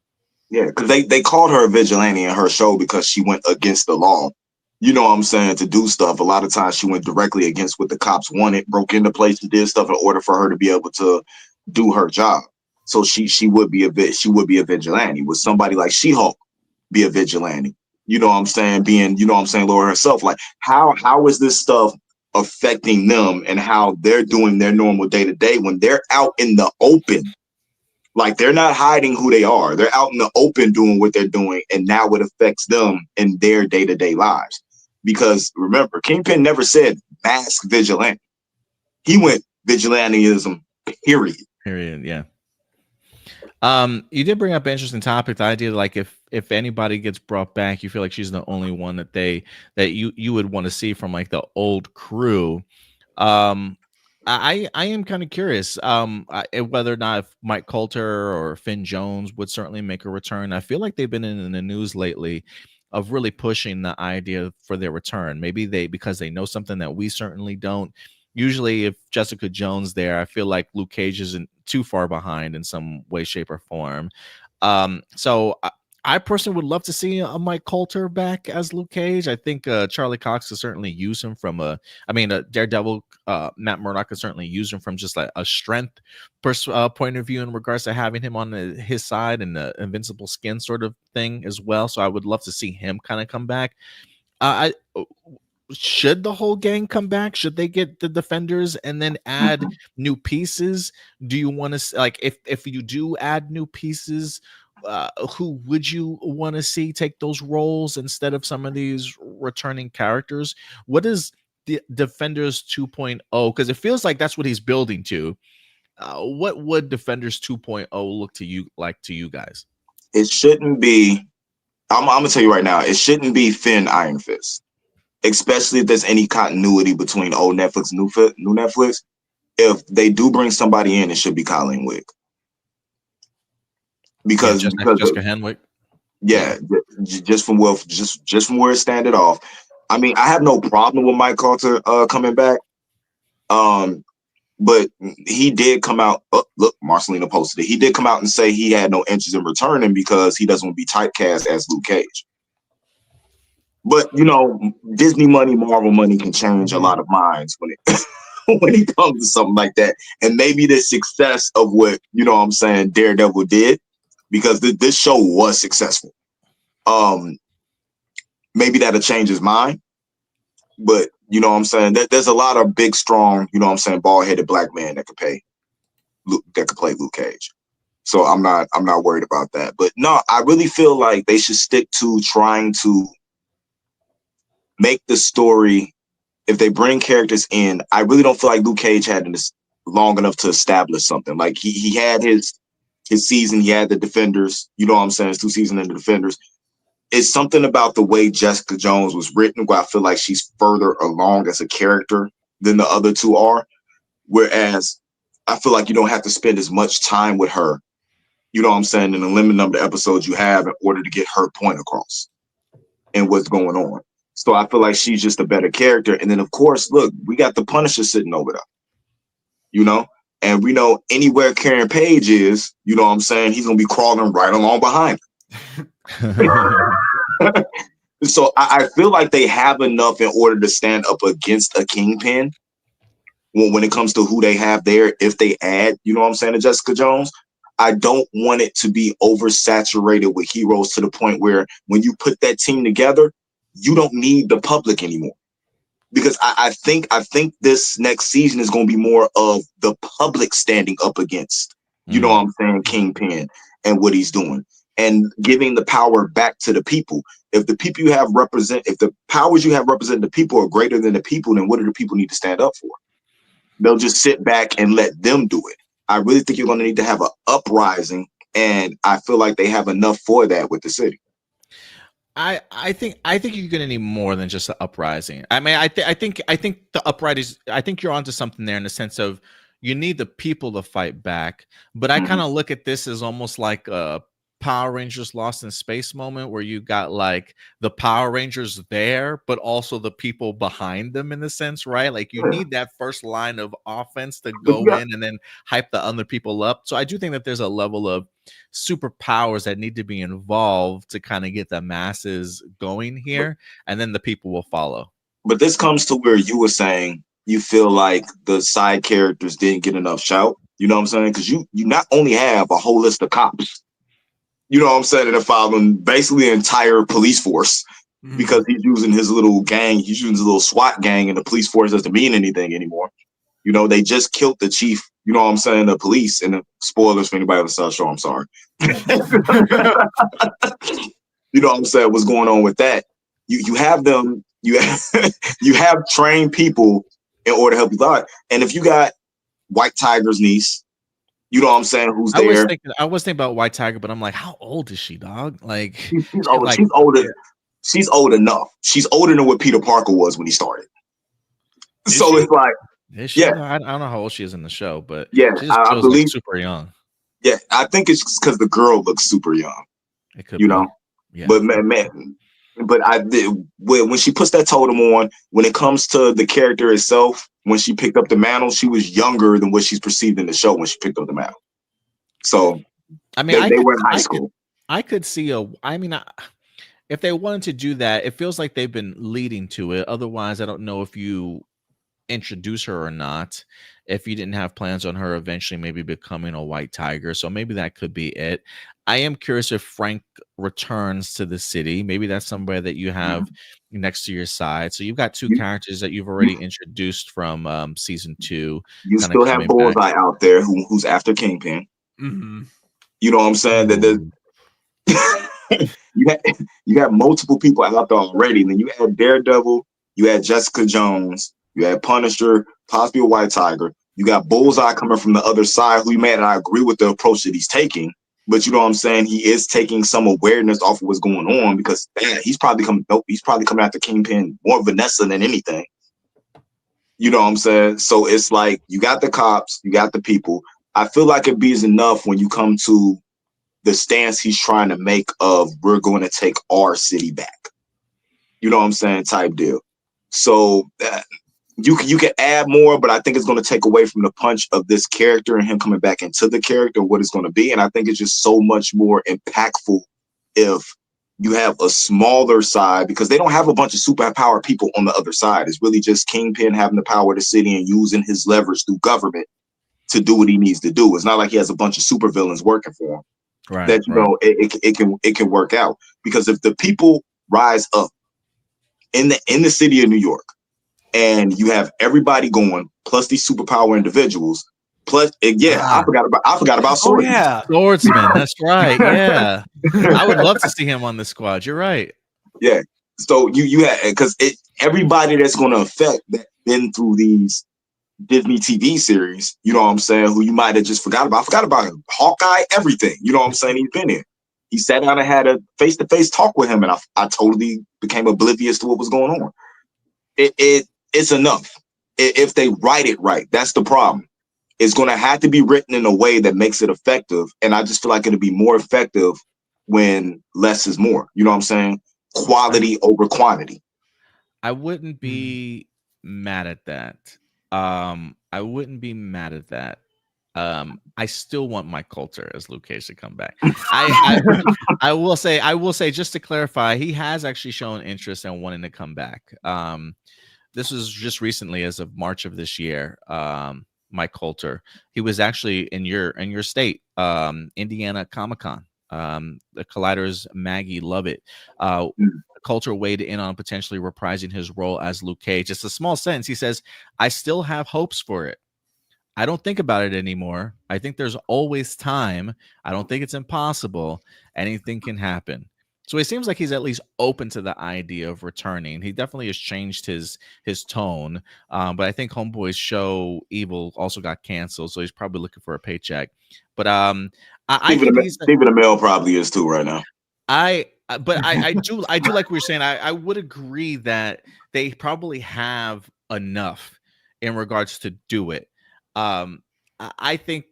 C: Yeah, because they called her a vigilante in her show because she went against the law. You know what I'm saying, to do stuff. A lot of times she went directly against what the cops wanted, broke into places, did stuff in order for her to be able to do her job. So she would be a vigilante. Would somebody like She-Hulk be a vigilante? You know what I'm saying? Being, you know what I'm saying, Laura herself. Like, how is this stuff affecting them and how they're doing their normal day-to-day when they're out in the open? Like, they're not hiding who they are. They're out in the open doing what they're doing, and now it affects them in their day-to-day lives. Because remember, Kingpin never said mask vigilante. He went vigilantism, period.
A: Period, yeah. You did bring up an interesting topic, the idea like if anybody gets brought back, you feel like she's the only one that you would want to see from like the old crew. I am kind of curious whether or not if Mike Coulter or Finn Jones would certainly make a return. I feel like they've been in the news lately of really pushing the idea for their return. Maybe because they know something that we certainly don't. Usually if Jessica Jones there, I feel like Luke Cage isn't too far behind in some way, shape, or form. So I personally would love to see a Mike Coulter back as Luke Cage. I think Charlie Cox could certainly use him from Daredevil. Matt Murdock could certainly use him from just like a strength point of view in regards to having him on his side and the invincible skin sort of thing as well. So I would love to see him kind of come back. Should the whole gang come back? Should they get the Defenders and then add new pieces? Do you want to, like, if you do add new pieces, who would you want to see take those roles instead of some of these returning characters? What is the Defenders 2.0? Because it feels like that's what he's building to. What would Defenders 2.0 look to you guys?
C: It shouldn't be. I'm gonna tell you right now. It shouldn't be Finn Iron Fist, especially if there's any continuity between old Netflix, new Netflix. If they do bring somebody in, it should be Colleen Wick. Because
A: Jessica Henwick.
C: Yeah, just from where it started off. I mean, I have no problem with Mike Coulter coming back. But he did come out. Oh, look, Marcelino posted it. He did come out and say he had no interest in returning because he doesn't want to be typecast as Luke Cage. But you know, Disney money, Marvel money can change a lot of minds when it comes to something like that. And maybe the success of what, you know what I'm saying, Daredevil did, because this show was successful. Maybe that'll change his mind. But you know what I'm saying, there's a lot of big, strong, you know what I'm saying, bald-headed black men that could play Luke Cage. So I'm not worried about that. But no, I really feel like they should stick to trying to make the story. If they bring characters in, I really don't feel like Luke Cage had long enough to establish something. Like he had his season, he had the Defenders, you know what I'm saying? It's 2 seasons in the Defenders. It's something about the way Jessica Jones was written where I feel like she's further along as a character than the other 2 are. Whereas I feel like you don't have to spend as much time with her, you know what I'm saying, in the limited number of episodes you have in order to get her point across and what's going on. So I feel like she's just a better character. And then, of course, look, we got the Punisher sitting over there, you know, and we know anywhere Karen Page is, you know what I'm saying, he's going to be crawling right along behind her. So I feel like they have enough in order to stand up against a Kingpin when it comes to who they have there. If they add, you know what I'm saying, to Jessica Jones, I don't want it to be oversaturated with heroes to the point where when you put that team together, you don't need the public anymore. Because I think this next season is going to be more of the public standing up against, you know what I'm saying, Kingpin and what he's doing, and giving the power back to the people. If the people you have if the powers you have represent the people are greater than the people, then what do the people need to stand up for? They'll just sit back and let them do it. I really think you're going to need to have an uprising, and I feel like they have enough for that with the city.
A: I think you're gonna need more than just the uprising. I mean, I think the uprising. I think you're onto something there in the sense of you need the people to fight back. But I kind of look at this as almost like a Power Rangers Lost in Space moment, where you got like the Power Rangers there, but also the people behind them in a sense, right? Like you need that first line of offense to go in and then hype the other people up. So I do think that there's a level of superpowers that need to be involved to kind of get the masses going here, and then the people will follow.
C: But this comes to where you were saying you feel like the side characters didn't get enough shout. You know what I'm saying? Because you not only have a whole list of cops, you know what I'm saying, that are following basically the entire police force because he's using his little gang, he's using his little SWAT gang, and the police force doesn't mean anything anymore. You know, they just killed the chief, you know what I'm saying, the police, and the spoilers for anybody else saw show, I'm sorry. You know what I'm saying, what's going on with that? You have them, you have trained people in order to help you out. And if you got White Tiger's niece, you know what I'm saying, who's there.
A: I was thinking about White Tiger, but I'm like, how old is she, dog? Like
C: she's older. She's old enough. She's older than what Peter Parker was when he started. So it's like,
A: I don't know how old she is in the show, but
C: yeah,
A: she just feels like super young.
C: Yeah, I think it's because the girl looks super young.
A: It could,
C: you know. Yeah. But man, but I did when she puts that totem on. When it comes to the character itself, when she picked up the mantle, she was younger than what she's perceived in the show when she picked up the mantle. So, I mean, they were in high school.
A: I could see if they wanted to do that, it feels like they've been leading to it. Otherwise, I don't know if you introduce her or not, if you didn't have plans on her eventually maybe becoming a White Tiger. So maybe that could be it. I am curious if Frank returns to the city. Maybe that's somebody that you have next to your side. So you've got 2 characters that you've already introduced from season 2.
C: You still have Bullseye out there who's after Kingpin. You know what I'm saying? That you have multiple people out there already. And then you had Daredevil, you had Jessica Jones, you had Punisher, possibly a White Tiger. You got Bullseye coming from the other side, who and I agree with the approach that he's taking. But you know what I'm saying? He is taking some awareness off of what's going on because he's probably coming after Kingpin more Vanessa than anything. You know what I'm saying? So it's like you got the cops, you got the people. I feel like it be enough when you come to the stance he's trying to make of we're going to take our city back. You know what I'm saying? Type deal. So you can add more, but I think it's going to take away from the punch of this character and him coming back into the character, what it's going to be. And I think it's just so much more impactful if you have a smaller side, because they don't have a bunch of superpower people on the other side. It's really just Kingpin having the power of the city and using his leverage through government to do what he needs to do. It's not like he has a bunch of supervillains working for him.
A: Right.
C: That know it can work out, because if the people rise up in the city of New York, and you have everybody going, plus these superpower individuals, plus I forgot about Swordsman.
B: Oh, yeah,
A: Swordsman. That's right. Yeah, I would love to see him on the squad. You're right.
C: Yeah. So you have, because everybody that's going to affect that been through these Disney TV series, you know what I'm saying, who you might have just forgot about. I forgot about him. Hawkeye, everything. You know what I'm saying? He's been in. He sat down and had a face-to-face talk with him, and I totally became oblivious to what was going on. It's enough. If they write it right, that's the problem. It's going to have to be written in a way that makes it effective, and I just feel like it'll be more effective when less is more. You know what I'm saying? Quality over quantity.
A: I wouldn't be mad at that. I wouldn't be mad at that. I still want Mike Coulter as Luke Cage to come back. I will say, just to clarify, he has actually shown interest in wanting to come back. This was just recently, as of March of this year. Mike Coulter, he was actually in your state, Indiana Comic-Con. The Collider's Maggie Lovett. Coulter weighed in on potentially reprising his role as Luke Cage. Just a small sentence. He says, "I still have hopes for it. I don't think about it anymore. I think there's always time. I don't think it's impossible. Anything can happen." So it seems like he's at least open to the idea of returning. He definitely has changed his tone. But I think Homeboy's show Evil also got canceled, so he's probably looking for a paycheck. But I think
C: Stephen Amell probably is too right now.
A: I do like what you're saying. I would agree that they probably have enough in regards to do it. I think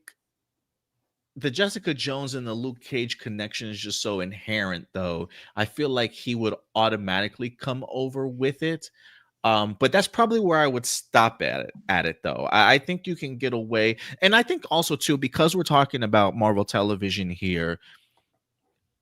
A: the Jessica Jones and the Luke Cage connection is just so inherent, though. I feel like he would automatically come over with it. But that's probably where I would stop at it, though. I think you can get away. And I think also, too, because we're talking about Marvel Television here,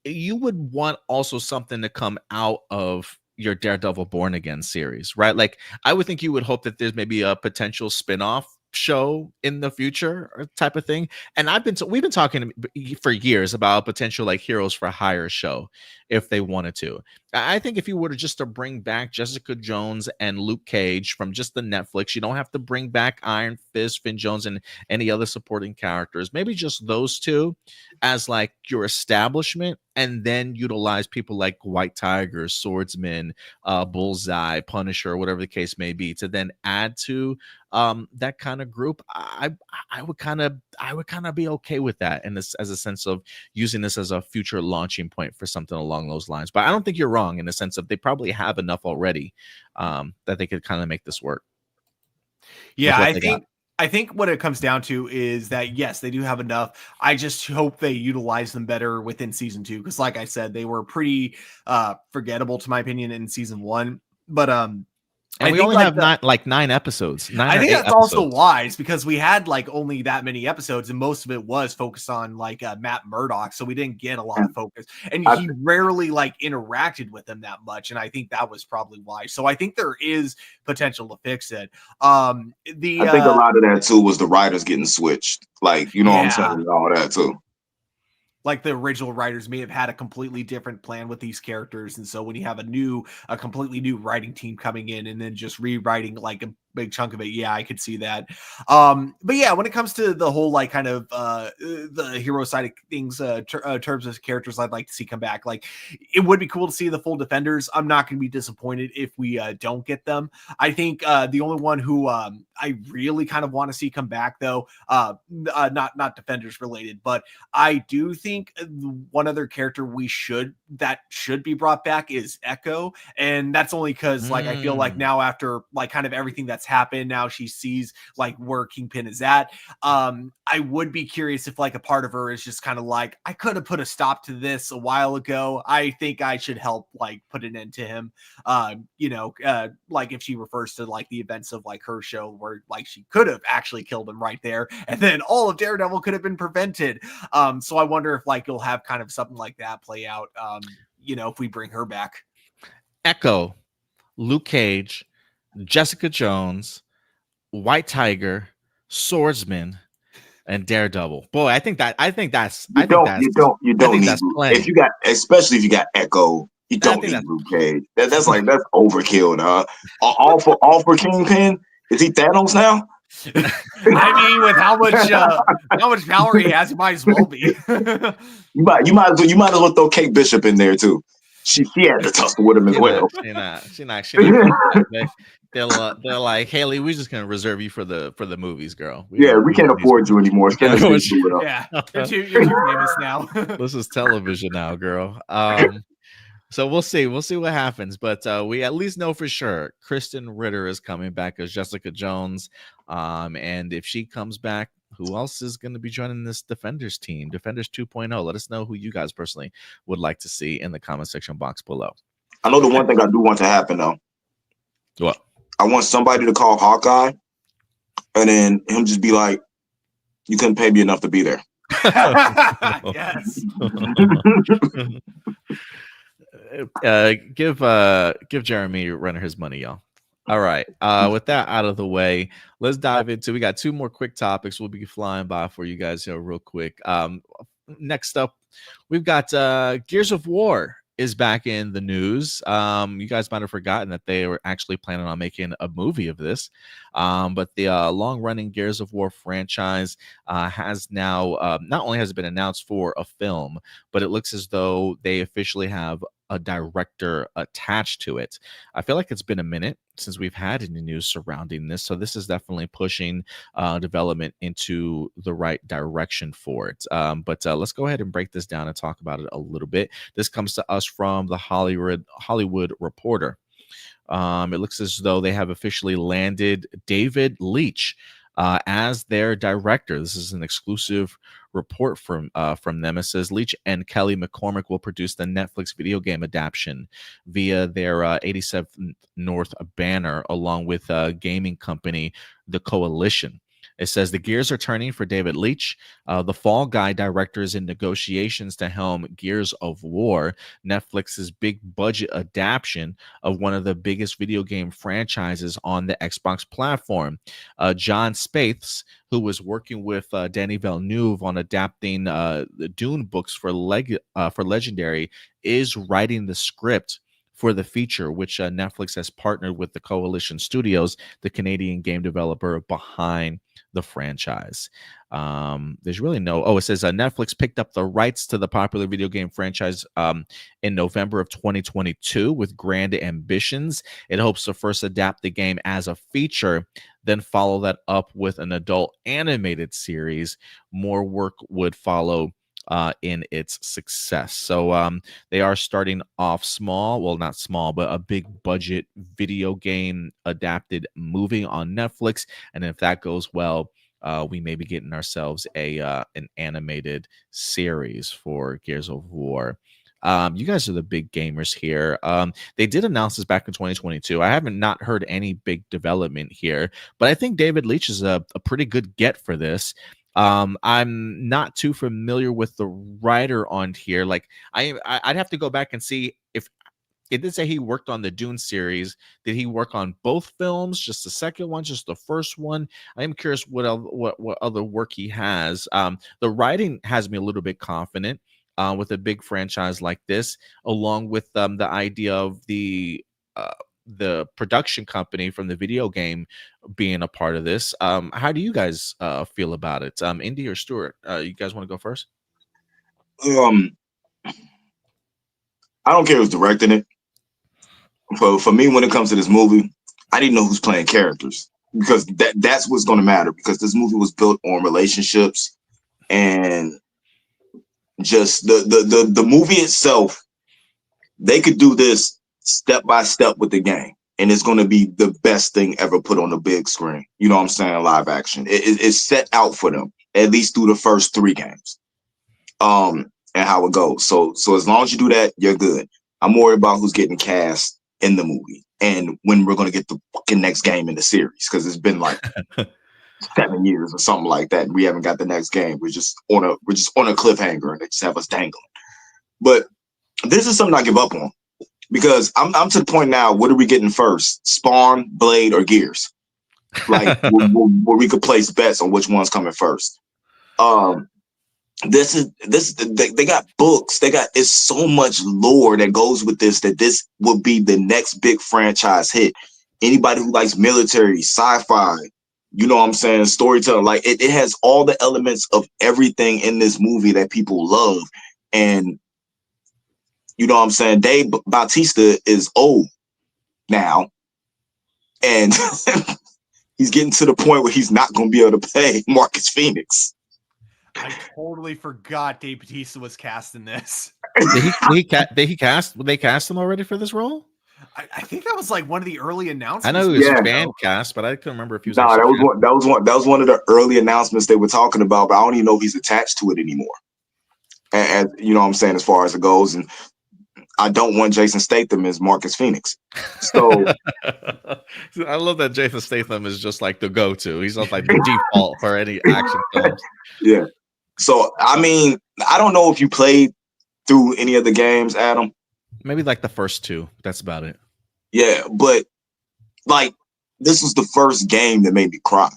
A: you would want also something to come out of your Daredevil Born Again series, right? Like, I would think you would hope that there's maybe a potential spinoff show in the future or type of thing. And we've been talking for years about a potential like Heroes for Hire show if they wanted to. I think if you were to bring back Jessica Jones and Luke Cage from just the Netflix, you don't have to bring back Iron Fist, Finn Jones, and any other supporting characters. Maybe just those two as like your establishment, and then utilize people like White Tiger, Swordsman, Bullseye, Punisher, whatever the case may be, to then add to that kind of group. I would kind of be okay with that, and this as a sense of using this as a future launching point for something along those lines. But I don't think you're wrong in the sense of they probably have enough already that they could kind of make this work.
B: Yeah, I think what it comes down to is that, yes, they do have enough. I just hope they utilize them better within season 2. Because like I said, they were pretty forgettable to my opinion in season 1. But
A: and we only have 9 episodes.
B: I think that's also wise because we had like only that many episodes, and most of it was focused on like Matt Murdock, so we didn't get a lot of focus, and he rarely like interacted with them that much, and I think that was probably why. So I think there is potential to fix it. I think
C: a lot of that too was the writers getting switched, like what I'm saying, all that too.
B: Like the original writers may have had a completely different plan with these characters. And so when you have a completely new writing team coming in and then just rewriting like a big chunk of it, yeah, I could see that. But yeah, when it comes to the whole like kind of the hero side of things, terms of characters I'd like to see come back, like it would be cool to see the full Defenders. I'm not going to be disappointed if we don't get them. I think the only one who I really kind of want to see come back though, not Defenders related, but I do think one other character that should be brought back is Echo, and that's only because like I feel like now after like kind of everything that's happened, now she sees like where Kingpin is at. I would be curious if like a part of her is just kind of like, I could have put a stop to this a while ago. I think I should help like put an end to him. Like if she refers to like the events of like her show where like she could have actually killed him right there, and then all of Daredevil could have been prevented. So I wonder if like you'll have kind of something like that play out, if we bring her back.
A: Echo, Luke Cage, Jessica Jones, White Tiger, Swordsman, and Daredevil. Boy, I think that's plenty.
C: Especially if you got Echo, you don't need Luke Cage. That's overkill, all for Kingpin. Is he Thanos now?
B: I mean, with how much power he has, he might as well be.
C: you might as well throw Kate Bishop in there too. she had to tussle with him as well.
A: She not. They're like, Haley, we're just gonna reserve you for the movies, girl.
C: We can't afford you anymore.
B: Yeah, you're too famous now.
A: This is television now, girl. So we'll see what happens, but we at least know for sure Krysten Ritter is coming back as Jessica Jones, and if she comes back, who else is going to be joining this Defenders team, Defenders 2.0? Let us know who you guys personally would like to see in the comment section box below.
C: I know the one thing I do want to happen though.
A: What?
C: I want somebody to call Hawkeye, and then him just be like, "You couldn't pay me enough to be there."
B: Yes.
A: Give Jeremy Renner his money, y'all. All right. With that out of the way, let's dive into. We got two more quick topics. We'll be flying by for you guys here real quick. Next up, we've got Gears of War is back in the news. You guys might have forgotten that they were actually planning on making a movie of this. But the long-running Gears of War franchise has now, not only has it been announced for a film, but it looks as though they officially have a director attached to it. I feel like it's been a minute since we've had any news surrounding this, so this is definitely pushing development into the right direction for it. But let's go ahead and break this down and talk about it a little bit. This comes to us from the Hollywood Reporter. It looks as though they have officially landed David Leitch as their director. This is an exclusive report from them. It says Leitch and Kelly McCormick will produce the Netflix video game adaptation via their 87th North banner, along with gaming company The Coalition. It says the gears are turning for David Leitch. The Fall Guy director is in negotiations to helm Gears of War, Netflix's big budget adaptation of one of the biggest video game franchises on the Xbox platform. John Spaeths, who was working with Denis Villeneuve on adapting the Dune books for Legendary, is writing the script for the feature, which Netflix has partnered with the Coalition Studios, the Canadian game developer behind the franchise. There's really no. It says Netflix picked up the rights to the popular video game franchise in November of 2022 with grand ambitions. It hopes to first adapt the game as a feature, then follow that up with an adult animated series. More work would follow in its success. So they are starting off small. Well, not small, but a big budget video game adapted movie on Netflix. And if that goes well, we may be getting ourselves an animated series for Gears of War. You guys are the big gamers here. They did announce this back in 2022. I haven't not heard any big development here, but I think David Leitch is a pretty good get for this. I'm not too familiar with the writer on here. Like I'd have to go back and see if it did say he worked on the Dune series. Did he work on both films? Just the second one, just the first one? I am curious what other work he has. The writing has me a little bit confident with a big franchise like this, along with the idea of the production company from the video game being a part of this. How do you guys feel about it? Indy or Stuart, you guys want to go first?
C: I don't care who's directing it. For me, when it comes to this movie, I didn't know who's playing characters, because that's what's going to matter, because this movie was built on relationships and just the movie itself. They could do this step by step with the game, and it's going to be the best thing ever put on the big screen. You know what I'm saying? Live action. It's set out for them, at least through the first 3 games, and how it goes. So as long as you do that, you're good. I'm worried about who's getting cast in the movie and when we're going to get the fucking next game in the series, because it's been like 7 years or something like that, and we haven't got the next game. We're just on a cliffhanger, and they just have us dangling. But this is something I give up on, because I'm to the point now. What are we getting first? Spawn, Blade, or Gears? Like where we could place bets on which one's coming first. They got books. It's so much lore that goes with this, that this will be the next big franchise hit. Anybody who likes military, sci-fi, you know what I'm saying, storytelling, like it has all the elements of everything in this movie that people love. And you know what I'm saying, Dave Bautista is old now, and he's getting to the point where he's not going to be able to play Marcus Phoenix.
B: I totally forgot Dave Bautista was cast in this.
A: Did he cast? Would they cast him already for this role?
B: I think that was like one of the early announcements.
A: I know he was fan cast, but I couldn't remember if he was.
C: No, that was one of the early announcements they were talking about, but I don't even know if he's attached to it anymore. And you know what I'm saying, as far as it goes, and I don't want Jason Statham as Marcus Phoenix. So
A: I love that Jason Statham is just like the go-to. He's not like the default for any action films.
C: Yeah. So I mean, I don't know if you played through any of the games, Adam.
A: Maybe like the first two. That's about it.
C: Yeah, but like this was the first game that made me cry.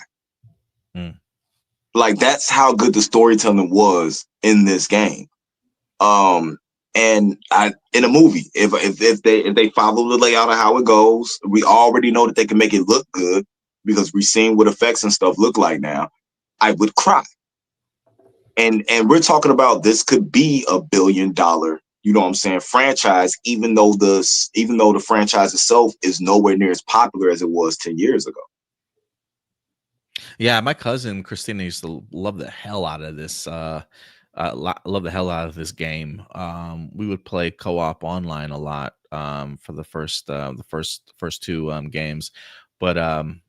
C: Like that's how good the storytelling was in this game. And in a movie, if they follow the layout of how it goes, we already know that they can make it look good because we've seen what effects and stuff look like now. I would cry. And we're talking about this could be $1 billion, you know what I'm saying, franchise, even though the franchise itself is nowhere near as popular as it was 10 years ago.
A: Yeah, my cousin Christina used to love the hell out of this. Love the hell out of this game. We would play co-op online a lot for the first two games. But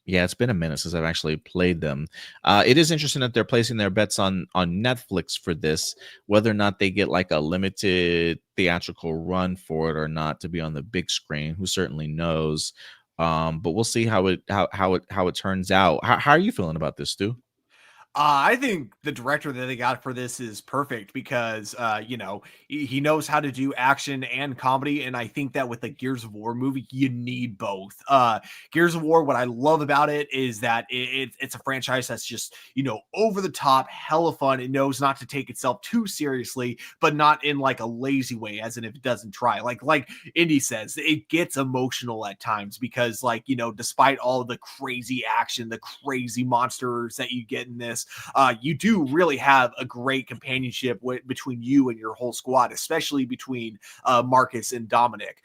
A: yeah, it's been a minute since I've actually played them. It is interesting that they're placing their bets on Netflix for this, whether or not they get like a limited theatrical run for it or not to be on the big screen. Who certainly knows? But we'll see how it turns out. How are you feeling about this, Stu?
B: I think the director that they got for this is perfect because, you know, he knows how to do action and comedy. And I think that with the Gears of War movie, you need both. Gears of War, what I love about it is that it's a franchise that's just, you know, over the top, hella fun. It knows not to take itself too seriously, but not in like a lazy way, as in if it doesn't try. Like Indy says, it gets emotional at times because, like, you know, despite all of the crazy action, the crazy monsters that you get in this, you do really have a great companionship between you and your whole squad, especially between Marcus and Dominic.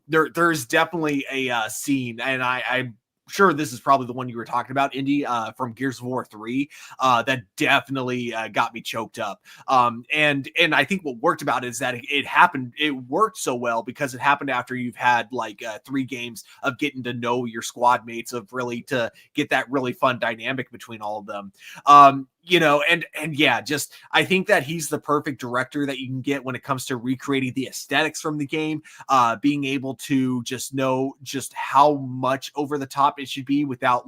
B: There's definitely a scene, and I'm sure this is probably the one you were talking about, Indy, from Gears of War 3, that definitely got me choked up. And I think what worked about it is that it worked so well because it happened after you've had like 3 games of getting to know your squad mates, of really to get that really fun dynamic between all of them. You know, and yeah, just I think that he's the perfect director that you can get when it comes to recreating the aesthetics from the game, being able to just know just how much over the top it should be without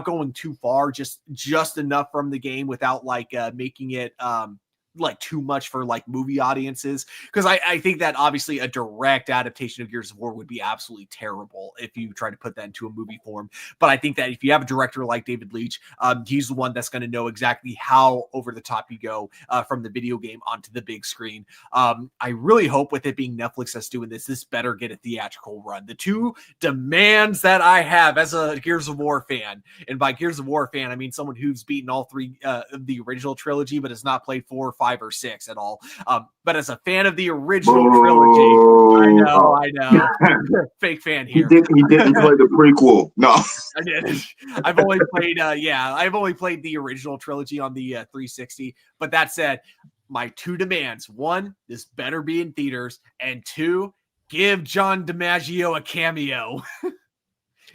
B: going too far, just enough from the game without like making it like too much for like movie audiences, because I think that obviously a direct adaptation of Gears of War would be absolutely terrible if you try to put that into a movie form. But I think that if you have a director like David Leitch, he's the one that's going to know exactly how over the top you go from the video game onto the big screen. I really hope with it being Netflix that's doing this better get a theatrical run. The two demands that I have as a Gears of War fan, and by Gears of War fan I mean someone who's beaten all 3 of the original trilogy but has not played 4, 5, or 6 at all. But as a fan of the original trilogy, I know. Fake fan here.
C: He didn't play the prequel. No,
B: I did. I've only played, I've only played the original trilogy on the 360. But that said, my 2 demands: 1, this better be in theaters, and 2, give John DiMaggio a cameo.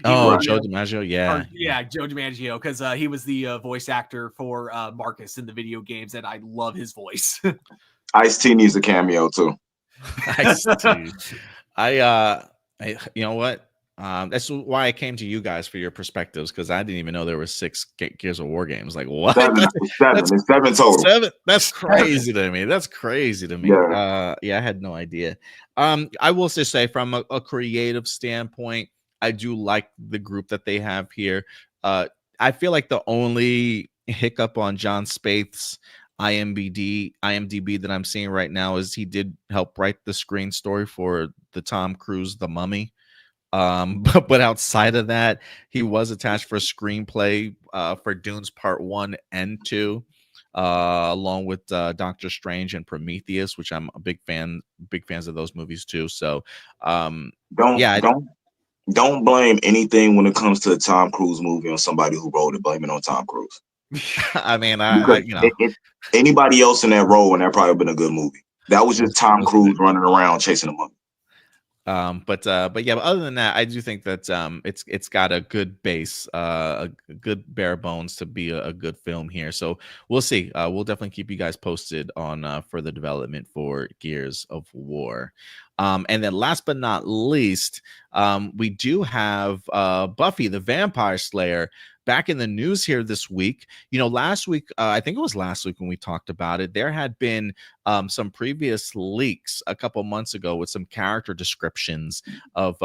A: Joe DiMaggio,
B: Joe DiMaggio, because he was the voice actor for Marcus in the video games, and I love his voice.
C: Ice-T needs a cameo too.
A: Ice-T. I you know what? That's why I came to you guys for your perspectives, because I didn't even know there were 6 Gears of War games. Like, what?
C: 7 total.
A: 7. That's crazy to me. That's crazy to me.
C: Yeah.
A: I had no idea. I will just say, from a creative standpoint, I do like the group that they have here. I feel like the only hiccup on John Spaeth's IMDb that I'm seeing right now is he did help write the screen story for the Tom Cruise The Mummy. But outside of that, he was attached for a screenplay for Dunes Part 1 and 2. along with Doctor Strange and Prometheus, which I'm a big fans of those movies too. So
C: don't blame anything when it comes to a Tom Cruise movie on somebody who wrote it. Blame it on Tom Cruise.
A: I mean,
C: anybody else in that role, and that probably been a good movie. That was just Tom Cruise running around chasing a monkey.
A: But other than that, I do think that it's got a good base, a good bare bones to be a good film here. So we'll see. We'll definitely keep you guys posted on further development for Gears of War. And then last but not least, we do have Buffy the Vampire Slayer back in the news here this week. Last week, I think it was last week when we talked about it, there had been some previous leaks a couple months ago with some character descriptions of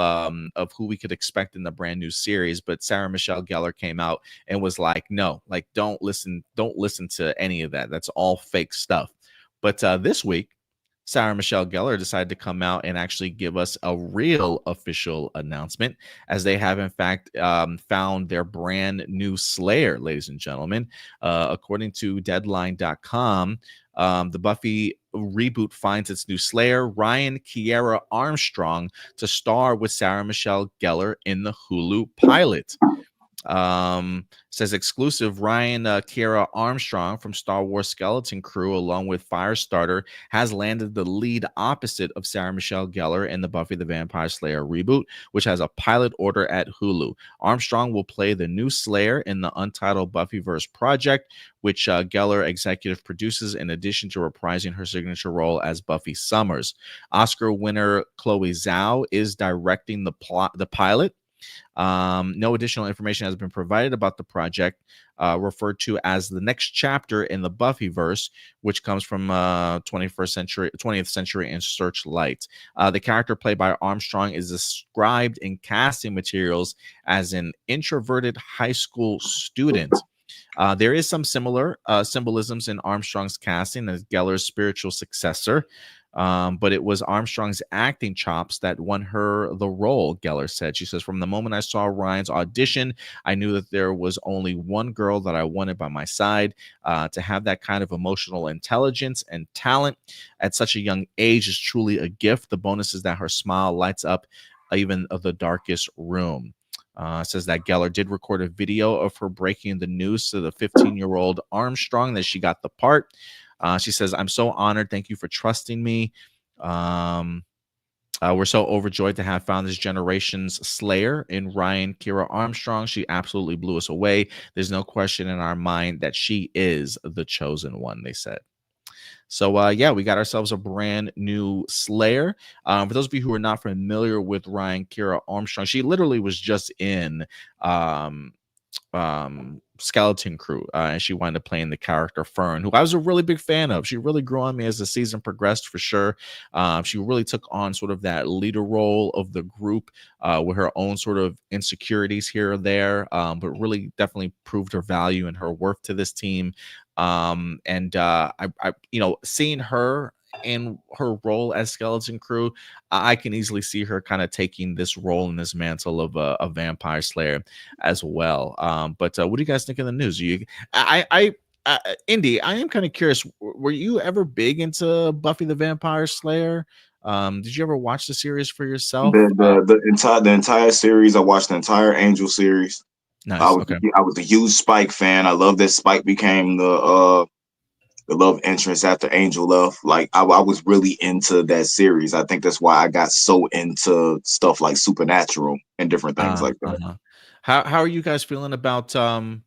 A: who we could expect in the brand new series. But Sarah Michelle Gellar came out and was like, no, like, don't listen to any of that. That's all fake stuff. But this week, Sarah Michelle Gellar decided to come out and actually give us a real official announcement, as they have, in fact, found their brand new Slayer, ladies and gentlemen. According to Deadline.com, the Buffy reboot finds its new Slayer, Ryan Kiera Armstrong, to star with Sarah Michelle Gellar in the Hulu pilot. Says exclusive, Ryan Kiera Armstrong from Star Wars Skeleton Crew, along with Firestarter, has landed the lead opposite of Sarah Michelle Gellar in the Buffy the Vampire Slayer reboot, which has a pilot order at Hulu. Armstrong will play the new Slayer in the untitled Buffyverse project, which Gellar executive produces, in addition to reprising her signature role as Buffy Summers. Oscar winner Chloe Zhao is directing the pilot. No additional information has been provided about the project, referred to as the next chapter in the Buffyverse, which comes from 20th century and Searchlight. The character played by Armstrong is described in casting materials as an introverted high school student. There is some similar symbolisms in Armstrong's casting as Gellar's spiritual successor. But it was Armstrong's acting chops that won her the role, Gellar said. She says, from the moment I saw Ryan's audition, I knew that there was only one girl that I wanted by my side. To have that kind of emotional intelligence and talent at such a young age is truly a gift. The bonus is that her smile lights up even the darkest room. Says that Gellar did record a video of her breaking the news to the 15-year-old Armstrong that she got the part. She says, I'm so honored. Thank you for trusting me. We're so overjoyed to have found this generation's Slayer in Ryan Kiera Armstrong. She absolutely blew us away. There's no question in our mind that she is the chosen one, they said. So, we got ourselves a brand new Slayer. For those of you who are not familiar with Ryan Kiera Armstrong, she literally was just in Skeleton Crew, and she wound up playing the character Fern, who I was a really big fan of. She really grew on me as the season progressed, for sure. She really took on sort of that leader role of the group, with her own sort of insecurities here or there, but really definitely proved her value and her worth to this team. Seeing her in her role as Skeleton Crew, I can easily see her kind of taking this role in this mantle of a vampire slayer as well. But what do you guys think of the news? Indy, I am kind of curious. Were you ever big into Buffy the Vampire Slayer? Did you ever watch the series for yourself?
C: The entire series. I watched the entire Angel series.
A: Nice.
C: I was a huge Spike fan. I love that Spike became the love interest after Angel left. Like I was really into that series. I think that's why I got so into stuff like Supernatural and different things like that.
A: How are you guys feeling about Ryan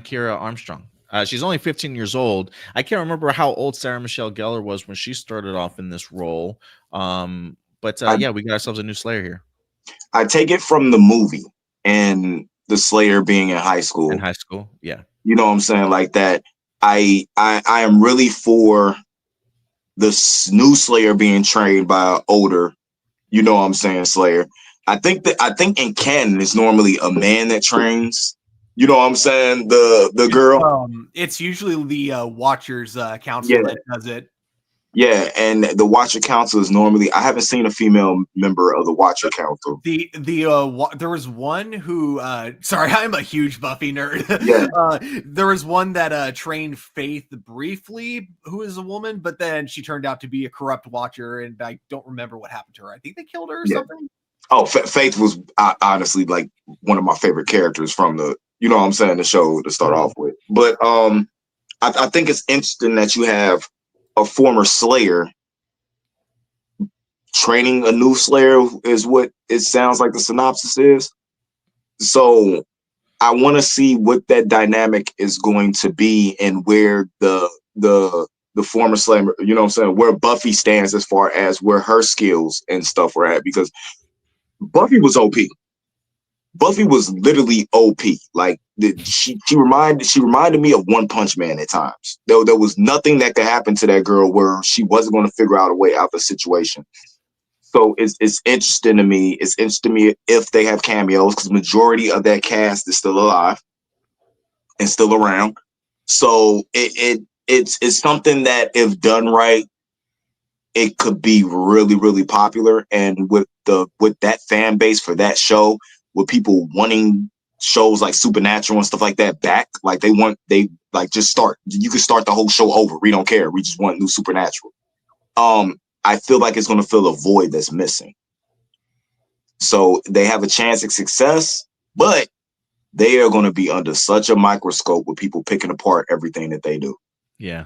A: Kiera Armstrong? She's only 15 years old. I can't remember how old Sarah Michelle Gellar was when she started off in this role. We got ourselves a new Slayer here.
C: I take it from the movie and the Slayer being in high school.
A: In high school, yeah.
C: You know what I'm saying? Like that. I am really for the new Slayer being trained by an older, you know what I'm saying, Slayer. I think in canon it's normally a man that trains, you know what I'm saying, the girl.
B: It's usually the Watchers council that does it.
C: Yeah, and the Watcher Council is normally, I haven't seen a female member of the Watcher Council.
B: There was one who sorry, I'm a huge Buffy nerd.
C: Yeah.
B: There was one that trained Faith briefly, who is a woman, but then she turned out to be a corrupt Watcher, and I don't remember what happened to her. I think they killed her or something.
C: Oh, Faith was honestly like one of my favorite characters from the, you know what I'm saying, the show to start off with. But I think it's interesting that you have a former Slayer training a new Slayer is what it sounds like the synopsis is. So I want to see what that dynamic is going to be and where the former Slayer, you know what I'm saying, where Buffy stands as far as where her skills and stuff are at, because Buffy was OP. Buffy was literally OP. Like she reminded me of One Punch Man at times. There was nothing that could happen to that girl where she wasn't going to figure out a way out of the situation. So it's interesting to me. It's interesting to me if they have cameos, because the majority of that cast is still alive and still around. So it's something that, if done right, it could be really, really popular. And with that fan base for that show, with people wanting shows like Supernatural and stuff like that back, like they just start. You can start the whole show over. We don't care. We just want new Supernatural. I feel like it's going to fill a void that's missing. So they have a chance at success, but they are going to be under such a microscope with people picking apart everything that they do.
A: Yeah.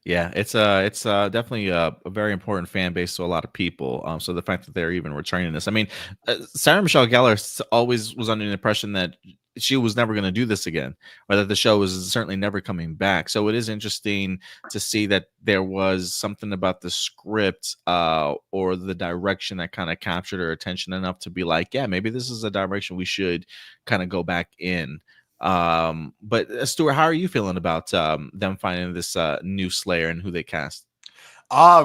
A: Yeah, it's definitely a very important fan base to a lot of people. So the fact that they're even returning this, I mean, Sarah Michelle Gellar always was under the impression that she was never going to do this again, or that the show was certainly never coming back. So it is interesting to see that there was something about the script or the direction that kind of captured her attention enough to be like, yeah, maybe this is a direction we should kind of go back in. But Stuart, how are you feeling about them finding this new Slayer and who they cast?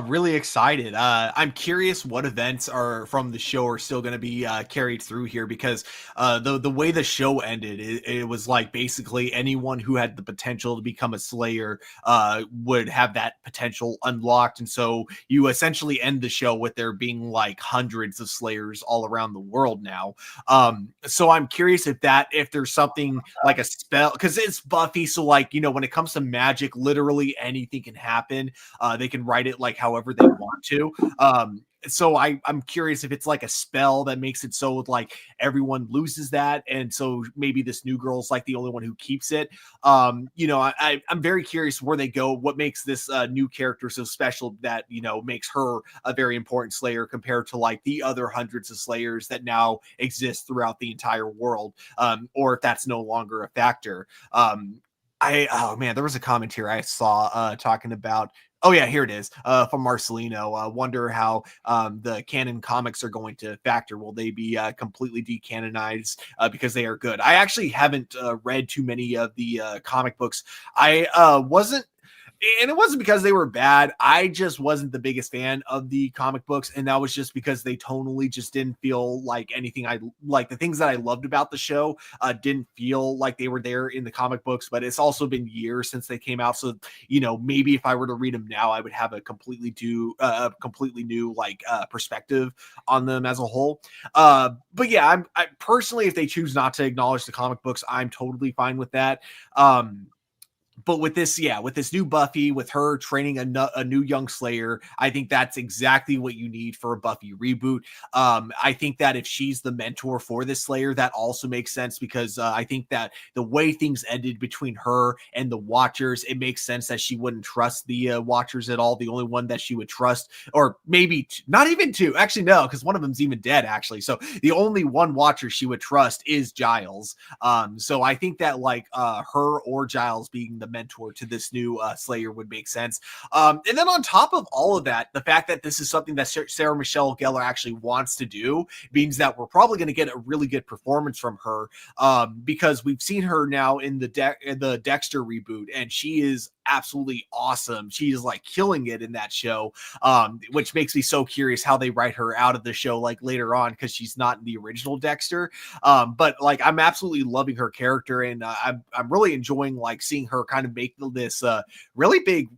B: Really excited. I'm curious what events are from the show are still going to be carried through here, because the way the show ended, it was like basically anyone who had the potential to become a Slayer would have that potential unlocked, and so you essentially end the show with there being like hundreds of Slayers all around the world now. So I'm curious if there's something like a spell, because it's Buffy, so like, you know, when it comes to magic, literally anything can happen. They can write it like however they want to. So I'm curious if it's like a spell that makes it so like everyone loses that, and so maybe this new girl's like the only one who keeps it. You know, I'm very curious where they go, what makes this new character so special that, you know, makes her a very important Slayer compared to like the other hundreds of Slayers that now exist throughout the entire world, or if that's no longer a factor. Oh man, there was a comment here I saw talking about. Oh yeah, here it is from Marcelino. Wonder how the canon comics are going to factor. Will they be completely decanonized because they are good? I actually haven't read too many of the comic books. I wasn't. And it wasn't because they were bad. I just wasn't the biggest fan of the comic books. And that was just because they tonally just didn't feel like anything I like. The things that I loved about the show didn't feel like they were there in the comic books, but it's also been years since they came out. So, you know, maybe if I were to read them now, I would have a completely new like perspective on them as a whole. But yeah, I personally, if they choose not to acknowledge the comic books, I'm totally fine with that. But with this new Buffy, with her training a new young Slayer, I think that's exactly what you need for a Buffy reboot. I think that if she's the mentor for this Slayer, that also makes sense, because I think that the way things ended between her and the Watchers, it makes sense that she wouldn't trust the Watchers at all. The only one that she would trust, or maybe not even two, actually no, because one of them's even dead actually. So the only one Watcher she would trust is Giles. So I think that like her or Giles being the mentor to this new Slayer would make sense. And then on top of all of that, the fact that this is something that Sarah Michelle Gellar actually wants to do means that we're probably going to get a really good performance from her, because we've seen her now in the Dexter reboot, and she is absolutely awesome. She is like killing it in that show, which makes me so curious how they write her out of the show like later on, because she's not in the original Dexter. But like I'm absolutely loving her character, and I'm really enjoying like seeing her kind kind of make this really big.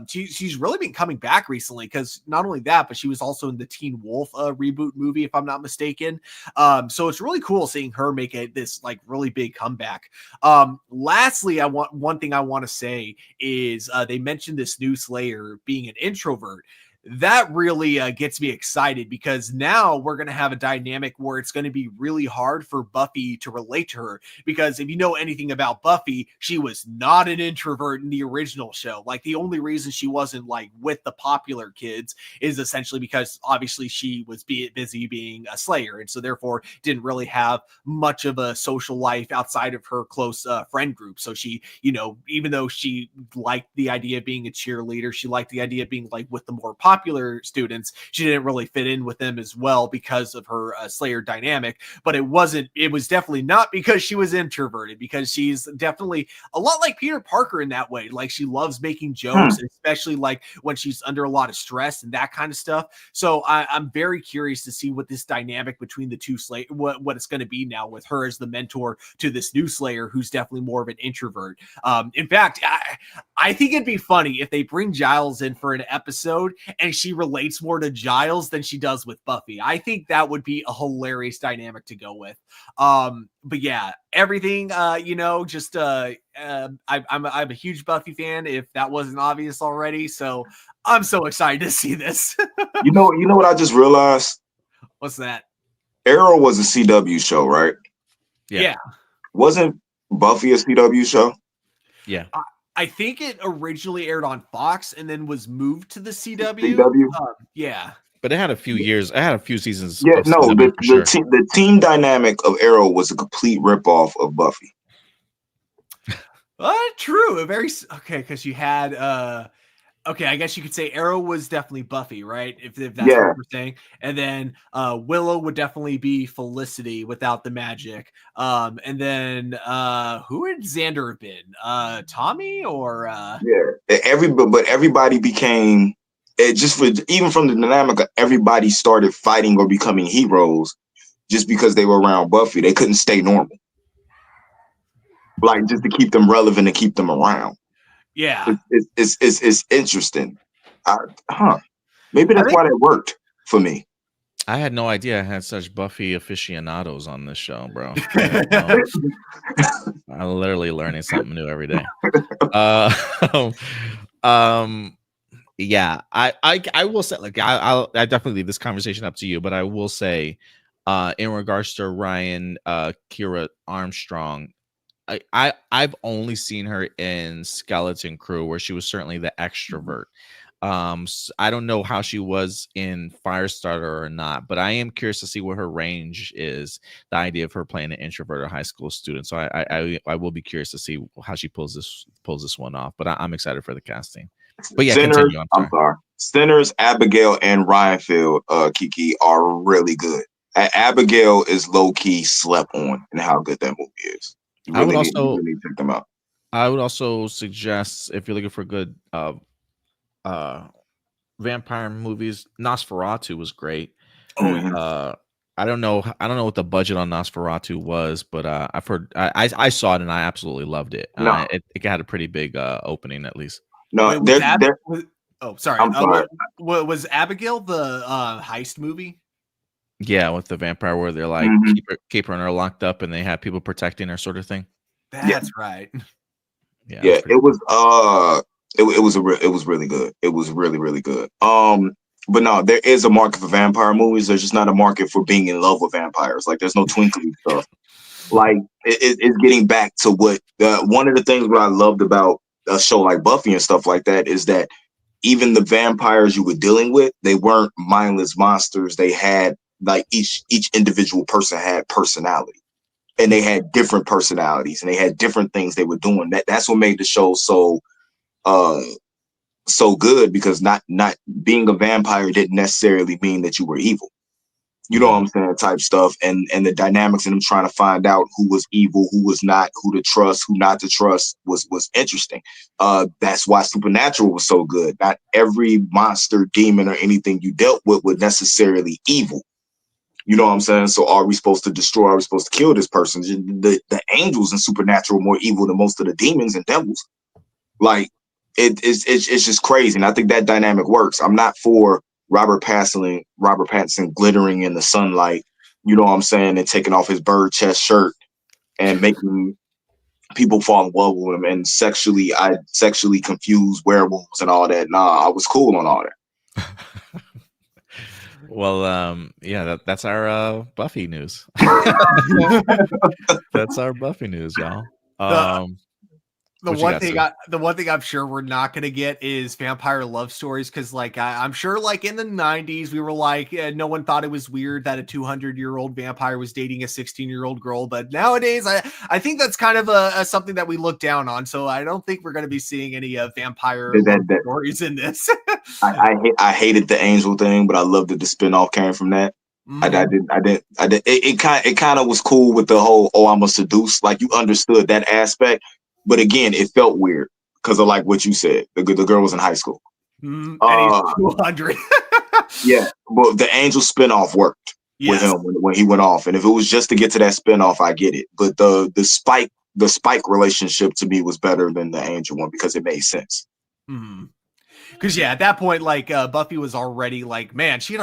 B: She's really been coming back recently, because not only that, but she was also in the Teen Wolf reboot movie, if I'm not mistaken. So it's really cool seeing her make this like really big comeback. Lastly, one thing I want to say is they mentioned this new Slayer being an introvert. That really gets me excited, because now we're going to have a dynamic where it's going to be really hard for Buffy to relate to her, because if you know anything about Buffy, she was not an introvert in the original show. Like, the only reason she wasn't like with the popular kids is essentially because obviously she was busy being a Slayer, and so therefore didn't really have much of a social life outside of her close friend group. So she, you know, even though she liked the idea of being a cheerleader, she liked the idea of being like with the more popular students, she didn't really fit in with them as well because of her Slayer dynamic. But it was definitely not because she was introverted, because she's definitely a lot like Peter Parker in that way. Like, she loves making jokes, especially like when she's under a lot of stress and that kind of stuff. So I'm very curious to see what this dynamic between the two Slayer, what it's going to be now, with her as the mentor to this new Slayer who's definitely more of an introvert. In fact, I think it'd be funny if they bring Giles in for an episode and she relates more to Giles than she does with Buffy. I think that would be a hilarious dynamic to go with. But yeah, everything, you know, just I'm a huge Buffy fan, if that wasn't obvious already. So I'm so excited to see this.
C: You know what I just realized?
B: What's that?
C: Arrow was a CW show, right?
B: Yeah.
C: Wasn't Buffy a CW show?
A: Yeah.
B: I think it originally aired on Fox and then was moved to the CW. Yeah.
A: But it had a few years. It had a few seasons.
C: Yeah,
A: of
C: no,
A: CW for sure.
C: the team dynamic of Arrow was a complete ripoff of Buffy.
B: True. Okay, because you had okay, I guess you could say Arrow was definitely Buffy, right? If that's what we're saying. And then Willow would definitely be Felicity without the magic. And then who would Xander have been? Tommy or
C: but everybody became even from the dynamic of everybody started fighting or becoming heroes just because they were around Buffy. They couldn't stay normal. Like, just to keep them relevant and keep them around.
B: Yeah.
C: It's interesting. Maybe that's why that worked for me.
A: I had no idea I had such Buffy aficionados on this show, bro. I'm literally learning something new every day. Yeah, I will say, like, I definitely leave this conversation up to you, but I will say, in regards to Ryan, Kira Armstrong, I've only seen her in Skeleton Crew, where she was certainly the extrovert. I don't know how she was in Firestarter or not, but I am curious to see what her range is. The idea of her playing an introverted high school student, so I will be curious to see how she pulls this one off. But I'm excited for the casting. But yeah, continue. I'm sorry.
C: Sinners, Abigail, and Ryanfield, Kiki, are really good. Abigail is low key slept on in how good that movie is.
A: I would also
C: need to check them out.
A: I would also suggest, if you're looking for good vampire movies, Nosferatu was great. I don't know what the budget on Nosferatu was, but I've heard I saw it and I absolutely loved it. It had a pretty big opening, at least.
B: No, sorry.
C: I'm sorry.
B: Was Abigail the heist movie?
A: Yeah, with the vampire, where they're like keep her and her locked up, and they have people protecting her, sort of thing.
B: That's right.
C: Yeah, it was it was really good. It was really, really good. But no, there is a market for vampire movies. There's just not a market for being in love with vampires. Like, there's no twinkly stuff. Like, it's getting back to what one of the things what I loved about a show like Buffy and stuff like that is that even the vampires you were dealing with, they weren't mindless monsters. They had, like, each individual person had personality, and they had different personalities, and they had different things they were doing. That's what made the show so good, because not being a vampire didn't necessarily mean that you were evil. You know what I'm saying? Type stuff. And the dynamics in them trying to find out who was evil, who was not, who to trust, who not to trust was interesting. That's why Supernatural was so good. Not every monster, demon, or anything you dealt with was necessarily evil. You know what I'm saying? So are we supposed to destroy? Are we supposed to kill this person? The angels in Supernatural are more evil than most of the demons and devils. Like it's just crazy, and I think that dynamic works. I'm not for Robert Pattinson glittering in the sunlight, you know what I'm saying, and taking off his bird chest shirt and making people fall in love with him and sexually confuse werewolves and all that. Nah, I was cool on all that.
A: Well, yeah, that's our Buffy news. That's our Buffy news, y'all.
B: The one thing I'm sure we're not going to get is vampire love stories, because like I'm sure like in the 90s we were like no one thought it was weird that a 200-year-old vampire was dating a 16-year-old girl, but nowadays I think that's kind of a something that we look down on. So I don't think we're going to be seeing any vampire love stories in this.
C: I hated the angel thing, but I loved that the spinoff came from that. I didn't. It kind of was cool with the whole I'm a seduce. Like you understood that aspect. But again, it felt weird because of like what you said. The girl was in high school.
B: And he's 200.
C: Yeah, but the Angel spinoff worked with him when he went off. And if it was just to get to that spinoff, I get it. But the Spike relationship to me was better than the Angel one because it made sense.
B: Because at that point, like Buffy was already like, man, she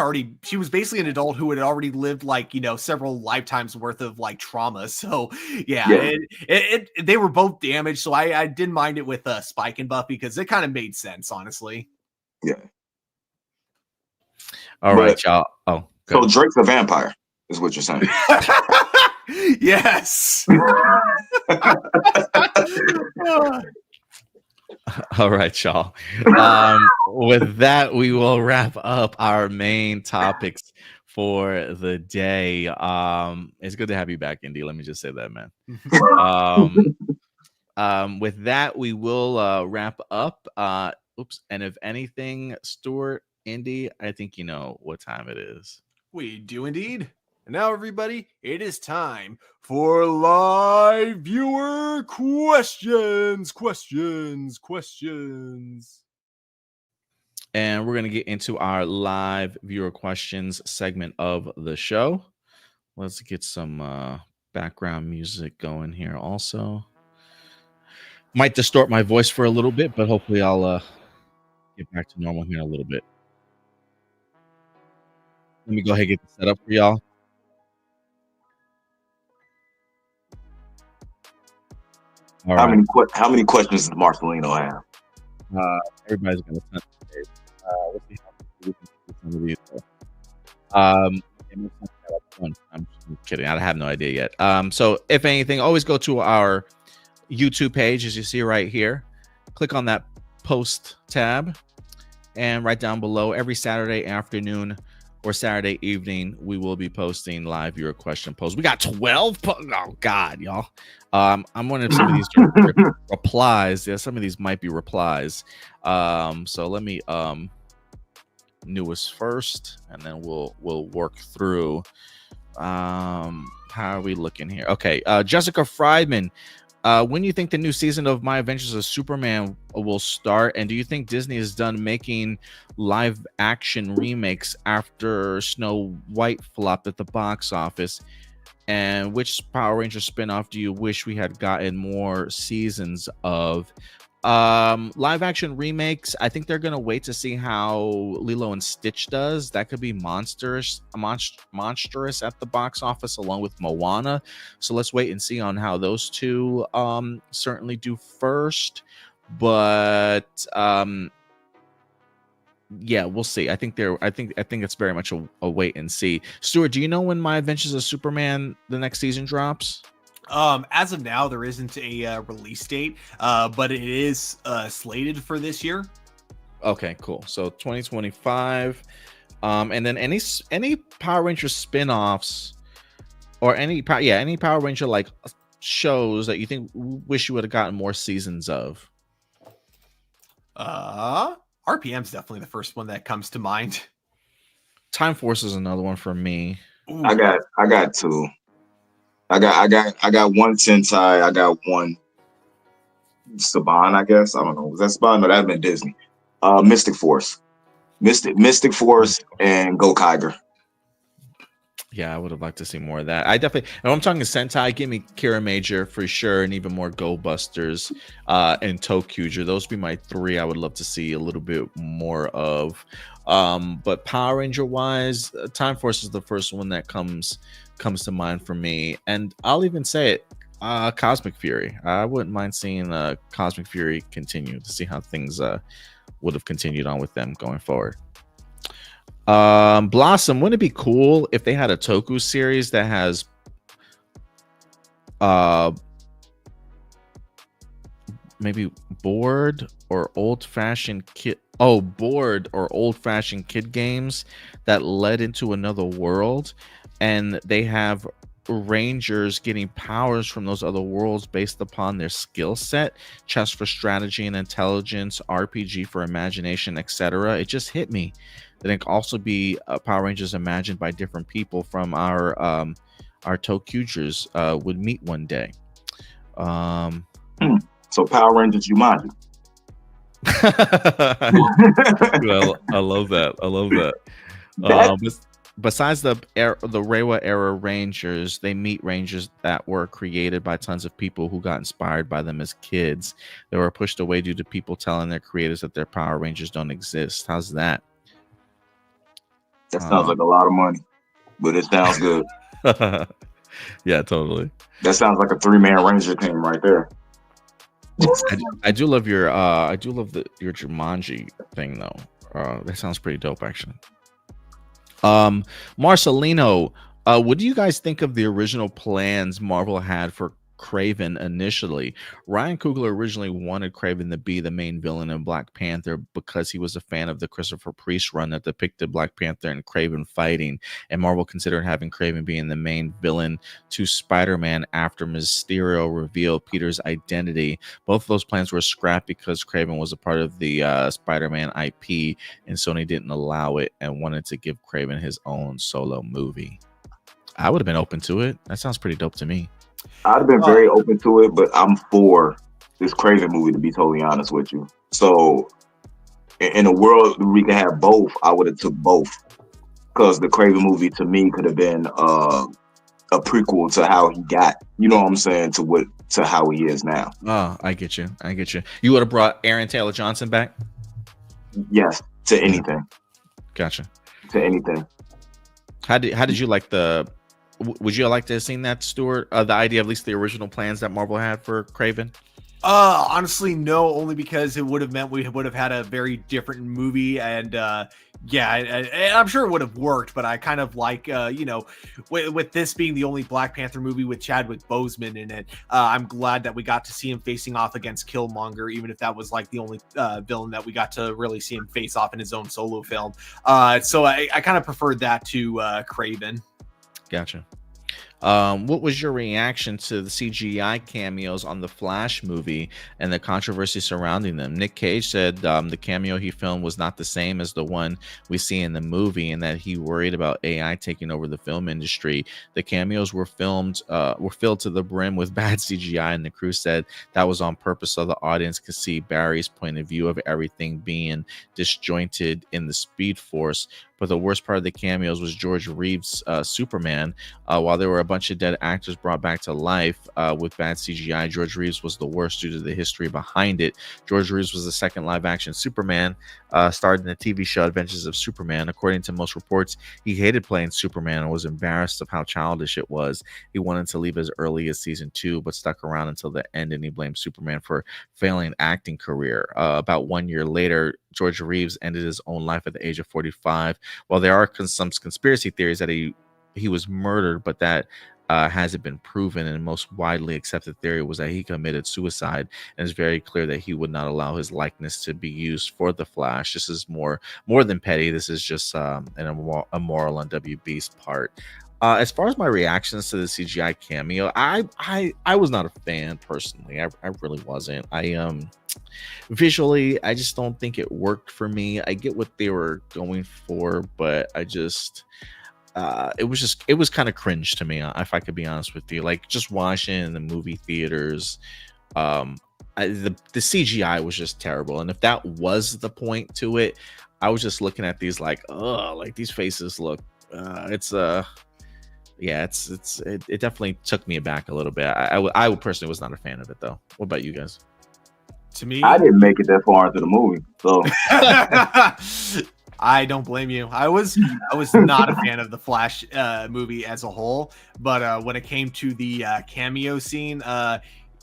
B: was basically an adult who had already lived like, several lifetimes worth of like trauma. So they were both damaged. So I didn't mind it with Spike and Buffy because it kind of made sense, honestly.
C: Yeah.
A: All right, y'all. Oh,
C: so Drake's a vampire, is what you're saying.
B: Yes.
A: All right, y'all. With that, we will wrap up our main topics for the day. It's good to have you back, Indy. Let me just say that, man. With that, we will wrap up. And if anything, Stuart, Indy, I think you know what time it is.
B: We do indeed. And now, everybody, it is time for live viewer questions.
A: And we're going to get into our live viewer questions segment of the show. Let's get some background music going here also. Might distort my voice for a little bit, but hopefully I'll get back to normal here in a little bit. Let me go ahead and get this set up for y'all.
C: All right. How many questions does Marcelino have?
A: Everybody's going to send it. Let's see how we can do some of these. I'm kidding. I have no idea yet. So if anything, always go to our YouTube page, as you see right here. Click on that post tab, and right down below, every Saturday afternoon or Saturday evening, we will be posting live viewer question posts. We got 12. Oh God, y'all. I'm wondering if some of these are replies. Yeah, some of these might be replies. So let me newest first, and then we'll work through. How are we looking here? Okay, Jessica Friedman. When do you think the new season of My Adventures of Superman will start? And do you think Disney is done making live action remakes after Snow White flopped at the box office? And which Power Ranger spinoff do you wish we had gotten more seasons of? Live action remakes, I think they're gonna wait to see how Lilo and Stitch does. That could be monstrous at the box office, along with Moana. So let's wait and see on how those two certainly do first. But yeah, we'll see. I think it's very much a wait and see. Stuart, do you know when My Adventures of Superman the next season drops?
B: As of now, there isn't a release date, but it is slated for this year.
A: Okay, cool. So 2025. And then any Power Ranger spin-offs or any Power Ranger like shows that you think wish you would have gotten more seasons of.
B: RPM's definitely the first one that comes to mind.
A: Time Force is another one for me.
C: Ooh. I got two. I got one Sentai. I got one Saban, I guess. I don't know. Was that Saban? No, that'd been Disney. Mystic Force. Mystic Force and Go Kiger.
A: Yeah, I would have liked to see more of that. I definitely, and I'm talking Sentai, give me Kira Major for sure, and even more Go Busters and Tokuger. Those would be my three I would love to see a little bit more of. But Power Ranger wise, Time Force is the first one that comes to mind for me. And I'll even say it, Cosmic Fury. I wouldn't mind seeing Cosmic Fury continue to see how things would have continued on with them going forward. Blossom, wouldn't it be cool if they had a Toku series that has maybe board or old-fashioned kid games that led into another world, and they have rangers getting powers from those other worlds based upon their skill set, chess for strategy and intelligence, RPG for imagination, etc. It just hit me that it can also be Power Rangers imagined by different people from our Tokugers would meet one day.
C: So Power Rangers Jumanji.
A: Well, I love that. Besides the Reiwa era Rangers, they meet Rangers that were created by tons of people who got inspired by them as kids. They were pushed away due to people telling their creators that their Power Rangers don't exist. How's that?
C: That sounds like a lot of money, but it sounds good.
A: Yeah, totally.
C: That sounds like a 3-man Ranger team right there.
A: I do love your your Jumanji thing though. That sounds pretty dope actually. Marcelino, what do you guys think of the original plans Marvel had for Kraven initially? Ryan Coogler originally wanted Kraven to be the main villain in Black Panther because he was a fan of the Christopher Priest run that depicted Black Panther and Kraven fighting, and Marvel considered having Kraven being the main villain to Spider-Man after Mysterio revealed Peter's identity. Both of those plans were scrapped because Kraven was a part of the Spider-Man IP, and Sony didn't allow it and wanted to give Kraven his own solo movie. I would have been open to it. That sounds pretty dope to me.
C: I'd have been very open to it, but I'm for this Kraven movie, to be totally honest with you. So in a world where we could have both, I would have took both, because the Kraven movie to me could have been a prequel to how he got, you know what I'm saying, to how he is now.
A: Oh, I get you. You would have brought Aaron Taylor Johnson back?
C: Yes, to anything.
A: Gotcha.
C: To anything.
A: How did you like would you like to have seen that, Stuart? The idea of at least the original plans that Marvel had for Kraven?
B: Honestly, no, only because it would have meant we would have had a very different movie, and I'm sure it would have worked, but I kind of like, with this being the only Black Panther movie with Chadwick Boseman in it, I'm glad that we got to see him facing off against Killmonger, even if that was like the only villain that we got to really see him face off in his own solo film. So I kind of preferred that to Kraven.
A: Gotcha. What was your reaction to the CGI cameos on the Flash movie and the controversy surrounding them? Nick Cage said the cameo he filmed was not the same as the one we see in the movie, and that he worried about AI taking over the film industry. The cameos were filled to the brim with bad CGI, and the crew said that was on purpose so the audience could see Barry's point of view of everything being disjointed in the Speed Force. But the worst part of the cameos was George Reeves' Superman. While there were a bunch of dead actors brought back to life with bad CGI, George Reeves was the worst due to the history behind it. George Reeves was the second live-action Superman, starred in the TV show Adventures of Superman. According to most reports, he hated playing Superman and was embarrassed of how childish it was. He wanted to leave as early as season 2, but stuck around until the end, and he blamed Superman for failing acting career. About 1 year later, George Reeves ended his own life at the age of 45. While there are some conspiracy theories that he was murdered, but that hasn't been proven, and the most widely accepted theory was that he committed suicide, and it's very clear that he would not allow his likeness to be used for the Flash. This is more than petty. This is just an immoral on WB's part. As far as my reactions to the CGI cameo, I was not a fan personally. I really wasn't. Visually, I just don't think it worked for me. I get what they were going for, but I just it was kind of cringe to me, if I could be honest with you. Like, just watching in the movie theaters, the CGI was just terrible, and if that was the point to it, I was just looking at these like, oh, like these faces look yeah, it definitely took me aback a little bit. I personally was not a fan of it though. What about you guys?
B: To me,
C: I didn't make it that far into the movie, so
B: I don't blame you. I was not a fan of the Flash movie as a whole, but when it came to the cameo scene,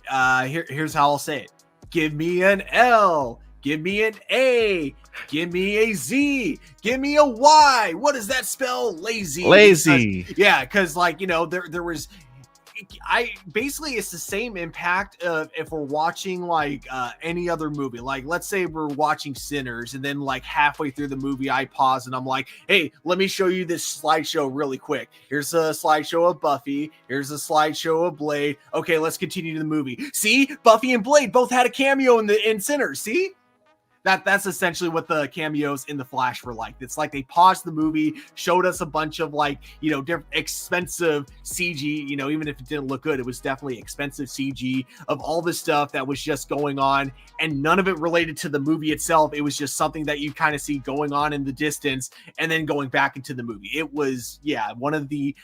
B: here's how I'll say it: give me an L, give me an A, give me a Z, give me a Y. What does that spell? Lazy. Because like, you know, there was. Basically it's the same impact of if we're watching like any other movie. Like let's say we're watching Sinners, and then like halfway through the movie I pause and I'm like, hey, let me show you this slideshow really quick. Here's a slideshow of Buffy, here's a slideshow of Blade. Okay, let's continue to the movie. See, Buffy and Blade both had a cameo in Sinners. See, that's essentially what the cameos in the Flash were like. It's like they paused the movie, showed us a bunch of like, you know, different expensive CG, you know, even if it didn't look good, it was definitely expensive CG of all the stuff that was just going on, and none of it related to the movie itself. It was just something that you kind of see going on in the distance and then going back into the movie. It was, yeah, one of the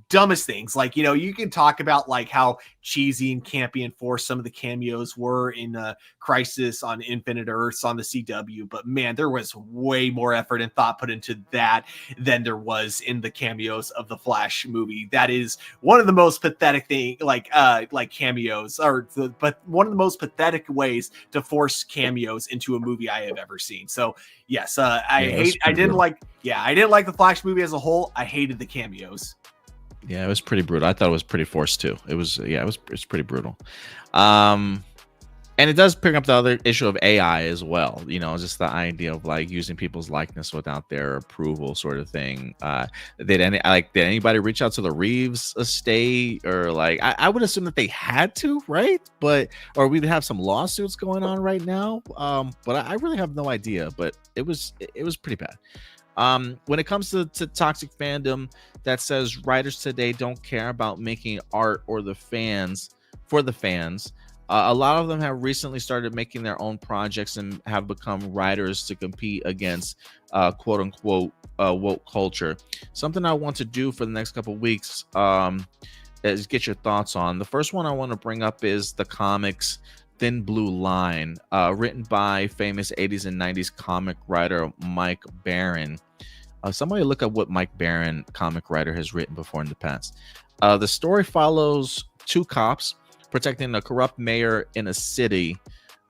B: dumbest things. Like, you know, you can talk about like how cheesy and campy and forced some of the cameos were in Crisis on Infinite Earths on the CW, but man, there was way more effort and thought put into that than there was in the cameos of the Flash movie. That is one of the most pathetic thing, like cameos, but one of the most pathetic ways to force cameos into a movie I have ever seen. So yes, I didn't like the Flash movie as a whole. I hated the cameos.
A: Yeah, it was pretty brutal. I thought it was pretty forced too. It's pretty brutal. And it does pick up the other issue of AI as well. You know, just the idea of like using people's likeness without their approval, sort of thing. Did anybody reach out to the Reeves estate, or like I would assume that they had to, right? Or we'd have some lawsuits going on right now. But I really have no idea. But it was pretty bad. When it comes to toxic fandom that says writers today don't care about making art or the fans for the fans, a lot of them have recently started making their own projects and have become writers to compete against quote unquote woke culture. Something I want to do for the next couple of weeks is get your thoughts on. The first one I want to bring up is the comics Thin Blue Line, written by famous 80s and 90s comic writer Mike Baron. Somebody look at what Mike Baron, comic writer, has written before in the past. The story follows two cops protecting a corrupt mayor in a city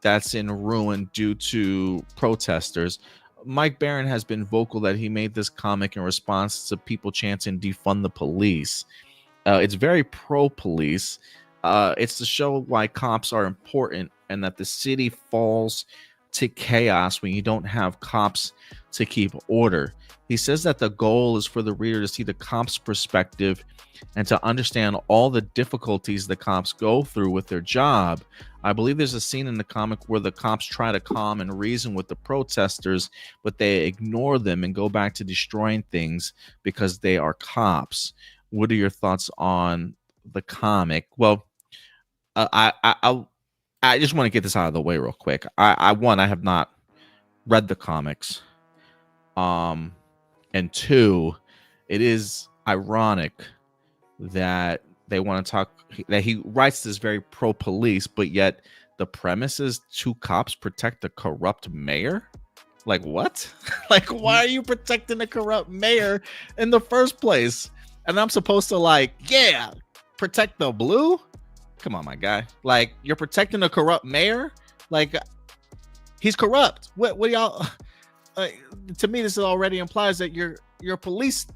A: that's in ruin due to protesters. Mike Baron has been vocal that he made this comic in response to people chanting defund the police. It's very pro-police. It's to show why cops are important and that the city falls to chaos when you don't have cops to keep order. He says that the goal is for the reader to see the cops' perspective and to understand all the difficulties the cops go through with their job. I believe there's a scene in the comic where the cops try to calm and reason with the protesters, but they ignore them and go back to destroying things because they are cops. What are your thoughts on the comic? Well, I just want to get this out of the way real quick. I have not read the comics. And two, it is ironic that they want to talk, that he writes this very pro-police, but yet the premise is two cops protect a corrupt mayor. Like what? Like, why are you protecting a corrupt mayor in the first place? And I'm supposed to like, yeah, protect the blue? Come on, my guy. Like, you're protecting a corrupt mayor? Like, he's corrupt. What y'all? To me, this already implies that your police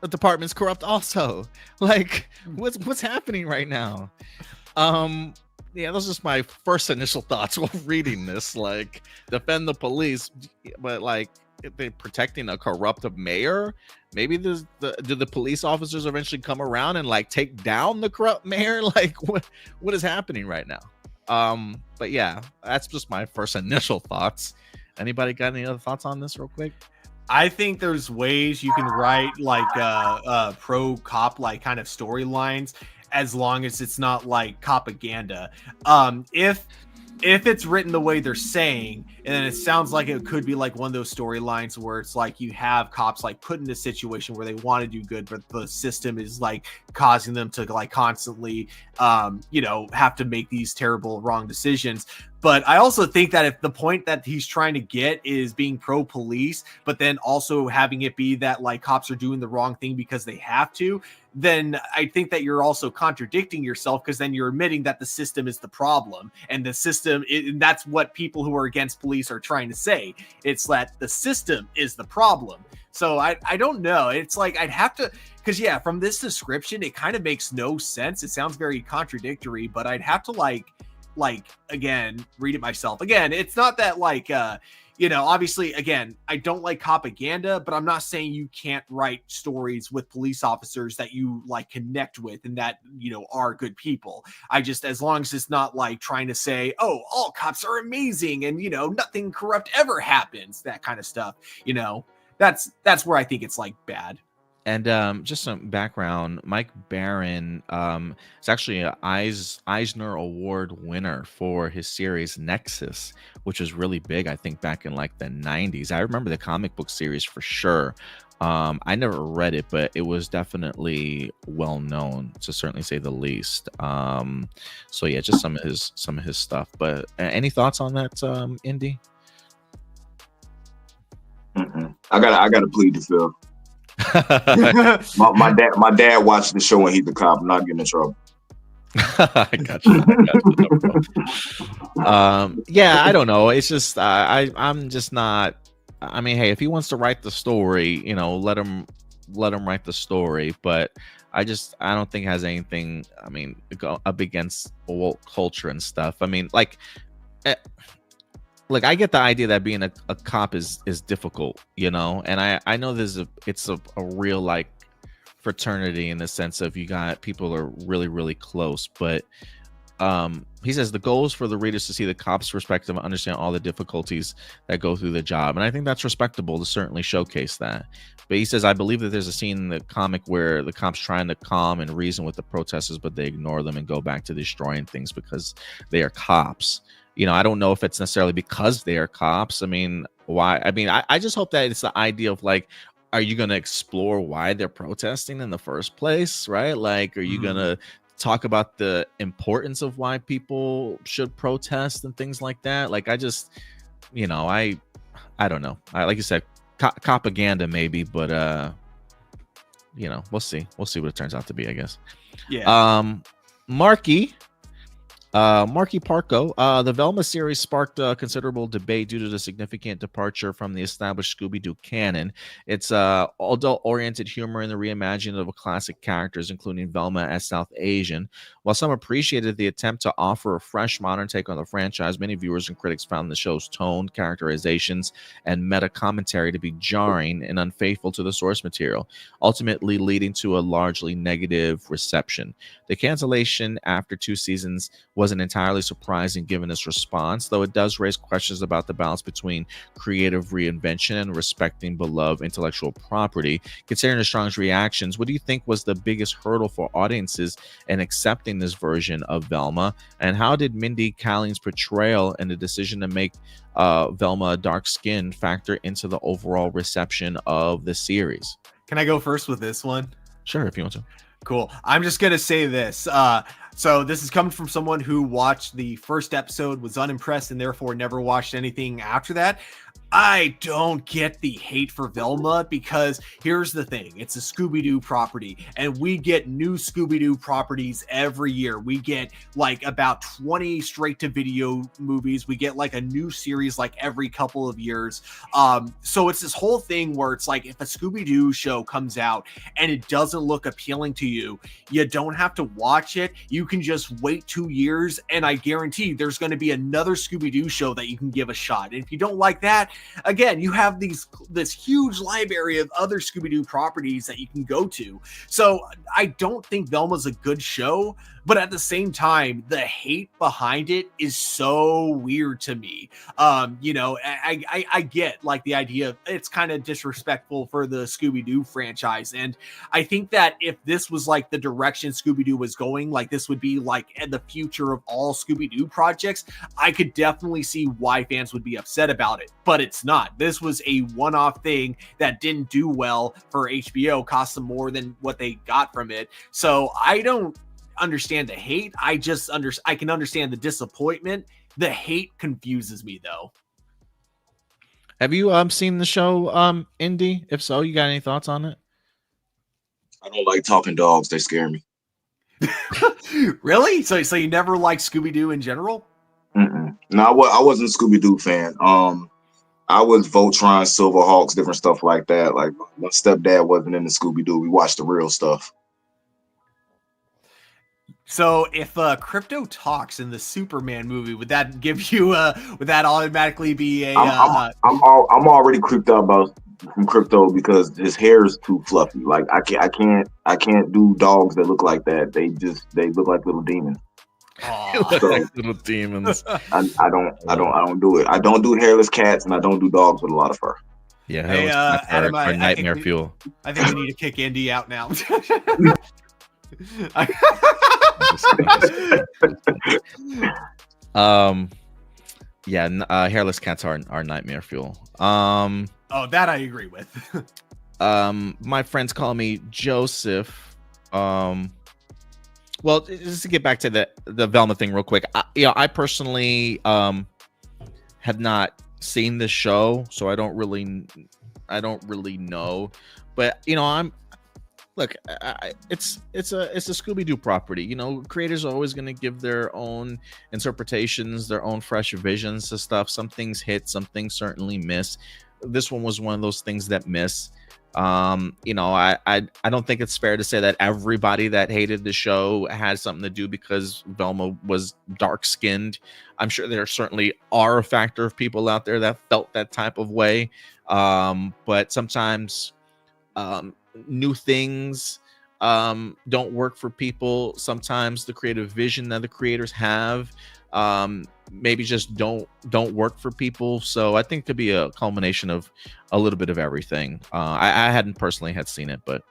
A: department's corrupt also. Like, what's happening right now? Yeah, those are just my first initial thoughts while reading this. Like, defend the police, but like, if they're protecting a corrupt mayor, maybe do the police officers eventually come around and like take down the corrupt mayor? Like, what is happening right now? But yeah, that's just my first initial thoughts. Anybody got any other thoughts on this real quick?
B: I think there's ways you can write like pro cop like kind of storylines as long as it's not like propaganda. If if it's written the way they're saying, and then it sounds like it could be like one of those storylines where it's like you have cops like put in a situation where they want to do good, but the system is like causing them to like constantly, have to make these terrible wrong decisions. But I also think that if the point that he's trying to get is being pro-police, but then also having it be that like cops are doing the wrong thing because they have to, then I think that you're also contradicting yourself, because then you're admitting that the system is the problem, and the system, that's what people who are against police are trying to say. It's that the system is the problem. So I don't know. It's like I'd have to, because yeah, from this description, it kind of makes no sense. It sounds very contradictory, but I'd have to like again read it myself. Again, it's not that like obviously, again, I don't like propaganda, but I'm not saying you can't write stories with police officers that you like connect with and that, are good people. I just, as long as it's not like trying to say, oh, all cops are amazing and, nothing corrupt ever happens, that kind of stuff, that's where I think it's like bad.
A: And just some background, Mike Barron is actually an Eisner Award winner for his series Nexus, which was really big, I think, back in like the 90s. I remember the comic book series for sure. I never read it, but it was definitely well known, to certainly say the least. So yeah, just some of his stuff. But any thoughts on that, Indy?
C: I gotta plead the fifth. my dad watched the show and he's the cop. I'm not getting in trouble.
A: I got you. Yeah, I don't know. It's just I'm just not. I mean, hey, if he wants to write the story, let him write the story. But I don't think it has anything. I mean, go up against woke culture and stuff. I mean, like. Look, I get the idea that being a cop is difficult, and I know it's a real like fraternity in the sense of you got people are really, really close, but he says the goal is for the readers to see the cop's perspective and understand all the difficulties that go through the job. And I think that's respectable to certainly showcase that. But he says, I believe that there's a scene in the comic where the cops trying to calm and reason with the protesters, but they ignore them and go back to destroying things because they are cops. I don't know if it's necessarily because they are cops. I mean, why? I mean, I just hope that it's the idea of like, are you going to explore why they're protesting in the first place? Right? Like, are you going to talk about the importance of why people should protest and things like that? Like, I just, I don't know. Like you said, propaganda maybe, but, we'll see. We'll see what it turns out to be, I guess.
B: Yeah.
A: Marky Parko, the Velma series sparked considerable debate due to the significant departure from the established Scooby-Doo canon. It's adult-oriented humor in the reimagining of classic characters, including Velma as South Asian. While some appreciated the attempt to offer a fresh, modern take on the franchise, many viewers and critics found the show's tone, characterizations, and meta-commentary to be jarring and unfaithful to the source material, ultimately leading to a largely negative reception. The cancellation after 2 seasons wasn't entirely surprising given its response, though it does raise questions about the balance between creative reinvention and respecting beloved intellectual property. Considering the strong reactions, what do you think was the biggest hurdle for audiences in accepting this version of Velma? And how did Mindy Kaling's portrayal and the decision to make Velma dark-skinned factor into the overall reception of the series?
B: Can I go first with this one?
A: Sure, if you want to.
B: Cool. I'm just going to say this. So this is coming from someone who watched the first episode, was unimpressed, and therefore never watched anything after that. I don't get the hate for Velma, because here's the thing. It's a Scooby-Doo property, and we get new Scooby-Doo properties every year. We get like about 20 straight-to-video movies. We get like a new series like every couple of years. So it's this whole thing where it's like if a Scooby-Doo show comes out and it doesn't look appealing to you, you don't have to watch it. You can just wait 2 years, and I guarantee there's going to be another Scooby-Doo show that you can give a shot. And if you don't like that, again, you have this huge library of other Scooby-Doo properties that you can go to. So I don't think Velma's a good show, but at the same time, the hate behind it is so weird to me. You know, I get like the idea of it's kind of disrespectful for the Scooby-Doo franchise. And I think that if this was like the direction Scooby-Doo was going, like this would be like the future of all Scooby-Doo projects, I could definitely see why fans would be upset about it, but it's not. This was a one-off thing that didn't do well for HBO, cost them more than what they got from it. So I don't understand the hate. I can understand the disappointment. The hate confuses me though.
A: Have you seen the show Indy? If so, you got any thoughts on it?
C: I don't like talking dogs. They scare me.
B: Really? So you never liked Scooby-Doo in general?
C: No, I wasn't a Scooby-Doo fan. I was Voltron, Silverhawks, different stuff like that. Like my stepdad wasn't into Scooby-Doo. We watched the real stuff.
B: So if Crypto talks in the Superman movie, would that give you would that automatically be a
C: I'm already creeped out from Crypto because his hair is too fluffy. Like I can't do dogs that look like that. They look like little demons.
A: So, like little demons.
C: I don't do it. I don't do hairless cats and I don't do dogs with a lot of fur.
A: Yeah,
B: hey, Adam,
A: our nightmare fuel.
B: I think we need to kick Indy out now.
A: Hairless cats are nightmare fuel.
B: Oh, that I agree with.
A: My friends call me Joseph. Well, just to get back to the Velma thing real quick, I personally have not seen the show, so I don't really know. But it's a Scooby-Doo property. You know, creators are always going to give their own interpretations, their own fresh visions to stuff. Some things hit, some things certainly miss. This one was one of those things that miss. I don't think it's fair to say that everybody that hated the show had something to do because Velma was dark-skinned. I'm sure there certainly are a factor of people out there that felt that type of way. But sometimes new things don't work for people. Sometimes the creative vision that the creators have maybe just don't work for people. So I think it could be a culmination of a little bit of everything. I hadn't personally had seen it, but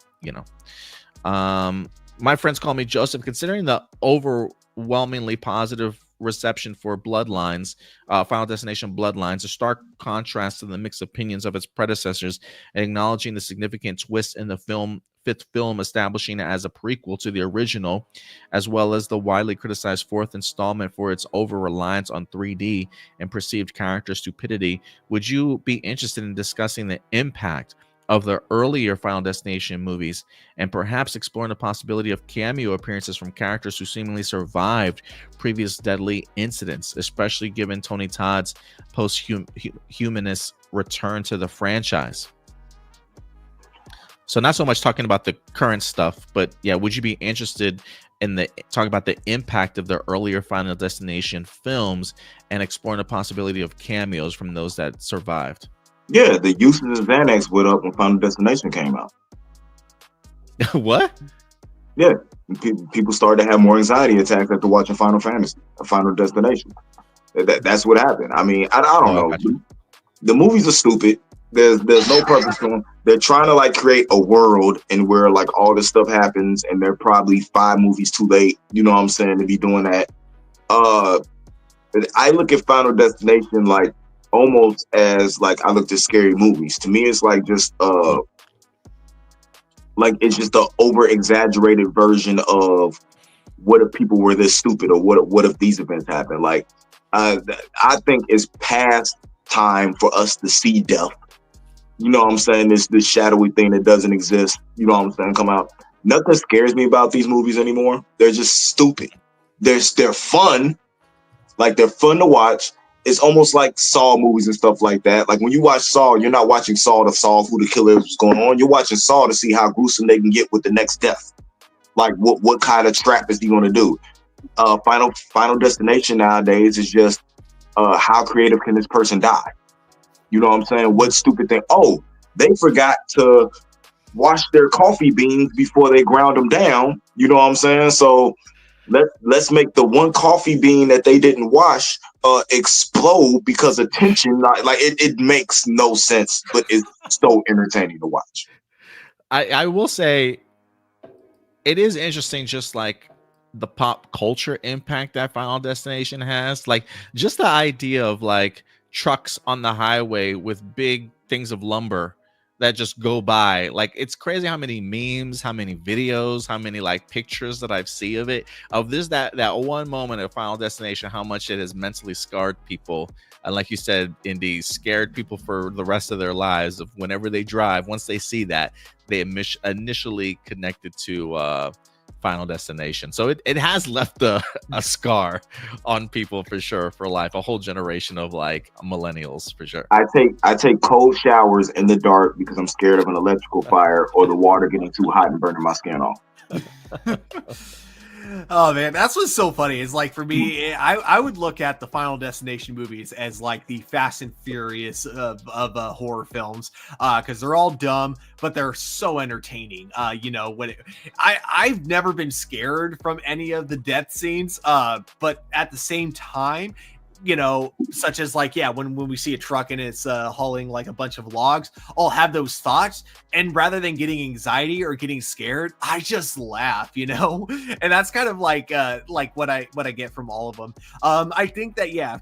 A: my friends call me Joseph. Considering the overwhelmingly positive reception for Bloodlines, Final Destination Bloodlines, a stark contrast to the mixed opinions of its predecessors, and acknowledging the significant twist in the fifth film establishing it as a prequel to the original, as well as the widely criticized fourth installment for its over-reliance on 3D and perceived character stupidity, would you be interested in discussing the impact of the earlier Final Destination movies and perhaps exploring the possibility of cameo appearances from characters who seemingly survived previous deadly incidents, especially given Tony Todd's post-humanist return to the franchise? So not so much talking about the current stuff, but yeah, would you be interested in talking about the impact of the earlier Final Destination films and exploring the possibility of cameos from those that survived?
C: Yeah, the usage of Xanax went up when Final Destination came out.
A: What?
C: Yeah, people started to have more anxiety attacks after watching Final Destination. That's what happened. I mean, I don't know. Gotcha. The movies are stupid. There's no purpose to them. They're trying to like create a world and where like all this stuff happens, and they're probably 5 movies too late. You know what I'm saying, to be doing that. I look at Final Destination like almost as like I looked at scary movies. To me, it's like just like it's just the over exaggerated version of what if people were this stupid, or what if these events happen. Like I think it's past time for us to see death. You know what I'm saying? This shadowy thing that doesn't exist. You know what I'm saying? Come out. Nothing scares me about these movies anymore. They're just stupid. They're fun. Like they're fun to watch. It's almost like Saw movies and stuff like that. Like when you watch Saw, you're not watching Saw to solve who the killer is, what's going on. You're watching Saw to see how gruesome they can get with the next death. Like what kind of trap is he going to do? Final Destination nowadays is just how creative can this person die? You know what I'm saying? What stupid thing? Oh, they forgot to wash their coffee beans before they ground them down. You know what I'm saying? So let's make the one coffee bean that they didn't wash explode because of tension. Like it makes no sense, but it's so entertaining to watch.
A: I will say it is interesting, just like the pop culture impact that Final Destination has. Like just the idea of like trucks on the highway with big things of lumber that just go by. Like it's crazy how many memes, how many videos, how many like pictures that I've seen of it, of this, that one moment of Final Destination, how much it has mentally scarred people. And like you said, Indy, scared people for the rest of their lives of whenever they drive, once they see that, they initially connected to Final Destination. So it has left a scar on people for sure, for life, a whole generation of like millennials for sure.
C: I take cold showers in the dark because I'm scared of an electrical fire or the water getting too hot and burning my skin off.
B: Oh man, that's what's so funny. Is like for me, I would look at the Final Destination movies as like the Fast and Furious of horror films, because they're all dumb, but they're so entertaining. You know, I've never been scared from any of the death scenes, but at the same time, you know, such as like, yeah, when we see a truck and it's hauling like a bunch of logs, I'll have those thoughts, and rather than getting anxiety or getting scared, I just laugh, you know. And that's kind of like what I get from all of them. I think that, yeah,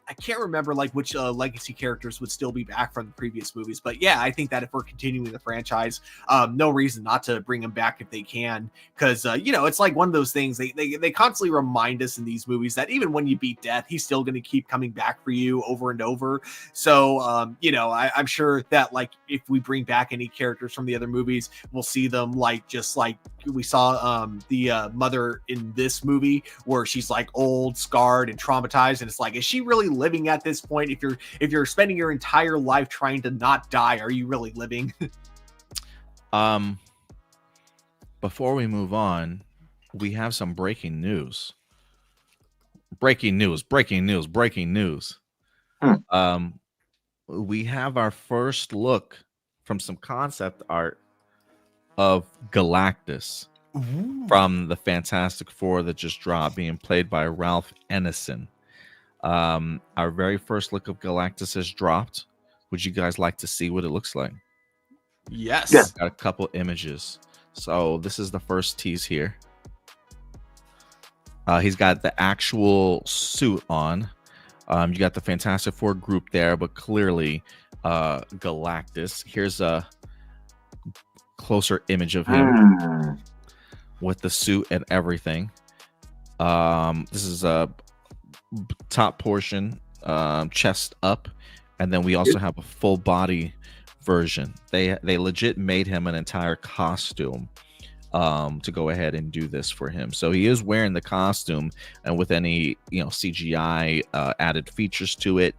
B: I can't remember like which legacy characters would still be back from the previous movies, but yeah, I think that if we're continuing the franchise, no reason not to bring them back if they can, because you know, it's like one of those things they constantly remind us in these movies that even when you beat death, he's still going to keep coming back for you over and over. So you know, I'm sure that like if we bring back any characters from the other movies, we'll see them like just like we saw the mother in this movie, where she's like old, scarred, and traumatized, and it's like, is she really living at this point? If you're spending your entire life trying to not die, are you really living?
A: Before we move on, we have some breaking news. We have our first look from some concept art of Galactus.
B: Ooh.
A: From the Fantastic Four that just dropped, being played by Ralph Ineson. Our very first look of Galactus has dropped. Would you guys like to see what it looks like?
B: Yes.
A: Got a couple images. So this is the first tease here. He's got the actual suit on. You got the Fantastic Four group there, but clearly Galactus. Here's a closer image of him with the suit and everything. This is a top portion, chest up, and then we also have a full body version. They legit made him an entire costume to go ahead and do this for him. So he is wearing the costume, and with any CGI added features to it.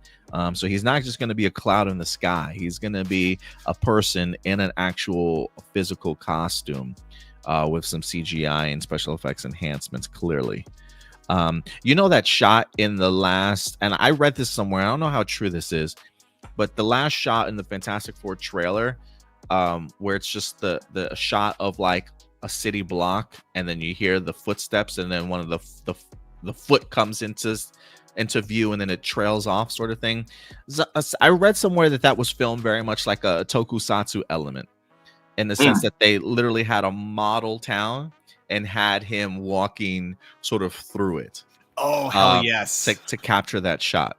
A: So he's not just going to be a cloud in the sky. He's going to be a person in an actual physical costume with some CGI and special effects enhancements, clearly. You know that shot in the last, and I read this somewhere, I don't know how true this is, but the last shot in the Fantastic Four trailer, where it's just the shot of like a city block, and then you hear the footsteps, and then one of the foot comes into view, and then it trails off, sort of thing. I read somewhere that was filmed very much like a tokusatsu element, in the sense that they literally had a model town and had him walking sort of through it.
B: Oh, hell yes.
A: To capture that shot.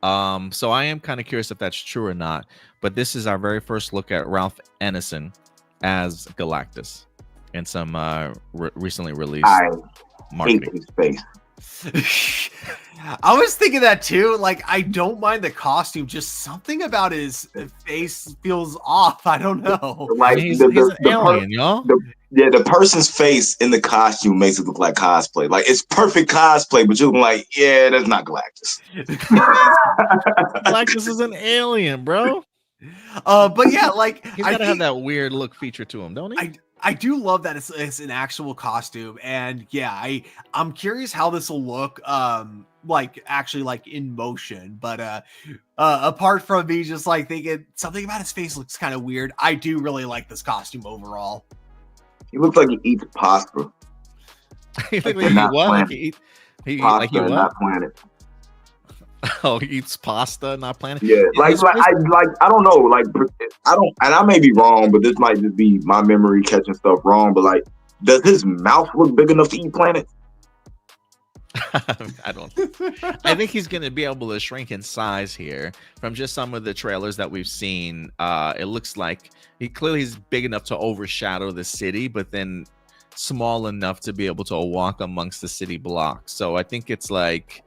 A: So I am kind of curious if that's true or not, but this is our very first look at Ralph Ineson as Galactus in some recently released marketing.
C: Hate his face.
B: I was thinking that too. Like, I don't mind the costume, just something about his face feels off. I don't know.
C: Like
A: he's an alien, y'all.
C: The person's face in the costume makes it look like cosplay. Like, it's perfect cosplay, but you're like, yeah, that's not Galactus.
A: Galactus is an alien, bro.
B: But yeah, like
A: he's gotta have that weird look feature to him, don't he?
B: I do love that it's an actual costume, and yeah, I'm curious how this will look, like actually like in motion. But apart from me just like thinking something about his face looks kind of weird, I do really like this costume overall.
C: He looks like he eats pasta.
A: He
C: Like
A: what? Like he
C: pasta,
A: like he what?
C: not planet.
A: Oh, he eats pasta, not planet.
C: Yeah, like I don't know, like I don't, and I may be wrong, but this might just be my memory catching stuff wrong. But like, does his mouth look big enough to eat planet?
A: I don't. I think he's going to be able to shrink in size here from just some of the trailers that we've seen. It looks like he clearly is big enough to overshadow the city, but then small enough to be able to walk amongst the city blocks. So I think it's like,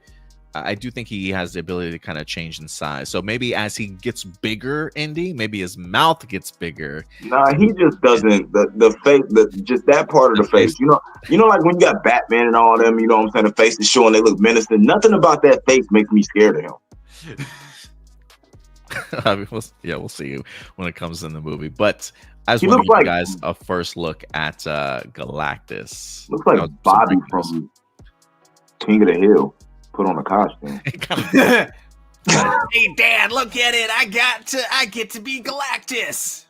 A: I do think he has the ability to kind of change in size. So maybe as he gets bigger, Indy, maybe his mouth gets bigger.
C: Nah, he just doesn't. The face, just that part of the face. You know, like when you got Batman and all them. You know what I'm saying? The face is showing, they look menacing. Nothing about that face makes me scared of him.
A: I mean, we'll see when it comes in the movie. But I just want to give you guys a first look at Galactus.
C: Looks like Bobby from King of the Hill. Put on a costume.
B: Hey Dad, look at it! I get to be Galactus.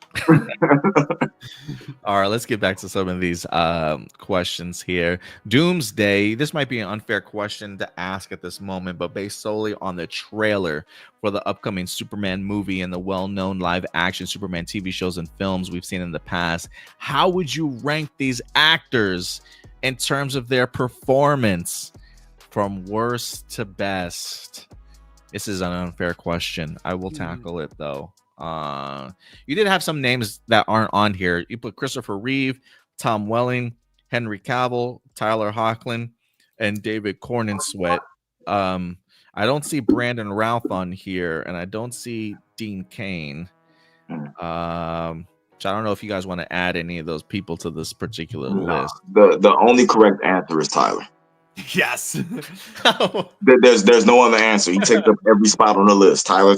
A: All right, let's get back to some of these questions here. Doomsday. This might be an unfair question to ask at this moment, but based solely on the trailer for the upcoming Superman movie and the well-known live-action Superman TV shows and films we've seen in the past, how would you rank these actors in terms of their performance? From worst to best. This is an unfair question. I will tackle it though. You did have some names that aren't on here. You put Christopher Reeve, Tom Welling, Henry Cavill, Tyler Hoechlin, and David Corenswet. I don't see Brandon Routh on here, and I don't see Dean Cain. So I don't know if you guys want to add any of those people to this particular list.
C: The only correct answer is Tyler.
B: Yes.
C: There's no other answer. He takes up every spot on the list. Tyler.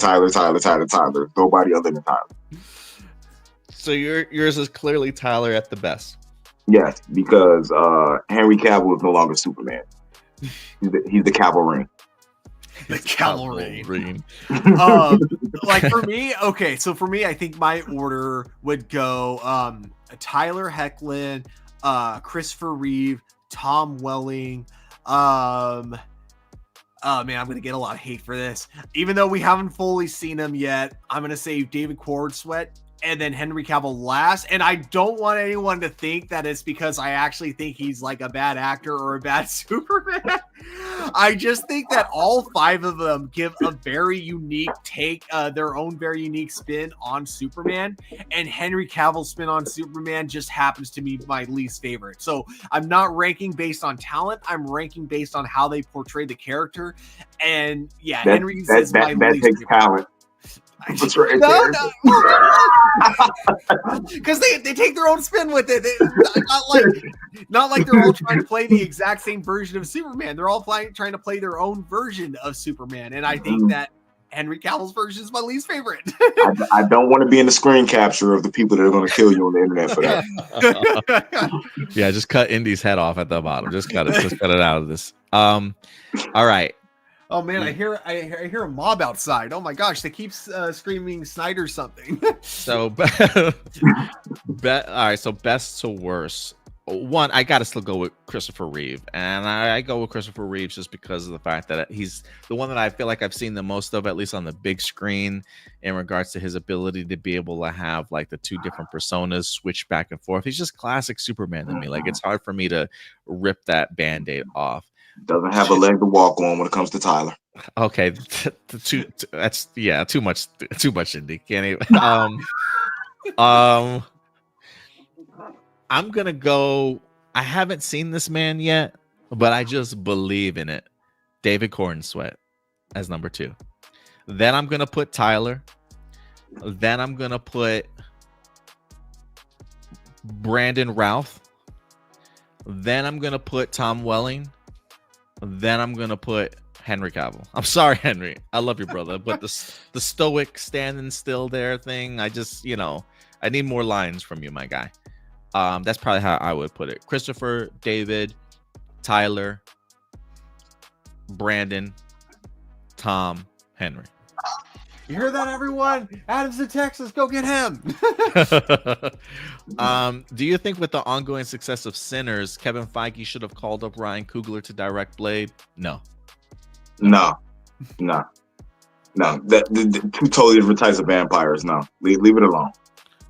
C: Nobody other than Tyler.
A: So yours is clearly Tyler at the best.
C: Yes, because Henry Cavill is no longer Superman. He's the cavalry.
B: The cavalry. Like for me, okay. So for me, I think my order would go Tyler Hoechlin, Christopher Reeve, Tom Welling. Oh man, I'm gonna get a lot of hate for this. Even though we haven't fully seen him yet, I'm gonna say David Corenswet and then Henry Cavill last. And I don't want anyone to think that it's because I actually think he's like a bad actor or a bad Superman. I just think that all five of them give a very unique take, their own very unique spin on Superman. And Henry Cavill's spin on Superman just happens to be my least favorite. So I'm not ranking based on talent. I'm ranking based on how they portray the character. And yeah, Henry's is my least favorite.
C: Talent.
B: Because they take their own spin with it. Not like they're all trying to play the exact same version of Superman. They're all trying to play their own version of Superman, and I think that Henry Cavill's version is my least favorite.
C: I don't want to be in the screen capture of the people that are going to kill you on the internet for that.
A: Yeah, just cut Indy's head off at the bottom. Just cut it out of this. All right.
B: Oh man, I hear a mob outside. Oh my gosh, they keep screaming Snyder something.
A: So, all right. So best to worst. One, I gotta still go with Christopher Reeve, and I go with Christopher Reeve just because of the fact that he's the one that I feel like I've seen the most of, at least on the big screen, in regards to his ability to be able to have like the two different personas switch back and forth. He's just classic Superman to me. Like it's hard for me to rip that Band-Aid off.
C: Doesn't have a leg to walk on when it comes to Tyler.
A: Okay, that's too much, Indy. Can't even. I'm gonna go. I haven't seen this man yet, but I just believe in it. David Corenswet as number 2. Then I'm gonna put Tyler. Then I'm gonna put Brandon Routh. Then I'm gonna put Tom Welling. Then I'm gonna put Henry Cavill. I'm sorry, Henry. I love you, brother, but the stoic standing still there thing. I just, I need more lines from you, my guy. That's probably how I would put it. Christopher, David, Tyler, Brandon, Tom, Henry.
B: You hear that, everyone? Adam's in Texas. Go get him.
A: Do you think with the ongoing success of Sinners, Kevin Feige should have called up Ryan Coogler to direct Blade? No.
C: That two totally different types of vampires. No, leave it alone.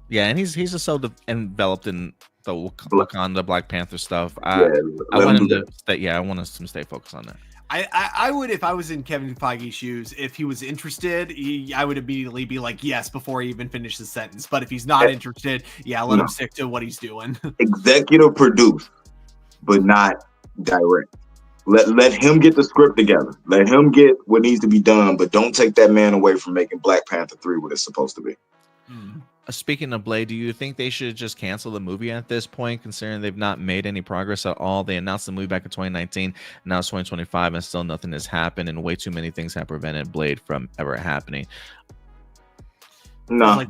A: Yeah, and he's just so enveloped in the Wakanda Black Panther stuff. I want him to stay. I want us to stay focused on that.
B: I would, if I was in Kevin Feige's shoes, if he was interested, I would immediately be like, yes, before he even finished the sentence. But if he's not interested, let him stick to what he's doing.
C: Executive produce, but not direct. Let him get the script together. Let him get what needs to be done, but don't take that man away from making Black Panther 3 what it's supposed to be.
A: Speaking of Blade, do you think they should just cancel the movie at this point, considering they've not made any progress at all? They announced the movie back in 2019, now it's 2025, and still nothing has happened, and way too many things have prevented Blade from ever happening.
C: No.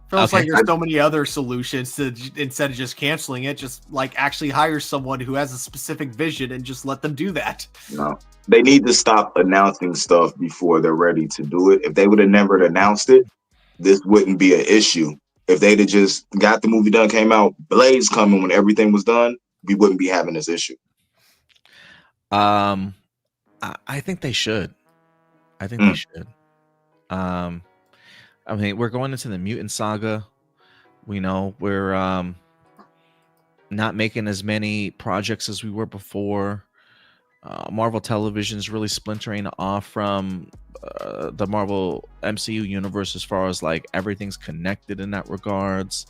B: Feels like there's so many other solutions to, instead of just canceling it, just like actually hire someone who has a specific vision and just let them do that.
C: No. They need to stop announcing stuff before they're ready to do it. If they would have never announced it, this wouldn't be an issue. If they'd have just got the movie done, came out, Blade's coming when everything was done, we wouldn't be having this issue.
A: I think they should. They should. I mean, we're going into the mutant saga. We know we're not making as many projects as we were before. Marvel Television is really splintering off from the Marvel MCU universe as far as like everything's connected in that regards.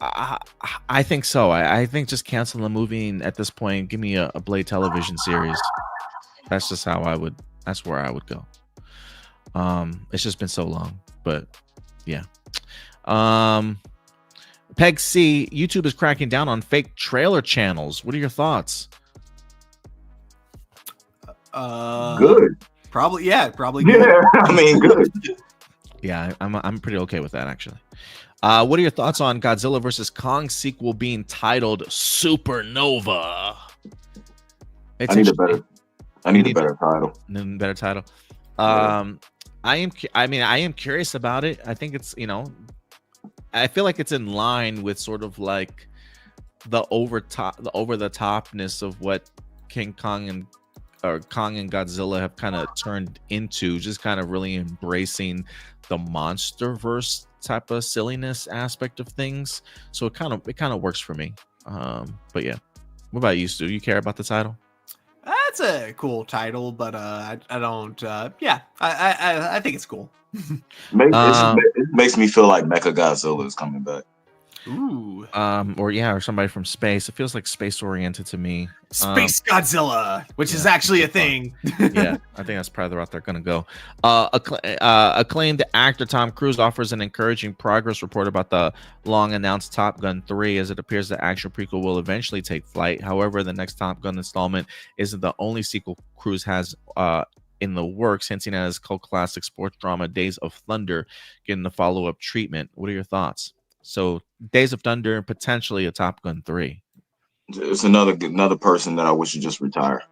A: I think so. I think just cancel the movie and at this point, give me a Blade television series. That's just how I would. That's where I would go. It's just been so long, but yeah. Peg C, YouTube is cracking down on fake trailer channels. What are your thoughts?
C: Good.
B: Probably good.
C: Yeah, I mean, good.
A: Yeah, I'm pretty okay with that actually. What are your thoughts on Godzilla vs. Kong sequel being titled Supernova?
C: I need a better title.
A: Better title. I am curious about it. I think it's, I feel like it's in line with sort of like the over the topness of what Kong and Godzilla have kind of turned into, just kind of really embracing the monsterverse type of silliness aspect of things. So it kind of works for me. But yeah, what about you, Stu? You care about the title?
B: That's a cool title, but I don't. I think it's cool.
C: It makes me feel like Mechagodzilla is coming back.
B: Ooh.
A: Or somebody from space. It feels like space oriented to me.
B: Space Godzilla, which is actually a thing.
A: Yeah, I think that's probably the route they're gonna go. Acclaimed actor Tom Cruise offers an encouraging progress report about the long announced Top Gun 3, as it appears the actual prequel will eventually take flight. However, the next Top Gun installment isn't the only sequel Cruise has in the works, hinting at his cult classic sports drama Days of Thunder getting the follow-up treatment. What are your thoughts? So Days of Thunder, potentially a Top Gun 3.
C: It's another person that I wish would just retire.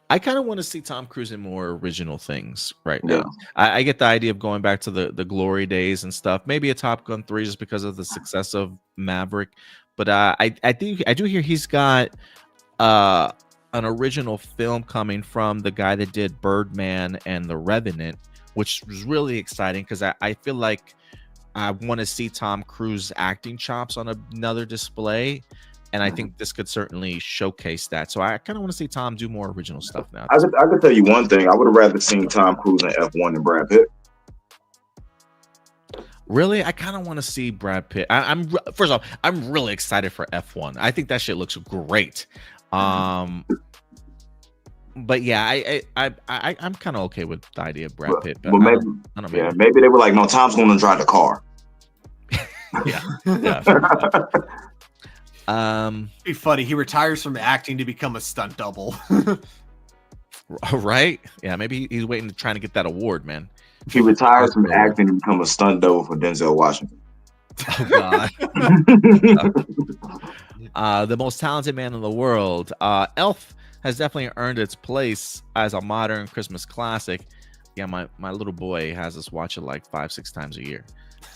A: I kind of want to see Tom Cruise in more original things right now. I get the idea of going back to the glory days and stuff. Maybe a Top Gun 3 just because of the success of Maverick. But I do hear he's got an original film coming from the guy that did Birdman and The Revenant, which was really exciting because I feel like I want to see Tom Cruise acting chops on another display, and I think this could certainly showcase that. So I kind of want to see Tom do more original stuff now.
C: I could tell you one thing. I would have rather seen Tom Cruise in F1 than Brad Pitt.
A: Really? I kind of want to see Brad Pitt. First off, I'm really excited for F1. I think that shit looks great. But yeah, I'm kind of okay with the idea of Brad Pitt. But
C: maybe, maybe they were like, no, Tom's going to drive the car.
A: Yeah.
B: Be funny. He retires from acting to become a stunt double.
A: Right? Yeah, maybe he's waiting to try to get that award, man.
C: He retires from acting to become a stunt double for Denzel Washington.
A: Oh God. The most talented man in the world. Elf has definitely earned its place as a modern Christmas classic. Yeah, my little boy has us watch it like 5-6 times a year.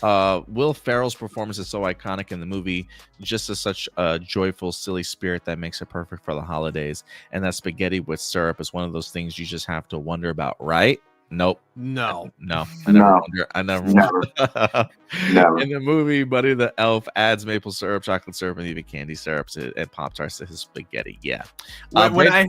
A: Will Ferrell's performance is so iconic in the movie, just as such a joyful, silly spirit that makes it perfect for the holidays. And that spaghetti with syrup is one of those things you just have to wonder about, right? Nope.
B: No.
A: I never
C: No.
A: wonder. I never
C: Never.
A: wonder.
C: Never.
A: In the movie, Buddy the Elf adds maple syrup, chocolate syrup, and even candy syrups and Pop-Tarts to his spaghetti. Yeah.
B: When I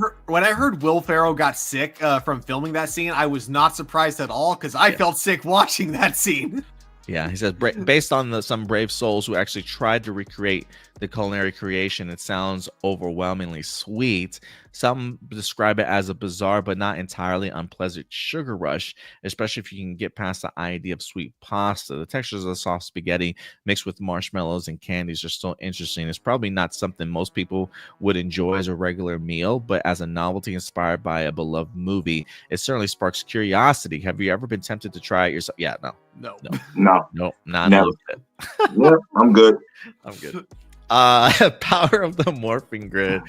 B: heard Will Ferrell got sick from filming that scene, I was not surprised at all because I felt sick watching that scene.
A: Yeah, he says based on some brave souls who actually tried to recreate the culinary creation, it sounds overwhelmingly sweet. Some describe it as a bizarre but not entirely unpleasant sugar rush, especially if you can get past the idea of sweet pasta. The textures of the soft spaghetti mixed with marshmallows and candies are still interesting. It's probably not something most people would enjoy as a regular meal, but as a novelty inspired by a beloved movie, it certainly sparks curiosity. Have you ever been tempted to try it yourself? Yeah, no, not
C: Never.
A: a little bit.
C: Yeah, I'm good.
A: I'm good. Power of the Morphing Grid.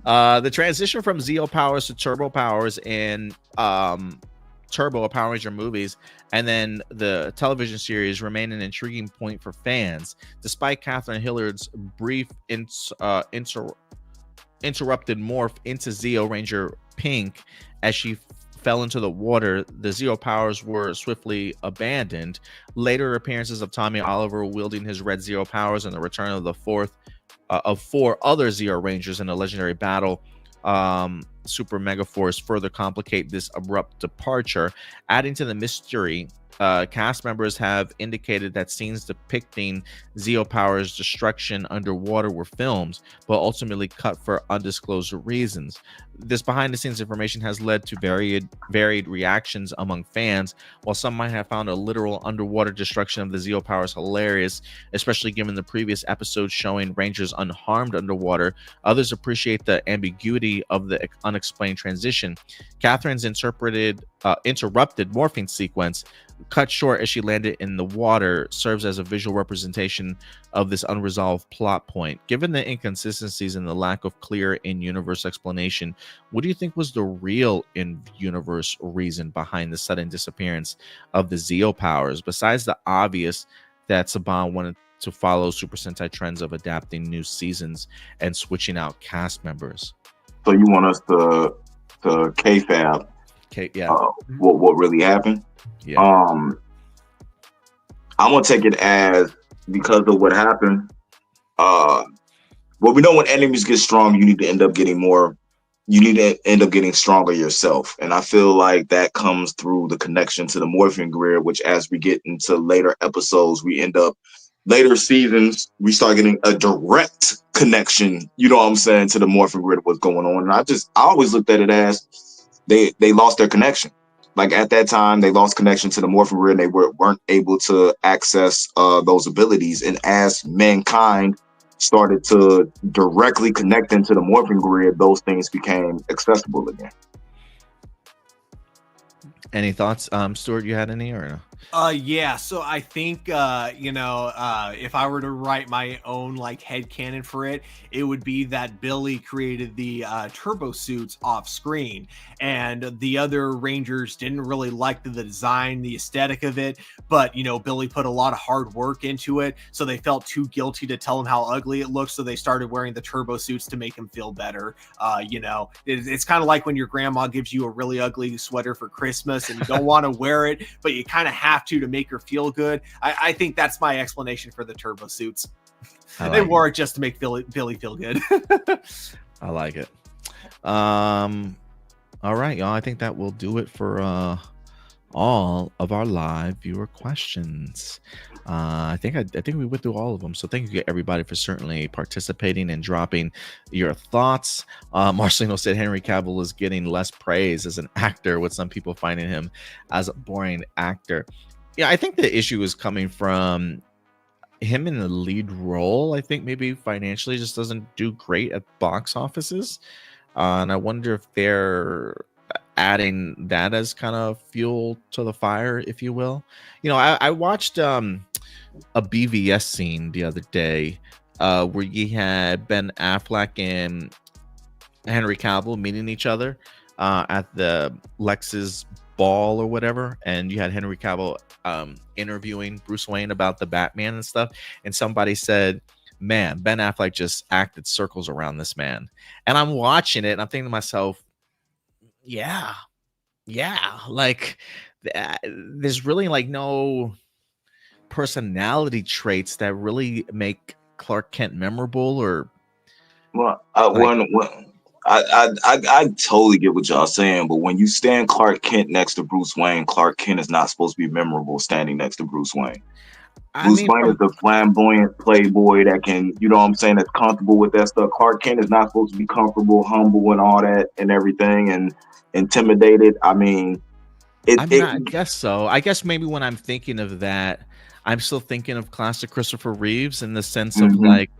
A: The transition from Zeo powers to Turbo powers in Turbo or Power Ranger movies, and then the television series remain an intriguing point for fans. Despite Catherine Hillard's brief interrupted morph into Zeo Ranger Pink as she fell into the water, the Zeo powers were swiftly abandoned. Later appearances of Tommy Oliver wielding his red Zeo powers and the return of the four other Zeo Rangers in a legendary battle, Super Mega Force, further complicate this abrupt departure. Adding to the mystery, cast members have indicated that scenes depicting Zeo Power's destruction underwater were filmed, but ultimately cut for undisclosed reasons. This behind-the-scenes information has led to varied reactions among fans. While some might have found a literal underwater destruction of the Zeo Powers hilarious, especially given the previous episode showing Rangers unharmed underwater, others appreciate the ambiguity of the unexplained transition. Catherine's interrupted morphing sequence, cut short as she landed in the water, serves as a visual representation of this unresolved plot point. Given the inconsistencies and the lack of clear in-universe explanation, what do you think was the real in-universe reason behind the sudden disappearance of the Zeo powers, besides the obvious that Saban wanted to follow Super Sentai trends of adapting new seasons and switching out cast members?
C: So you want us to kayfabe?
A: Yeah.
C: What really happened?
A: Yeah.
C: I'm gonna take it as because of what happened. Well, we know when enemies get strong, you need to end up getting more. You need to end up getting stronger yourself, and I feel like that comes through the connection to the morphing grid. Which, as we get into later episodes, later seasons, we start getting a direct connection. You know what I'm saying, to the morphing grid, what's going on. And I always looked at it as they lost their connection. Like at that time, they lost connection to the morphing grid and they weren't able to access those abilities. And as mankind started to directly connect into the morphing grid, those things became accessible again.
A: Any thoughts, Stuart? You had any or no?
B: Yeah, so I think if I were to write my own like headcanon for it, it would be that Billy created the turbo suits off screen, and the other Rangers didn't really like the design, the aesthetic of it, but Billy put a lot of hard work into it, so they felt too guilty to tell him how ugly it looked, so they started wearing the turbo suits to make him feel better. It's kind of like when your grandma gives you a really ugly sweater for Christmas and you don't want to wear it, but you kind of have to make her feel good. I think that's my explanation for the turbo suits. They wore it just to make Billy feel good.
A: I like it. All right, y'all. I think that will do it for all of our live viewer questions. I think we went through all of them. So thank you everybody for certainly participating and dropping your thoughts. Marcelino said Henry Cavill is getting less praise as an actor, with some people finding him as a boring actor. Yeah, I think the issue is coming from him in the lead role. I think maybe financially just doesn't do great at box offices. And I wonder if they're adding that as kind of fuel to the fire, if you will. I watched a BVS scene the other day where you had Ben Affleck and Henry Cavill meeting each other at the Lex's ball or whatever, and you had Henry Cavill interviewing Bruce Wayne about the Batman and stuff, and somebody said, man, Ben Affleck just acted circles around this man. And I'm watching it and I'm thinking to myself, yeah, like there's really like no personality traits that really make Clark Kent memorable. Or
C: Well,
A: like,
C: I totally get what y'all saying, but when you stand Clark Kent next to Bruce Wayne, Clark Kent is not supposed to be memorable standing next to Bruce Wayne. Bruce Wayne is the flamboyant playboy that can, you know what I'm saying, that's comfortable with that stuff. Clark Kent is not supposed to be comfortable, humble, and all that and everything, and intimidated. I mean,
A: I guess so. I guess maybe when I'm thinking of that, I'm still thinking of classic Christopher Reeves in the sense of like,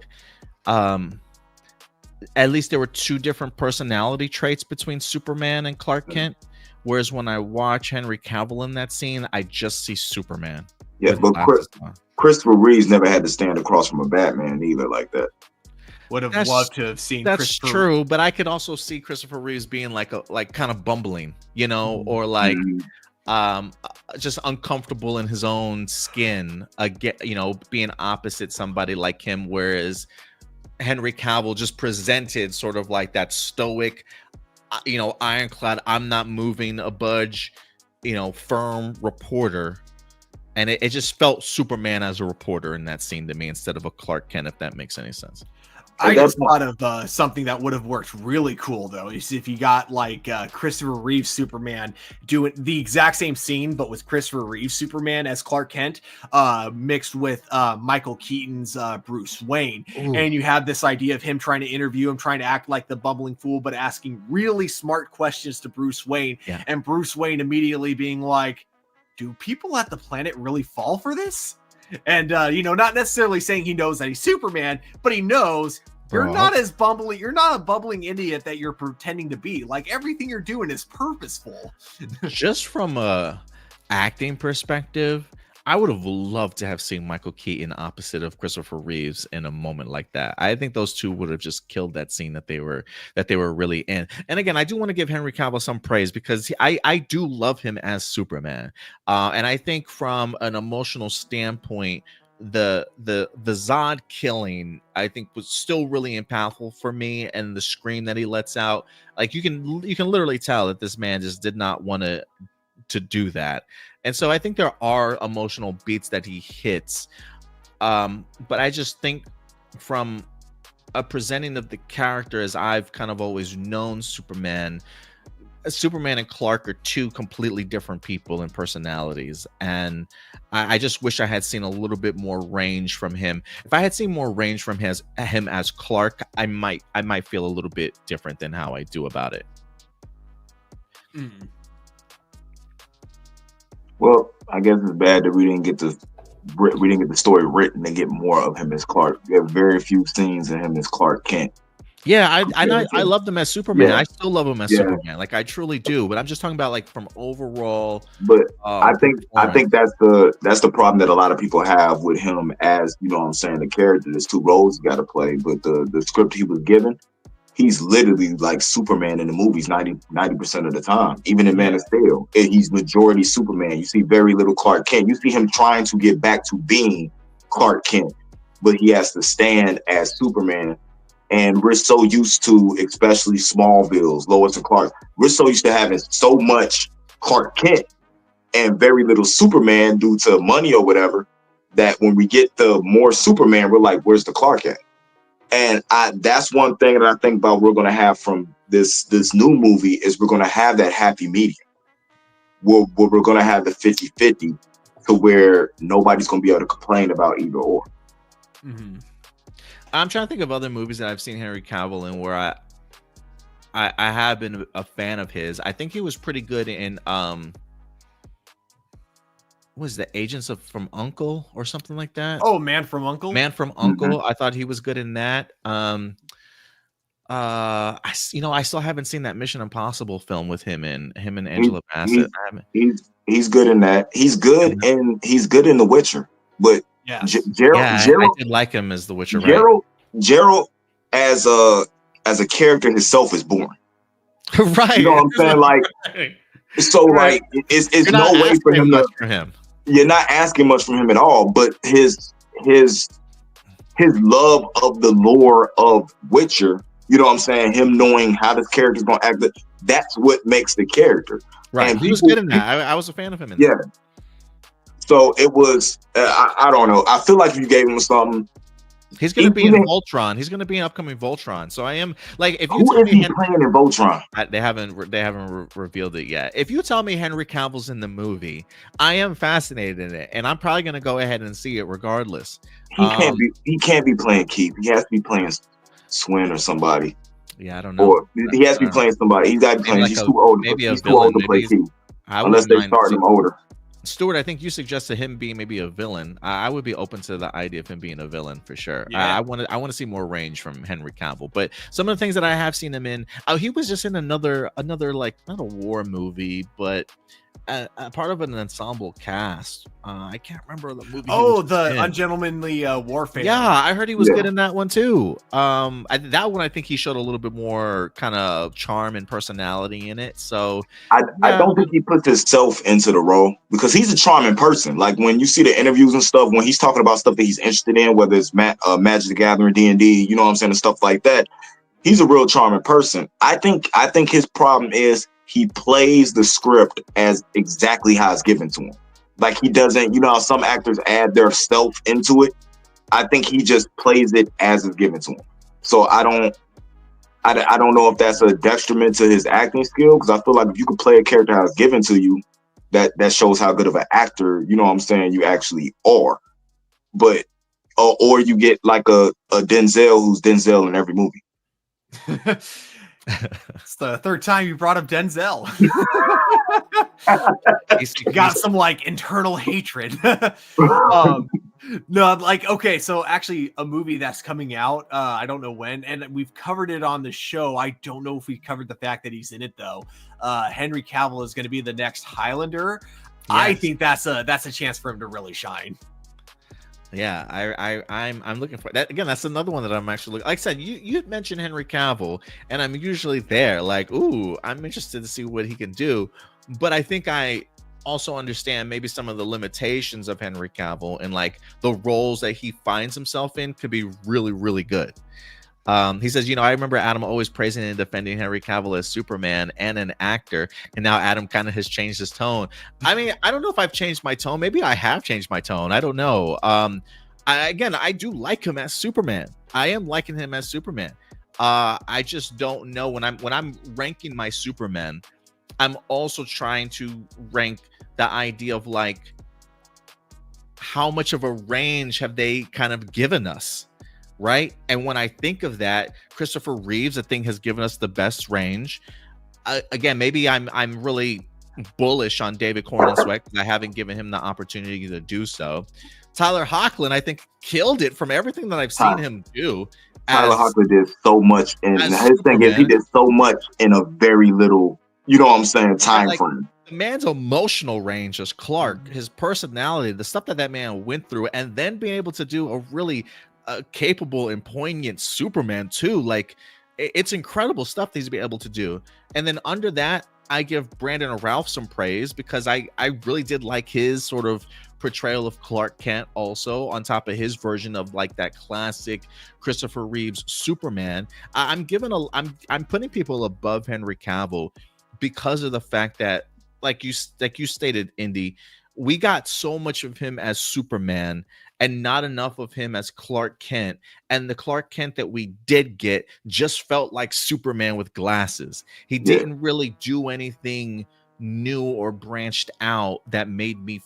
A: at least there were two different personality traits between Superman and Clark Kent. Whereas when I watch Henry Cavill in that scene, I just see Superman.
C: Yeah, but Christopher Reeves never had to stand across from a Batman either like that.
B: Would have loved to have seen.
A: That's true, but I could also see Christopher Reeves being like kind of bumbling, you know, or like just uncomfortable in his own skin, you know, being opposite somebody like him. Whereas Henry Cavill just presented sort of like that stoic, you know, ironclad, I'm not moving a budge, you know, firm reporter. And it just felt Superman as a reporter in that scene to me instead of a Clark Kent, if that makes any sense.
B: I just thought of something that would have worked really cool, though. You see, if you got like Christopher Reeves Superman doing the exact same scene, but with Christopher Reeves Superman as Clark Kent, mixed with Michael Keaton's Bruce Wayne. Ooh. And you have this idea of him trying to interview him, trying to act like the bumbling fool, but asking really smart questions to Bruce Wayne. Yeah. And Bruce Wayne immediately being like, do people at the planet really fall for this? And, you know, not necessarily saying he knows that he's Superman, but he knows you're not as bumbling. You're not a bumbling idiot that you're pretending to be. Like, everything you're doing is purposeful.
A: Just from a acting perspective, I would have loved to have seen Michael Keaton opposite of Christopher Reeves in a moment like that. I think those two would have just killed that scene that they were really in. And again, I do want to give Henry Cavill some praise because I do love him as Superman. And I think from an emotional standpoint, the Zod killing, I think, was still really impactful for me, and the scream that he lets out, like you can literally tell that this man just did not want to do that. And so I think there are emotional beats that he hits. But I just think from a presenting of the character as I've kind of always known Superman and Clark are two completely different people and personalities. And I just wish I had seen a little bit more range from him. If I had seen more range from him as Clark, I might feel a little bit different than how I do about it.
C: Well, I guess it's bad that we didn't get the story written and get more of him as Clark. We have very few scenes of him as Clark Kent.
A: Yeah, I loved him as Superman. Yeah. I still love him as Superman. Like I truly do. But I'm just talking about like from overall.
C: But I think that's the problem that a lot of people have with him as, you know what I'm saying, the character. There's two roles you got to play, but the script he was given, he's literally like Superman in the movies 90% of the time. Even in Man of Steel, he's majority Superman. You see very little Clark Kent. You see him trying to get back to being Clark Kent, but he has to stand as Superman. And we're so used to, especially Smallville's, Lois and Clark, we're so used to having so much Clark Kent and very little Superman due to money or whatever, that when we get the more Superman, we're like, where's the Clark at? And that's one thing that I think about we're going to have from this new movie is we're going to have that happy medium. Where we're going to have the 50-50 to where nobody's going to be able to complain about either or.
A: Mm-hmm. I'm trying to think of other movies that I've seen Henry Cavill in where I have been a fan of his. I think he was pretty good in was the Agents from U.N.C.L.E. or something like that.
B: Oh, Man from U.N.C.L.E.
A: Man from U.N.C.L.E. Mm-hmm. I thought he was good in that. I still haven't seen that Mission Impossible film with him and Angela Bassett.
C: He's good in that. He's good in The Witcher, but
B: Yes.
A: I did like him as the Witcher.
C: Gerald as a character himself is boring.
A: Right.
C: You know what I'm saying? Like, so like it's no way for him to. You're not asking much from him at all. But his love of the lore of Witcher. You know what I'm saying? Him knowing how this character's gonna act. That's what makes the character.
A: Right. And he was good in that. I was a fan of him in that.
C: So it was. I don't know. I feel like if you gave him something.
A: He's going to be in Voltron. He's going to be in upcoming Voltron. So I am like, if you
C: tell me playing in Voltron,
A: they haven't revealed it yet. If you tell me Henry Cavill's in the movie, I am fascinated in it, and I'm probably going to go ahead and see it regardless.
C: He can't be playing Keith. He has to be playing Swin or somebody.
A: Yeah, I don't know.
C: Or he has to be playing somebody. He's got to be playing. He's too old. He's too old to play Keith. Unless they start him older.
A: Stuart, I think you suggested him being maybe a villain. I would be open to the idea of him being a villain for sure. Yeah. I want to see more range from Henry Cavill. But some of the things that I have seen him in, he was just in another like not a war movie, but a part of an ensemble cast. I can't remember the movie.
B: Oh, the Ungentlemanly Warfare.
A: Yeah, I heard he was good in that one too. That one I think he showed a little bit more kind of charm and personality in it. So
C: I don't think he puts himself into the role because he's a charming person. Like when you see the interviews and stuff, when he's talking about stuff that he's interested in, whether it's Magic the Gathering, D&D, you know what I'm saying, and stuff like that, he's a real charming person. I think his problem is he plays the script as exactly how it's given to him. Like he doesn't, you know how some actors add their self into it. I think he just plays it as it's given to him. So I don't know if that's a detriment to his acting skill, because I feel like if you could play a character how it's given to you, that shows how good of an actor, you know what I'm saying, you actually are. But or you get like a Denzel who's Denzel in every movie.
B: It's the third time you brought up Denzel. You got some like internal hatred. No, like, okay, so actually a movie that's coming out, I don't know when, and we've covered it on the show. I don't know if we covered the fact that he's in it though. Henry Cavill is going to be the next Highlander. Yes. I think that's a chance for him to really shine.
A: Yeah, I'm looking for that again. That's another one that I'm actually looking. Like I said, you mentioned Henry Cavill, and I'm usually there. Like, ooh, I'm interested to see what he can do. But I think I also understand maybe some of the limitations of Henry Cavill and like the roles that he finds himself in could be really, really good. He says, I remember Adam always praising and defending Henry Cavill as Superman and an actor, and now Adam kind of has changed his tone. I mean, I don't know if I've changed my tone. Maybe I have changed my tone. I don't know. I do like him as Superman. I am liking him as Superman. I just don't know when I'm ranking my Superman, I'm also trying to rank the idea of like how much of a range have they kind of given us. Right. And when I think of that, Christopher Reeves, I think, has given us the best range. Again, maybe I'm really bullish on David Corenswet because I haven't given him the opportunity to do so. Tyler Hoechlin, I think, killed it from everything that I've seen him do.
C: Tyler Hoechlin did so much, and his thing is he did so much in a very little, you know what I'm saying, time frame.
A: The man's emotional range as Clark, his personality, the stuff that man went through, and then being able to do a really capable and poignant Superman too. Like, it's incredible stuff that he's been able to do. And then under that, I give Brandon Routh some praise because I really did like his sort of portrayal of Clark Kent also, on top of his version of like that classic Christopher Reeves Superman. I'm putting people above Henry Cavill because of the fact that, like you stated, Indy, we got so much of him as Superman and not enough of him as Clark Kent. And the Clark Kent that we did get just felt like Superman with glasses. He didn't really do anything new or branched out that made me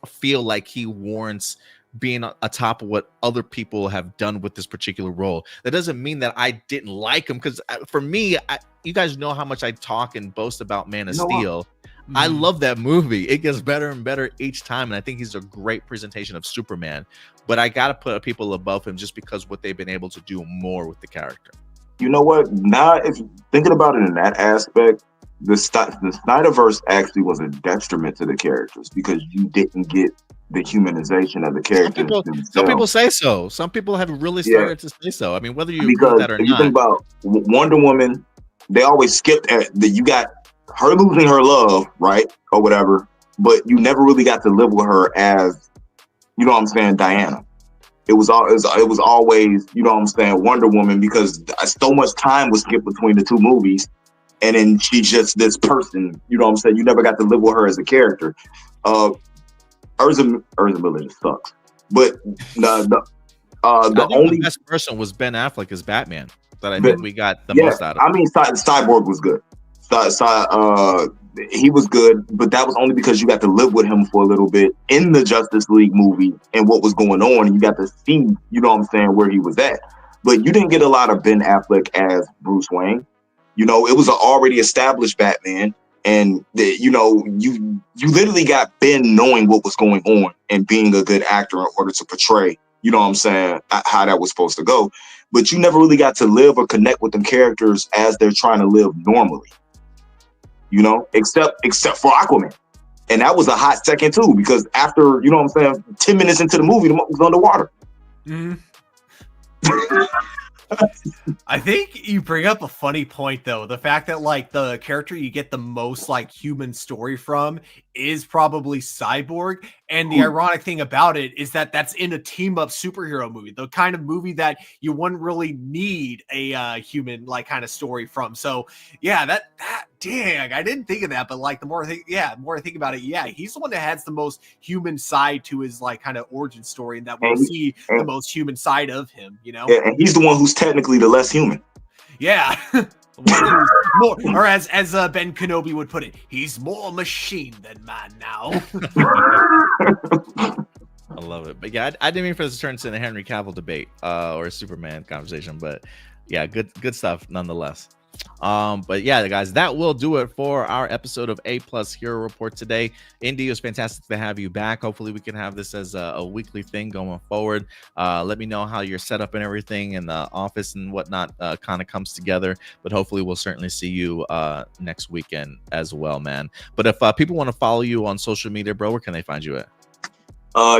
A: feel like he warrants being atop of what other people have done with this particular role. That doesn't mean that I didn't like him, because for me, you guys know how much I talk and boast about Man of Steel. I love that movie. It gets better and better each time, and I think he's a great presentation of Superman. But I gotta put people above him just because what they've been able to do more with the character.
C: You know what? Now, if thinking about it in that aspect, the Snyderverse actually was a detriment to the characters because you didn't get the humanization of the
A: Some
C: characters
A: people,
C: themselves.
A: some people say so. Some people have really started to say so. I mean, whether you agree with
C: Because
A: that or
C: if you think
A: not.
C: about Wonder Woman, they always skipped at the you got her losing her love, right, or whatever, but you never really got to live with her as, you know what I'm saying, Diana. It was always, you know what I'm saying, Wonder Woman, because so much time was skipped between the two movies, and then she's just this person, you know what I'm saying. You never got to live with her as a character. Urza Miller just sucks, but the
A: I think
C: only
A: the best person was Ben Affleck as Batman. That I think we got the
C: yeah,
A: most out of.
C: I mean, Cyborg was good. He was good, but that was only because you got to live with him for a little bit in the Justice League movie and what was going on, and you got to see, you know what I'm saying, where he was at. But you didn't get a lot of Ben Affleck as Bruce Wayne. You know, it was an already established Batman, and you know, you literally got Ben knowing what was going on and being a good actor in order to portray, you know what I'm saying, how that was supposed to go. But you never really got to live or connect with them characters as they're trying to live normally, you know, except for Aquaman. And that was a hot second too, because after, you know what I'm saying, 10 minutes into the movie, the monk was underwater.
B: Mm-hmm. I think you bring up a funny point, though. The fact that, like, the character you get the most, like, human story from is probably Cyborg. And the ironic thing about it is that that's in a team-up superhero movie, the kind of movie that you wouldn't really need a human, like, kind of story from. So, yeah, that dang, I didn't think of that. But, like, the more I think about it, yeah, he's the one that has the most human side to his, like, kind of origin story, and that we'll see the most human side of him, you know?
C: Yeah, and he's the one who's technically the less human.
B: Yeah. More, or as Ben Kenobi would put it, he's more machine than man now.
A: I love it. But yeah, I didn't mean for this to turn into a Henry Cavill debate or a Superman conversation, but yeah, good stuff nonetheless. But yeah, guys, that will do it for our episode of A+ Hero Report today. Indy, it was fantastic to have you back. Hopefully we can have this as a weekly thing going forward. Let me know how your setup and everything in the office and whatnot kind of comes together, but hopefully we'll certainly see you next weekend as well, man. But if people want to follow you on social media, bro, where can they find you at?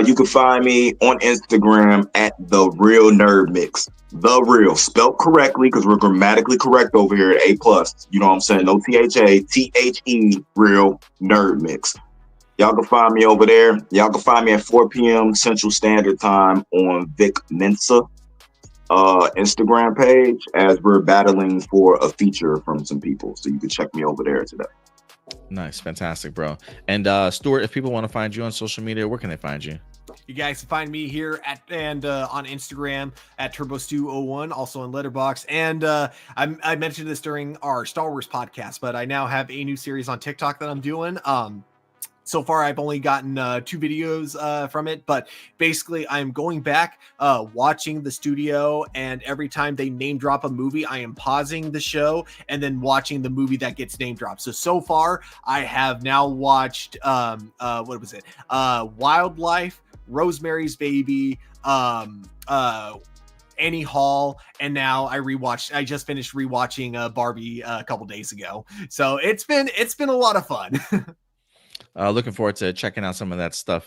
C: You can find me on Instagram at The Real Nerd Mix. The Real, spelled correctly, because we're grammatically correct over here at A+. You know what I'm saying? No THA, THE, Real Nerd Mix. Y'all can find me over there. Y'all can find me at 4 p.m. Central Standard Time on Vic Mensa Instagram page, as we're battling for a feature from some people. So you can check me over there today.
A: Nice, fantastic, bro. And Stuart, if people want to find you on social media, where can they find you?
B: You guys can find me here on Instagram at TurboStew01, also on Letterboxd. And I mentioned this during our Star Wars podcast, but I now have a new series on TikTok that I'm doing. So far, I've only gotten 2 videos from it, but basically I'm going back, watching the studio, and every time they name drop a movie, I am pausing the show and then watching the movie that gets name dropped. So far, I have now watched, what was it? Wildlife, Rosemary's Baby, Annie Hall, and now I just finished rewatching Barbie a couple days ago. So it's been a lot of fun.
A: Looking forward to checking out some of that stuff,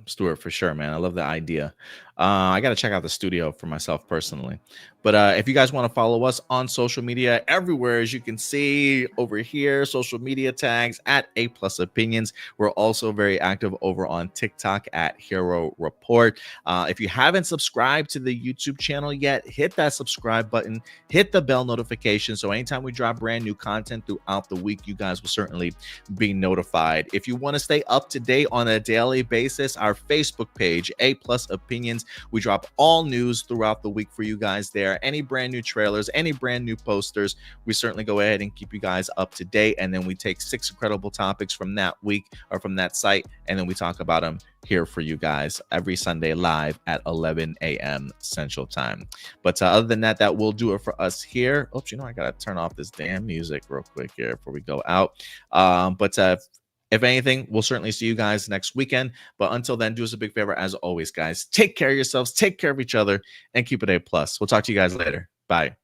A: Stuart, for sure, man. I love the idea. I got to check out the studio for myself personally. But if you guys want to follow us on social media, everywhere, as you can see over here, social media tags at A+ Opinions. We're also very active over on TikTok at Hero Report. If you haven't subscribed to the YouTube channel yet, hit that subscribe button, hit the bell notification, so anytime we drop brand new content throughout the week, you guys will certainly be notified. If you want to stay up to date on a daily basis, our Facebook page, A+ Opinions, we drop all news throughout the week for you guys there. Any brand new trailers, any brand new posters, we certainly go ahead and keep you guys up to date. And then we take 6 incredible topics from that week or from that site, and then we talk about them here for you guys every Sunday live at 11 a.m. Central Time. But other than that, that will do it for us here. Oops, I gotta turn off this damn music real quick here before we go out. If anything, we'll certainly see you guys next weekend. But until then, do us a big favor, as always, guys. Take care of yourselves, take care of each other, and keep it A+. We'll talk to you guys later. Bye.